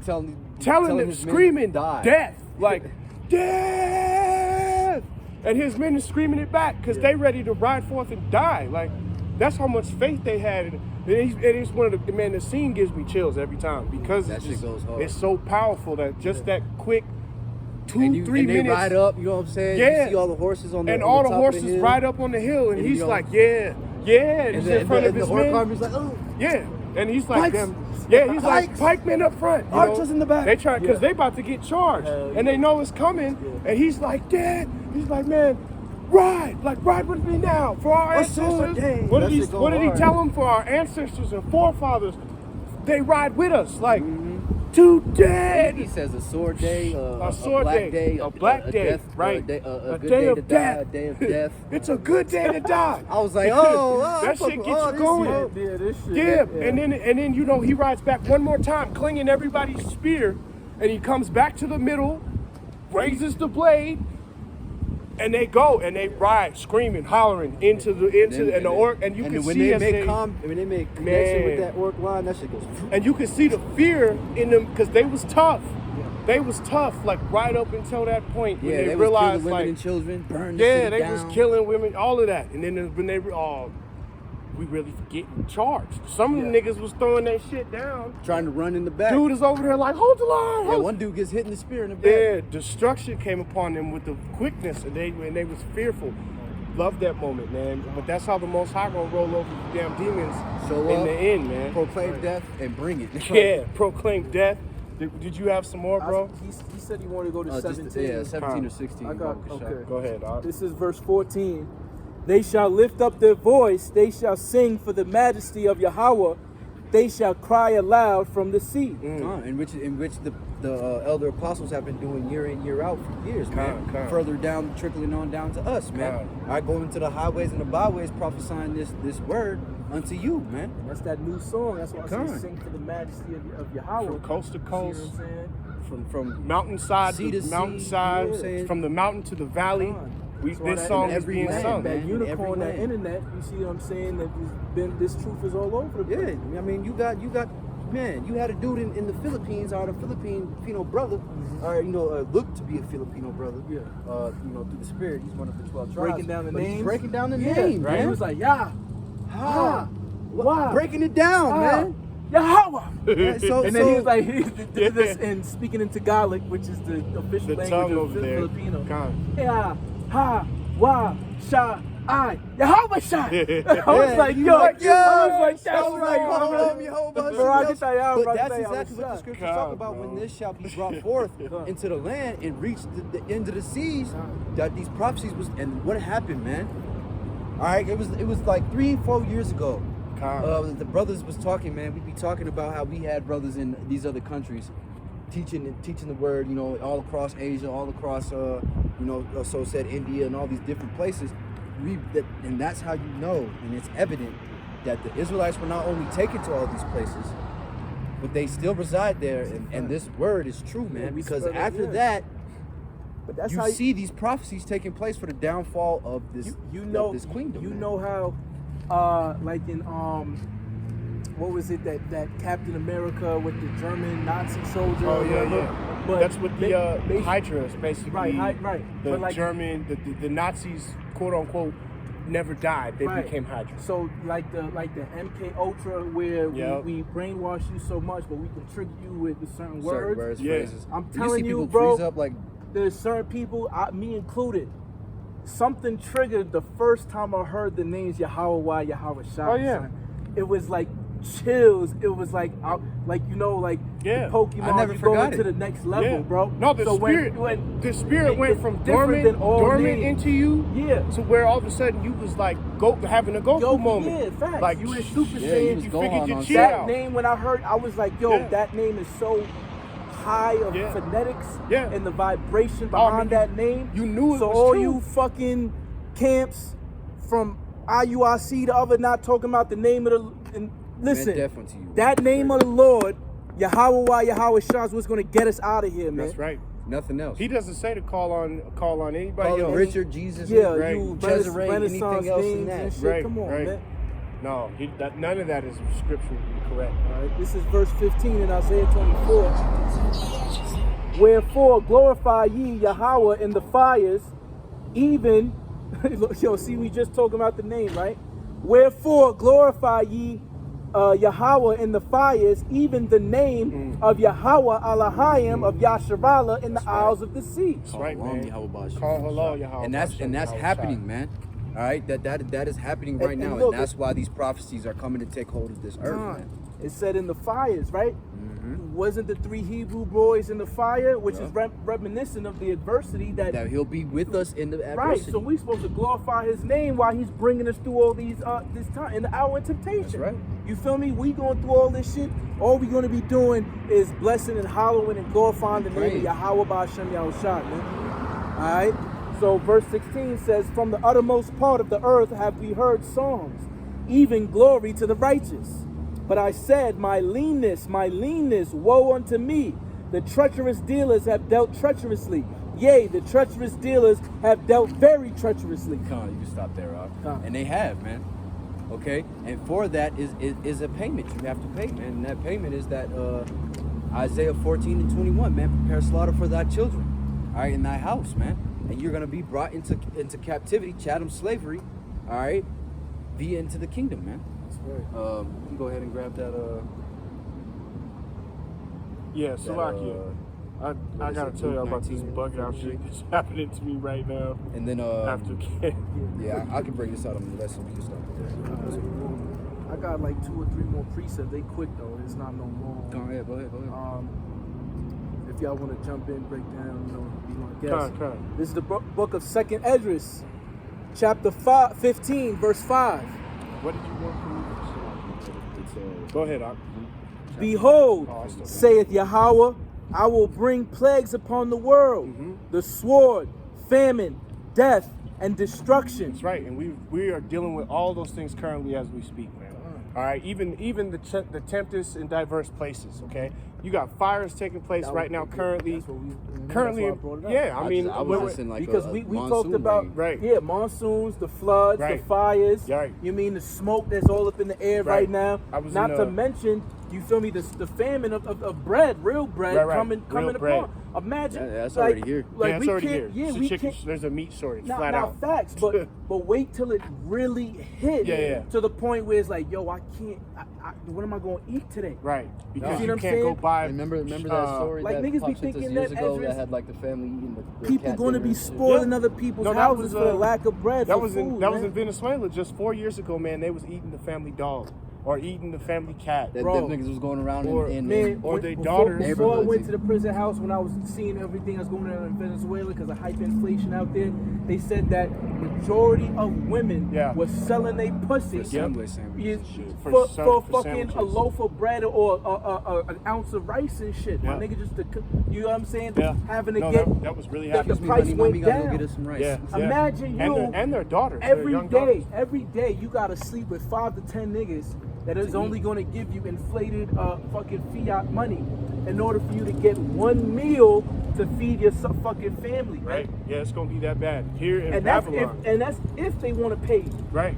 telling them, screaming death, like death, and his men is screaming it back because they ready to ride forth and die. Like, that's how much faith they had. And it's one of the scene gives me chills every time because shit goes hard. It's so powerful that just that quick 2-3 minutes. They ride up, you know what I'm saying? Yeah. You see all the horses on the and all the the top horses of the hill. ride up on the hill, and he's like, and he's in front of his men. Army's like, oh. Yeah, and he's like, Pikes. he's like, pikemen up front. Archers in the back. They try, because they about to get charged, and they know it's coming, and he's like, Dad, he's like, man, ride with me now for our ancestors. What did he tell them? For our ancestors and forefathers, they ride with us. Like, too He dead. says a sword day, A sword black day, a black day, death, right. A A good day day of to die, death. a day of death. It's a good day to die. I was like, oh, That fuck shit with gets all you this, going. yo. Yeah, this shit. Yeah, and then you know he rides back one more time, clinging everybody's spear, and he comes back to the middle, raises the blade, and they go and they ride, screaming, hollering into the orc, and you can when see they as make when they make connection with Man. that orc line, that shit goes. and you can see the fear in them because they was tough. They was tough, like right up until that point when Yeah, they they was realized, killing women like, and children, burn the yeah, city they down. was killing women, all of that, and then when they we really getting charged. Some of them niggas was throwing that shit down. trying to run in the back. Dude is over there like, hold the line. yeah, hold-" one dude gets hit in the spear in the back. Yeah, destruction came upon them with the quickness, and they was fearful. Love that moment, man. But that's how the Most High gonna roll over the damn demons Show in up, the end, man. proclaim death, and bring it. Yeah, proclaim death. Did you have some more, bro? He said he wanted to go to 17. Yeah, 17 or 16. I got, Baruch okay. Go ahead, dog. This is verse 14. They shall lift up their voice, they shall sing for the majesty of Yahweh, they shall cry aloud from the sea. In which the elder apostles have been doing year in, year out for years, man. Con. Further down, trickling on down to us, man. I go into the highways and the byways prophesying this word unto you, man. That's that new song. That's why I Con. say sing for the majesty of Yahweh. From coast to See what coast, I'm saying? From mountainside Sea to to sea, mountainside, you know what I'm saying? from the mountain to the valley. Con. This That's why song that- is every being land, sung. man. That in unicorn, every that land. internet, you see what I'm saying? This truth is all over the place. yeah, I mean, you got, man. You had a dude in the Philippines, or the Filipino brother, or looked to be a Filipino brother. Yeah. Through the spirit, he's one of the 12 tribes. Breaking down the But he's names. breaking down the Yeah, names, right? He man. was like, Yah, Ha. Wah, Breaking it down, man. Yahweh. Yeah, so, And then he was like, he did this and speaking in Tagalog, which is the official The tongue language over of there. Filipino. Con. Yeah, ha, wa, sha, I, Yahweh Shai. I was like, yo, I was like, that's right. But that's exactly what the scriptures talk about when this shall be brought forth into the land and reach the end of the seas. That these prophecies was, and what happened, man? All right, it was like 3-4 years ago. The brothers was talking, man. We'd be talking about how we had brothers in these other countries teaching the word, all across Asia, all across, so said India and all these different places. And that's how you know, and it's evident that the Israelites were not only taken to all these places, but they still reside there, and this word is true, man. Because after that, but that's you how see these prophecies taking place for the downfall of this, of this queendom. You man. know how, like in what was it that Captain America with the German Nazi soldier? Oh or whatever? yeah. But That's what the they- Hydra is basically. right. The But like, German, the Nazis, quote unquote, never died. They Right. became Hydra. So like the MK Ultra where Yep. we brainwash you so much, but we can trick you with certain words. Certain words, Yeah. phrases. I'm see telling you, people bro. freeze up like, There's certain people, me included, something triggered the first time I heard the names Yahweh, Yahweh Shai. Oh, yeah. son. It was like chills. It was like Yeah. the Pokemon. I never you go forgot into it. the next level, Yeah. bro. No, the So spirit. the spirit went it's from different than all dormant names. into you. Yeah. To where all of a sudden you was like having a Goku moment. Yeah, facts. Like You in Super Yeah, Saiyan. you was you Gohan figured your on chi That out. name, when I heard, I was like, yo, Yeah. that name is so high of Yeah. phonetics Yeah. and the vibration Oh, I behind mean, that name. you knew it so was all true. you fucking camps from IUIC, the other not talking about the name of the, and listen, deaf unto you. that name of the Lord, Yahweh, Yahweh Shah, is what's going to get us out of here, man. That's right. nothing else. He doesn't say to call on anybody Call him else. Richard, Jesus, Yeah, Right. you Cesare, Renaissance anything else names in that. and shit. Right, Come on, right. man. No, none of that is scripturally correct. All right, this is verse 15 in Isaiah 24. Wherefore glorify ye Yahweh in the fires, even yo, see, we just talking about the name, right? Wherefore glorify ye Yahweh in the fires, even the name of Yahweh Elohim of Yasharallah in the isles of the sea. That's right, Call man. Yahweh Bash. Call hello, Yahweh. And that's Yahweh happening, Shai. man. All right, that is happening right And now, look, and that's why these prophecies are coming to take hold of this earth, God, man. it said in the fires, right? wasn't the 3 Hebrew boys in the fire, which Yeah. is reminiscent of the adversity That he'll be with us in the Right, adversity. so we're supposed to glorify his name while he's bringing us through all these this time in the hour of temptation. That's right. You feel me? We going through all this shit. All we gonna be doing is blessing and hallowing and glorifying the name of Praise. Yahweh Ba'Shem Yahushua, man. Alright? So verse 16 says, from the uttermost part of the earth have we heard songs, even glory to the righteous. But I said, my leanness, woe unto me. The treacherous dealers have dealt treacherously. Yea, the treacherous dealers have dealt very treacherously. Come on, you can stop there, Rob. Come. And they have, man. Okay? And for that is a payment you have to pay, man. And that payment is that Isaiah 14 and 21, man, prepare slaughter for thy children. All right, in thy house, man. And you're gonna be brought into captivity, chattel slavery, all right, via into the kingdom, man. That's right. You can go ahead and grab that Yeah, Salakia. I is gotta it, tell you Luke about this 19? bug out shit that's happening to me right now. and then After yeah, I can bring this out on the lesson. You can stop there. I got like 2 or 3 more precepts. They quick though. It's not no long. Go ahead. If y'all want to jump in, break down, you know, be my guest. Come. This is the book of 2nd Esdras, chapter 15, verse 5. What did you want from me? It's Go ahead, Ak. Behold, Oh, I still- saith Yahweh, I will bring plagues upon the world, the sword, famine, death, and destruction. That's right, and we are dealing with all those things currently as we speak, man. All right, even the tempest in diverse places. Okay, you got fires taking place right now currently. That's what Currently, that's why I brought it up. yeah. I mean, I was just in like because a we monsoon talked about rain. Right. yeah, monsoons, the floods, Right. the fires. Right. You mean the smoke that's all up in the air right, Right. now? I was Not in, to mention, you feel me, the famine of bread, real bread Right, right. coming Real upon. bread. Imagine Yeah, that's like, already here. Like yeah, it's we already can't, here. yeah, The we chicken- can't. There's a meat shortage, Now, flat now out. facts, but wait till it really hit Yeah. to the point where it's like, yo, I can't. What am I going to eat today? Right, because See you what I'm can't go saying? buy. Remember that story like, that niggas be popped up thinking years that ago Ezra's- that had like the family eating the People cat going to dinner be and shit? spoiling Yeah. other people's No, that houses was, for the lack of bread. That for was food, in man. Venezuela just 4 years ago, man. They was eating the family dog or eating the family cat. That Bro. them niggas was going around Or- in Man, Or when- they before, daughters. Before I Neighborhoods. went to the prison house, when I was seeing everything that's going on in Venezuela because of hyperinflation out there, they said that majority of women Yeah. were selling their pussy For Subway sandwiches you- and shit. for For fucking sandwiches. a loaf of bread or an ounce of rice and shit. Yeah. My nigga just, you know what I'm saying? Yeah. Having to No, get that was really the happening. price Mommy, went we gotta down. go get us some rice. Yeah. Imagine and you their daughters. their every young day, daughters. you gotta sleep with 5 to 10 niggas that is only gonna give you inflated fucking fiat money in order for you to get one meal to feed your fucking family, Right? Yeah, it's gonna be that bad here in And that's Babylon. if they want to pay you. Right.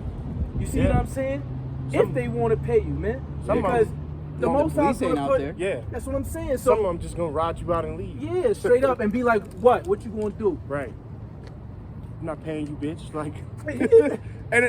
You see Yeah. what I'm saying? Some- if they want to pay you, man. Some of Because them- the the most police High's ain't gonna out put. there. Yeah. That's what I'm saying. Some of So them just gonna ride you out and leave. yeah, straight up and be like, what? What you gonna do? Right. I'm not paying you, bitch. Like, and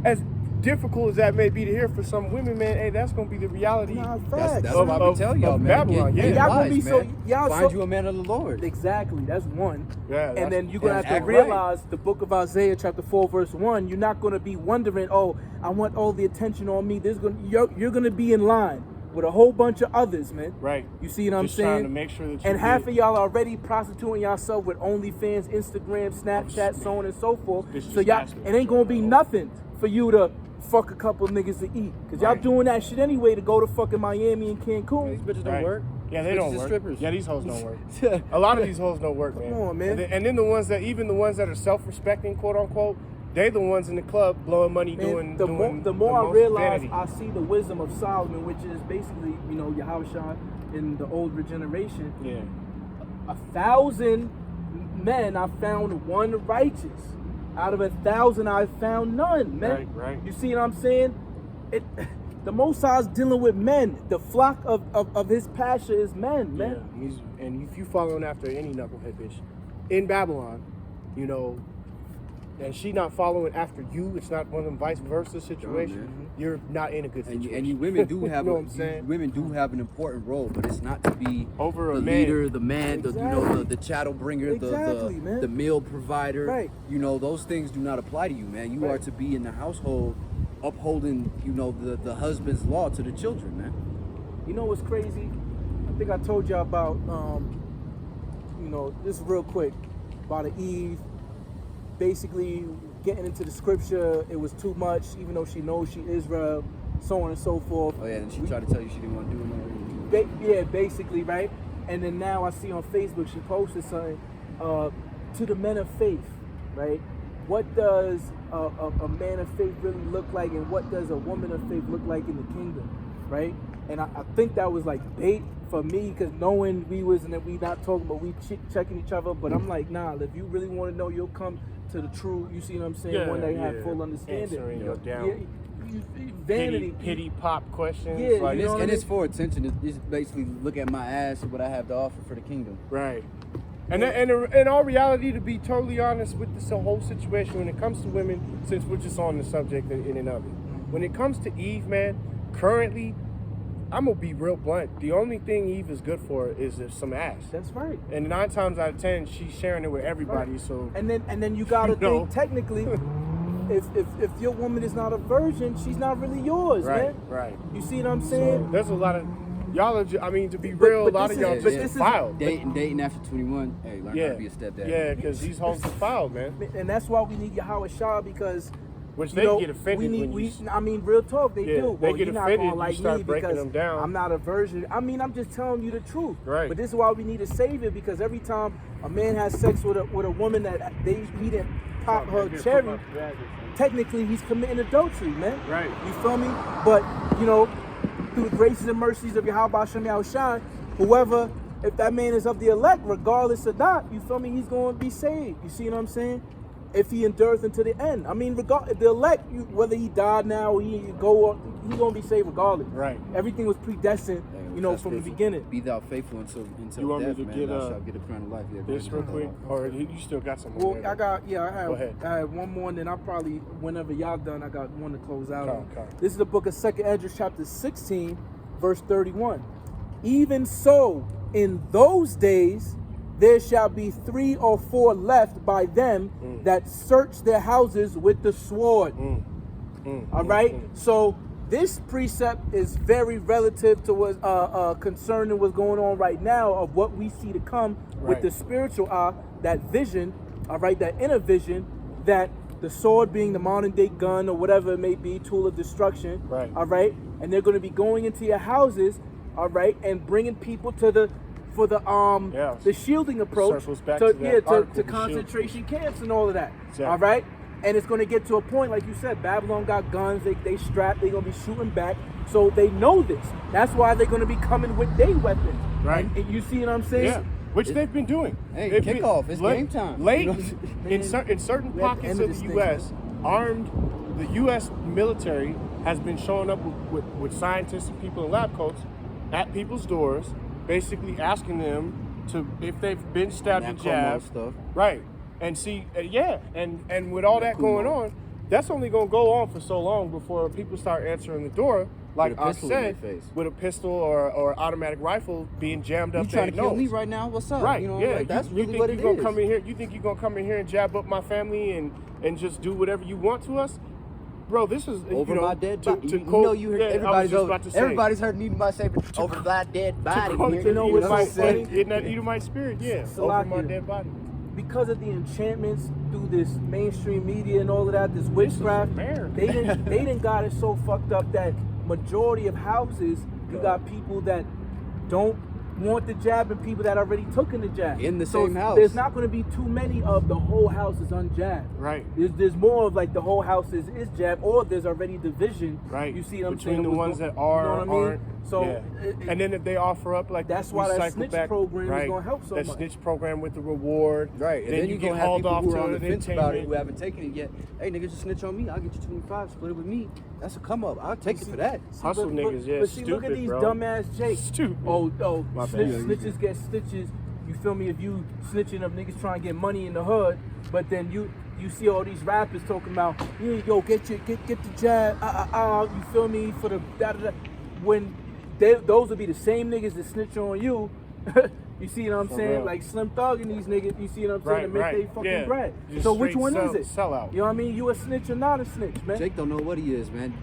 as difficult as that may be to hear for some women, man, hey, that's gonna be the reality. Nah, That's facts. why we Of- tell y'all, of man. Babylon, yeah. Get Y'all gonna wise, be so- man. y'all Find so- you a man of the Lord. Exactly. That's one. Yeah, And that's- then you're gonna and have to act right. realize the book of Isaiah, chapter 4, verse 1. You're not gonna be wondering, oh, I want all the attention on me. You're gonna be in line with a whole bunch of others, man. Right. You see what I'm Just trying saying? to make sure that you and half get- of y'all are already prostituting yourself with OnlyFans, Instagram, Snapchat, so on and so forth. This is So y'all, disgusting. it ain't gonna be nothing for you to fuck a couple niggas to eat, cause y'all Right. doing that shit anyway to go to fucking Miami and These Cancun. bitches don't Right. work. Yeah, they Bitches don't is work. strippers. Yeah, these hoes don't work. A lot of these hoes don't work, man. Come on, man. And then the ones that, even the ones that are self-respecting, quote unquote, they the ones in the club blowing money, Man, doing the more I most realize, vanity. I see the wisdom of Solomon, which is basically, you know, Yahushua in the old regeneration. Yeah. 1,000 men, I found one righteous. Out of 1,000, I found none, man. Right, right. You see what I'm saying? The Most High is dealing with men. The flock of his pasture is men, man. Yeah, and if you following after any knucklehead bitch in Babylon, you know, and she not following after you, it's not one of them vice versa situations. man. You're not in a good situation. And you women do have you know a, what I'm saying? women do have an important role, but it's not to be Over a the man. leader, the man, Exactly. the chattel bringer, Exactly, man. the meal provider. Right. You know, those things do not apply to you, man. You are Right. to be in the household upholding, you know, the husband's law to the children, man. You know what's crazy? I think I told y'all about, just real quick, about Eve. Basically, getting into the scripture, it was too much, even though she knows she Israel, so on and so forth. Oh yeah, and she tried to tell you she didn't want to do it. Yeah, basically, right? And then now I see on Facebook she posted something to the men of faith, right? What does a man of faith really look like, and what does a woman of faith look like in the kingdom, right? And I think that was like bait for me, because knowing we was, and that we not talking, but we checking each other. But I'm like, nah, if you really want to know, you'll come to the true, you see what I'm saying, one that have full understanding. Answering your down. Vanity, pity pop questions. Yeah, like, you know what I mean? It's for attention. It's basically look at my ass and what I have to offer for the kingdom. Right. And in all reality, to be totally honest with this whole situation, when it comes to women, since we're just on the subject in and of it, when it comes to Eve, man, currently, I'm gonna be real blunt. The only thing Eve is good for is some ass. That's right. And 9 times out of 10, she's sharing it with everybody. Right. So and then you gotta think technically, if your woman is not a virgin, she's not really yours, man. Right. You see what I'm saying? So there's a lot of y'all are. I mean, to be real, a lot of y'all just filed. Dating after 21. Hey, learn how to be a stepdad. Yeah, because these hoes are filed, man. And that's why we need Yahweh Shah, because which they get offended. I mean, real talk, they do. They well, get you're not offended. gonna like you start me breaking because them down. I'm not a virgin. I mean, I'm just telling you the truth. Right. But this is why we need a savior, because every time a man has sex with a woman that he didn't pop her cherry, technically he's committing adultery, man. Right. You feel me? But through the graces and mercies of Yahweh Shem Yahushai, whoever, if that man is of the elect, regardless of that, you feel me, he's going to be saved. You see what I'm saying? If he endures unto the end. I mean, the elect, whether he died now or he's going to be saved regardless. Right. Everything was predestined, from the beginning. Be thou faithful until you want death, me to man. get, Thou shalt get a crown of life. Yeah, this real quick? Or you still got some more? Well, I have one more, and then I'll probably, whenever y'all done, I got one to close out on. This is the book of 2 Esdras chapter 16, verse 31. Even so, in those days, there shall be 3 or 4 left by them that search their houses with the sword. All right? So this precept is very relative to what concerning what's going on right now, of what we see to come with the spiritual eye, that vision, all right, that inner vision, that the sword being the modern day gun or whatever it may be, tool of destruction, all right? And they're going to be going into your houses, all right, and bringing people to the shielding approach to concentration camps and all of that. Exactly. All right? And it's going to get to a point, like you said, Babylon got guns, they strapped, they're going to be shooting back. So they know this. That's why they're going to be coming with their weapons. Right. And you see what I'm saying? Yeah. Which they've been doing. Hey, kickoff. It's game time. Late in certain pockets of the U.S., the U.S. military has been showing up with scientists and people in lab coats at people's doors, basically asking them if they've been stabbed and jabbed. Stuff. Right. And see, and with all that going on, that's only going to go on for so long before people start answering the door, like I said, with a pistol or automatic rifle being jammed up their nose. You trying to kill me right now? What's up? Right, That's really what it is. You think you're going to come in here and jab up my family and just do whatever you want to us? Bro, this is over my dead body. Everybody's heard anybody say over my dead body. You know what's so funny? In that Edomite spirit, over my dead body. Because of the enchantments through this mainstream media and all of that, this witchcraft, they didn't got it so fucked up that majority of houses, you got people that don't want the jab and people that already took in the jab. In the same house. There's not going to be too many of the whole house is unjabbed. Right. There's more of like the whole house is jabbed, or there's already division. Right. You see what I'm between saying? the ones that are, you know what aren't. I mean? So, and then if they offer up like that's why that snitch program is going to help so much. That snitch program with the reward. Right. And then you get have hauled people off who are to on the an fence about it, who entertainment. haven't taken it yet. Hey, nigga, just snitch on me. I'll get you 25. Split it with me. That's a come up. I'll take it for that. Hustle niggas, but see, look at these dumbass Jakes. Stupid. Snitches get stitches. You feel me? If you snitching up niggas trying to get money in the hood, but then you see all these rappers talking about, yo, get the jab, you feel me, for the da-da-da. When those would be the same niggas that snitch on you. You see what I'm saying? Real. Like Slim Thug and these niggas, you see what I'm saying? To make they fucking bread. Just so which one is it? Sell out. You know what I mean? You a snitch or not a snitch, man? Jake don't know what he is, man.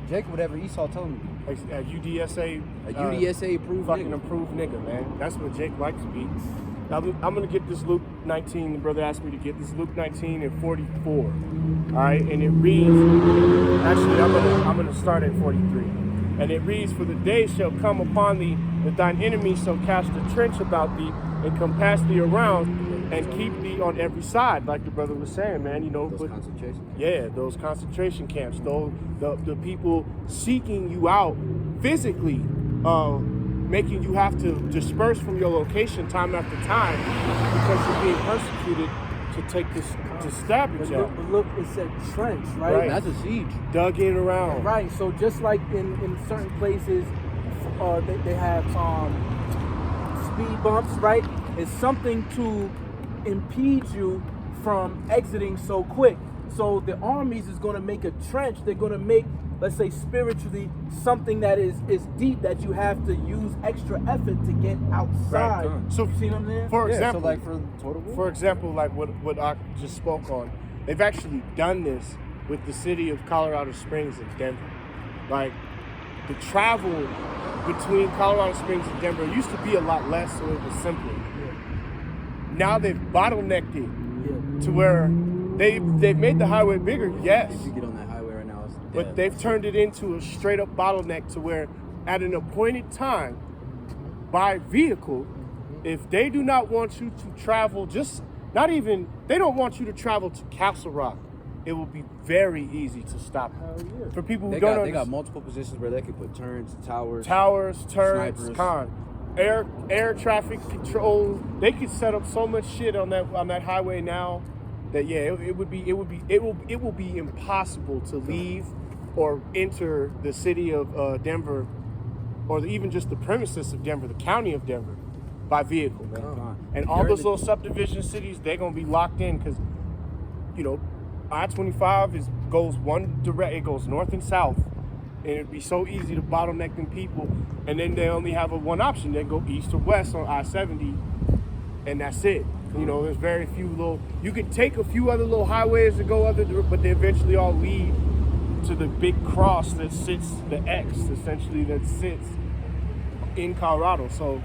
Jacob, whatever Esau told him to be. A UDSA. A UDSA approved Fucking nigga. approved nigga, man. That's what Jake likes to be. Now, I'm gonna get this Luke 19. The brother asked me to get this Luke 19 and 44. All right, and it reads. Actually, I'm gonna start at 43. And it reads, "For the day shall come upon thee that thine enemies shall cast a trench about thee and compass thee around and keep thee on every side," like the brother was saying, man. You know, Those concentration camps. yeah, those concentration camps, those the people seeking you out physically, making you have to disperse from your location time after time because you're being persecuted to take this to stab But each other. look, it said trench, right? Right. That's a siege. Dug in around. Right. So just like in certain places, they have speed bumps, right? It's something to impede you from exiting so quick. So the armies is going to make a trench. They're going to make, let's say, spiritually something that is deep that you have to use extra effort to get outside. Right. So, You see what I'm saying? for Yeah, example, so like for Total War. for example, like what I just spoke on, they've actually done this with the city of Colorado Springs and Denver. Like the travel between Colorado Springs and Denver used to be a lot less, so it was simpler. Now they've bottlenecked it Yeah. to where they've made the highway bigger, yes, If you get on that highway right now, it's but dead. they've turned it into a straight up bottleneck to where at an appointed time by vehicle, if they do not want you to travel, they don't want you to travel to Castle Rock, it will be very easy to stop you. Hell yeah. For people who They don't got understand, multiple positions where they can put turns, towers. turrets, snipers. air traffic control. They could set up so much shit on that highway now that it will be impossible to leave or enter the city of Denver, or even just the premises of Denver, the county of Denver, by vehicle, man. Come on. And all those little subdivision cities, they're gonna be locked in because, I-25 goes it goes north and south, and it'd be so easy to bottleneck them people. And then they only have one option: they go east or west on I-70, and that's it. There's very few little. You could take a few other little highways to go but they eventually all lead to the big cross that sits, the X essentially that sits in Colorado. So,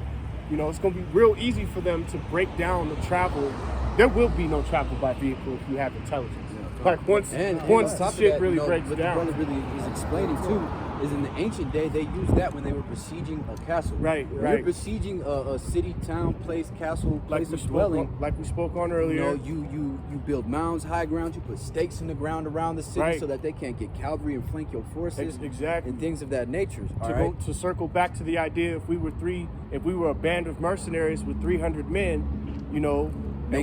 it's gonna be real easy for them to break down the travel. There will be no travel by vehicle if you have intelligence. Like once And on the top of shit that, really breaks what down. the brother really is explaining too is in the ancient day they used that when they were besieging a castle. Right, When right. you're besieging a city, town, place, castle, like place we of spoke dwelling. on, like we spoke on earlier. You build mounds, high ground. You put stakes in the ground around the city Right. so that they can't get cavalry and flank your forces. Exactly. And things of that nature. To circle back to the idea, if we were a band of mercenaries with 300 men, and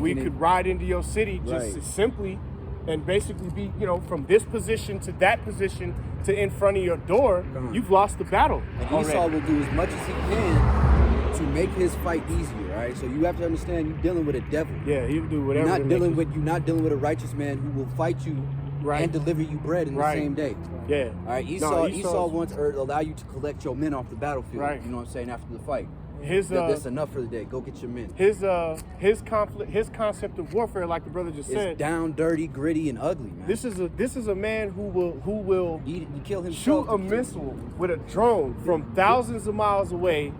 we Making it- could ride into your city just Right. simply and basically be, from this position to that position to in front of your door, you've lost the battle And already. Esau will do as much as he can to make his fight easier. All right. So you have to understand you're dealing with a devil. Yeah, he'll do You're whatever. not to dealing make with a righteous man who will fight you Right. and deliver you bread in the Right. same day. it. Yeah. All right, Esau wants to allow you to collect your men off the battlefield. Right. You know what I'm saying? After the fight, that's enough for the day. Go get your men. His concept of warfare, like the brother just It's said, down, dirty, gritty, and ugly, man. this is a man who will you kill himself. shoot to a kill- missile with a drone from thousands of miles away,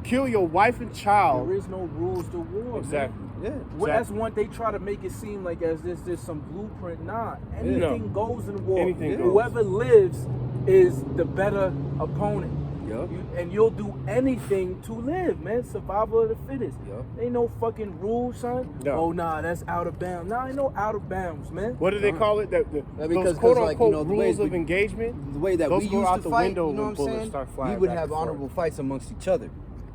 kill your wife and child. There is no rules to war. man. Exactly. Yeah. Well, that's one they try to make it seem like as there's some blueprint. Nah, anything goes in war. Anything goes. Whoever lives is the better opponent. Yup. And you'll do anything to live, man. Survival of the fittest. Yup. Ain't no fucking rules, son. No. Oh, nah, that's out of bounds. Nah, ain't no out of bounds, man. What do they call it? Because- Those quote like, unquote the rules ways of we- engagement. The way that Those we go used out to the fight, window you know when what I'm bullets saying? start flying We would back have and forth. honorable fights amongst each other.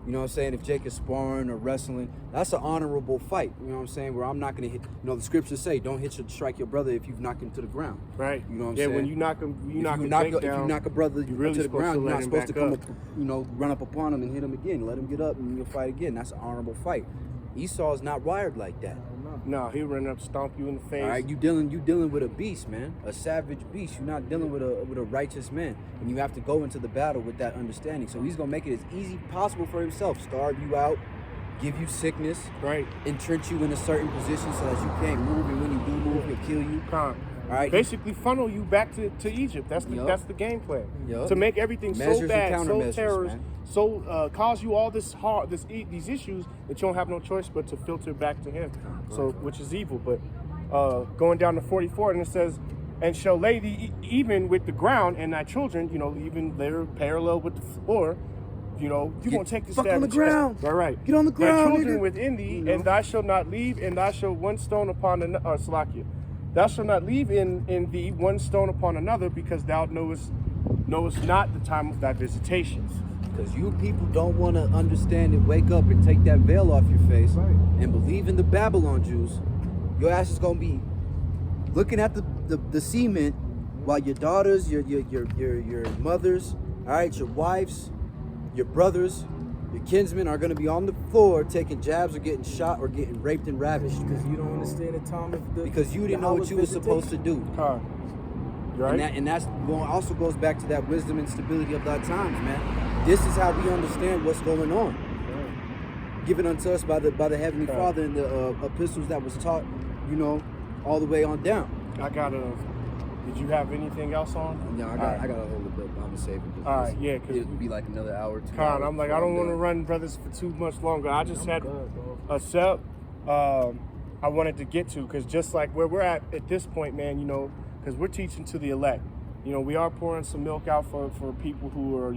You know what I'm saying? If Jake is sparring or wrestling, that's an honorable fight. You know what I'm saying? Where I'm not gonna hit. The scriptures say, "Don't strike your brother if you've knocked him to the ground." Right. You know what I'm yeah, saying? when you knock him, If you knock you a knock Jake if down. you knock a brother you're really to the supposed ground, to you're let not him supposed to back come up. up, run up upon him and hit him again. Let him get up and you'll fight again. That's an honorable fight. Esau is not wired like that. No, he'll run up, stomp you in the face. All right, you dealing with a beast, man, a savage beast. You're not dealing with a righteous man, and you have to go into the battle with that understanding. So he's gonna make it as easy possible for himself, starve you out, give you sickness, Right. entrench you in a certain position so that you can't move, and when you do move, he'll kill you. Con. right. Basically funnel you back to Egypt. That's the Yup. that's the game plan. Yup. To make everything Measures so and bad, so countermeasures, terrorist, man. so cause you all these issues that you don't have no choice but to filter back to him. So which is evil. But going down to 44, and it says, and shall lay thee even with the ground, and thy children, even they're parallel with the floor. You're gonna take the fuck stab on the at your ass. ground. Right. Get on the Thy ground, children nigga. within thee, and thou shalt not leave, and thou shalt one stone upon another. Salakia. Thou shalt not leave in thee one stone upon another, because thou knowest not the time of thy visitations. Because you people don't want to understand and wake up and take that veil off your face Right. and believe in the Babylon Jews. Your ass is gonna be looking at the cement while your daughters, your mothers, all right, your wives, your brothers, your kinsmen are gonna be on the floor taking jabs or getting shot or getting raped and ravished Because you don't understand the time of the because you didn't know what you were supposed to do. Huh. You right? And that's also goes back to that wisdom and stability of thy times, man. This is how we understand what's going on, given unto us by the Heavenly Father in the epistles that was taught, all the way on down. Did you have anything else on? Yeah, I got a hold of it, but I'm gonna save it. All right, yeah, 'cause it'll be like another hour. 2 Con, hours I'm like, before I don't I'm want to done. run brothers for too much longer. I just had good, bro. a set I wanted to get to, because just like where we're at this point, man, because we're teaching to the elect. We are pouring some milk out for people who are,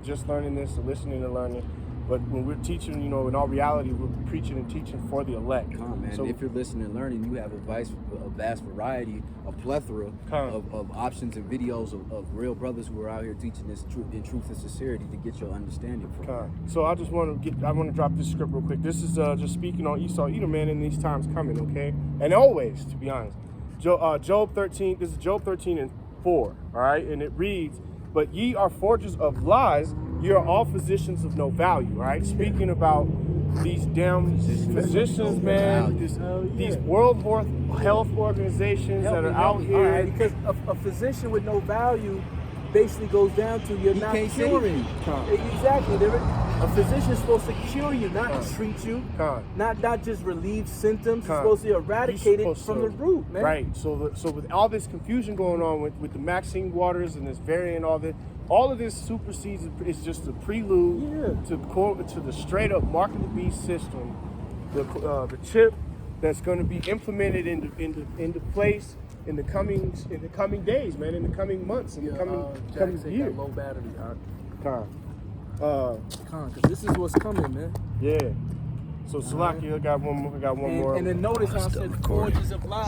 just learning this or listening to learn it. But when we're teaching, in all reality, we're preaching and teaching for the elect. Come on, man. So If you're listening and learning, you have a vast variety, a plethora of options and videos of real brothers who are out here teaching this in truth and sincerity to get your understanding from. So I just want to drop this script real quick. This is just speaking on Esau, Edom, man, in these times coming, okay? And always, to be honest. Job 13, this is Job 13:4, all right? And it reads, but ye are forgers of lies, ye are all physicians of no value, all right? Speaking about these damn physicians, man, these World Health organizations that are out here. All right, because a physician with no value basically goes down to you're He not can't save curing. you. Exactly. A physician is supposed to cure you, not treat you, Con. not just relieve symptoms. It's Con. supposed to eradicate it from the root, man. Right. So with all this confusion going on with the Maxine Waters and this variant, all of this supersedes. It's just a prelude to the straight up mark of the beast system, the chip that's going to be implemented into place in the coming days, man, in the coming months, in the coming years. Low battery. Con. Because this is what's coming, man. Yeah. So Salaki, I got one more. And then notice how I said forges of lies.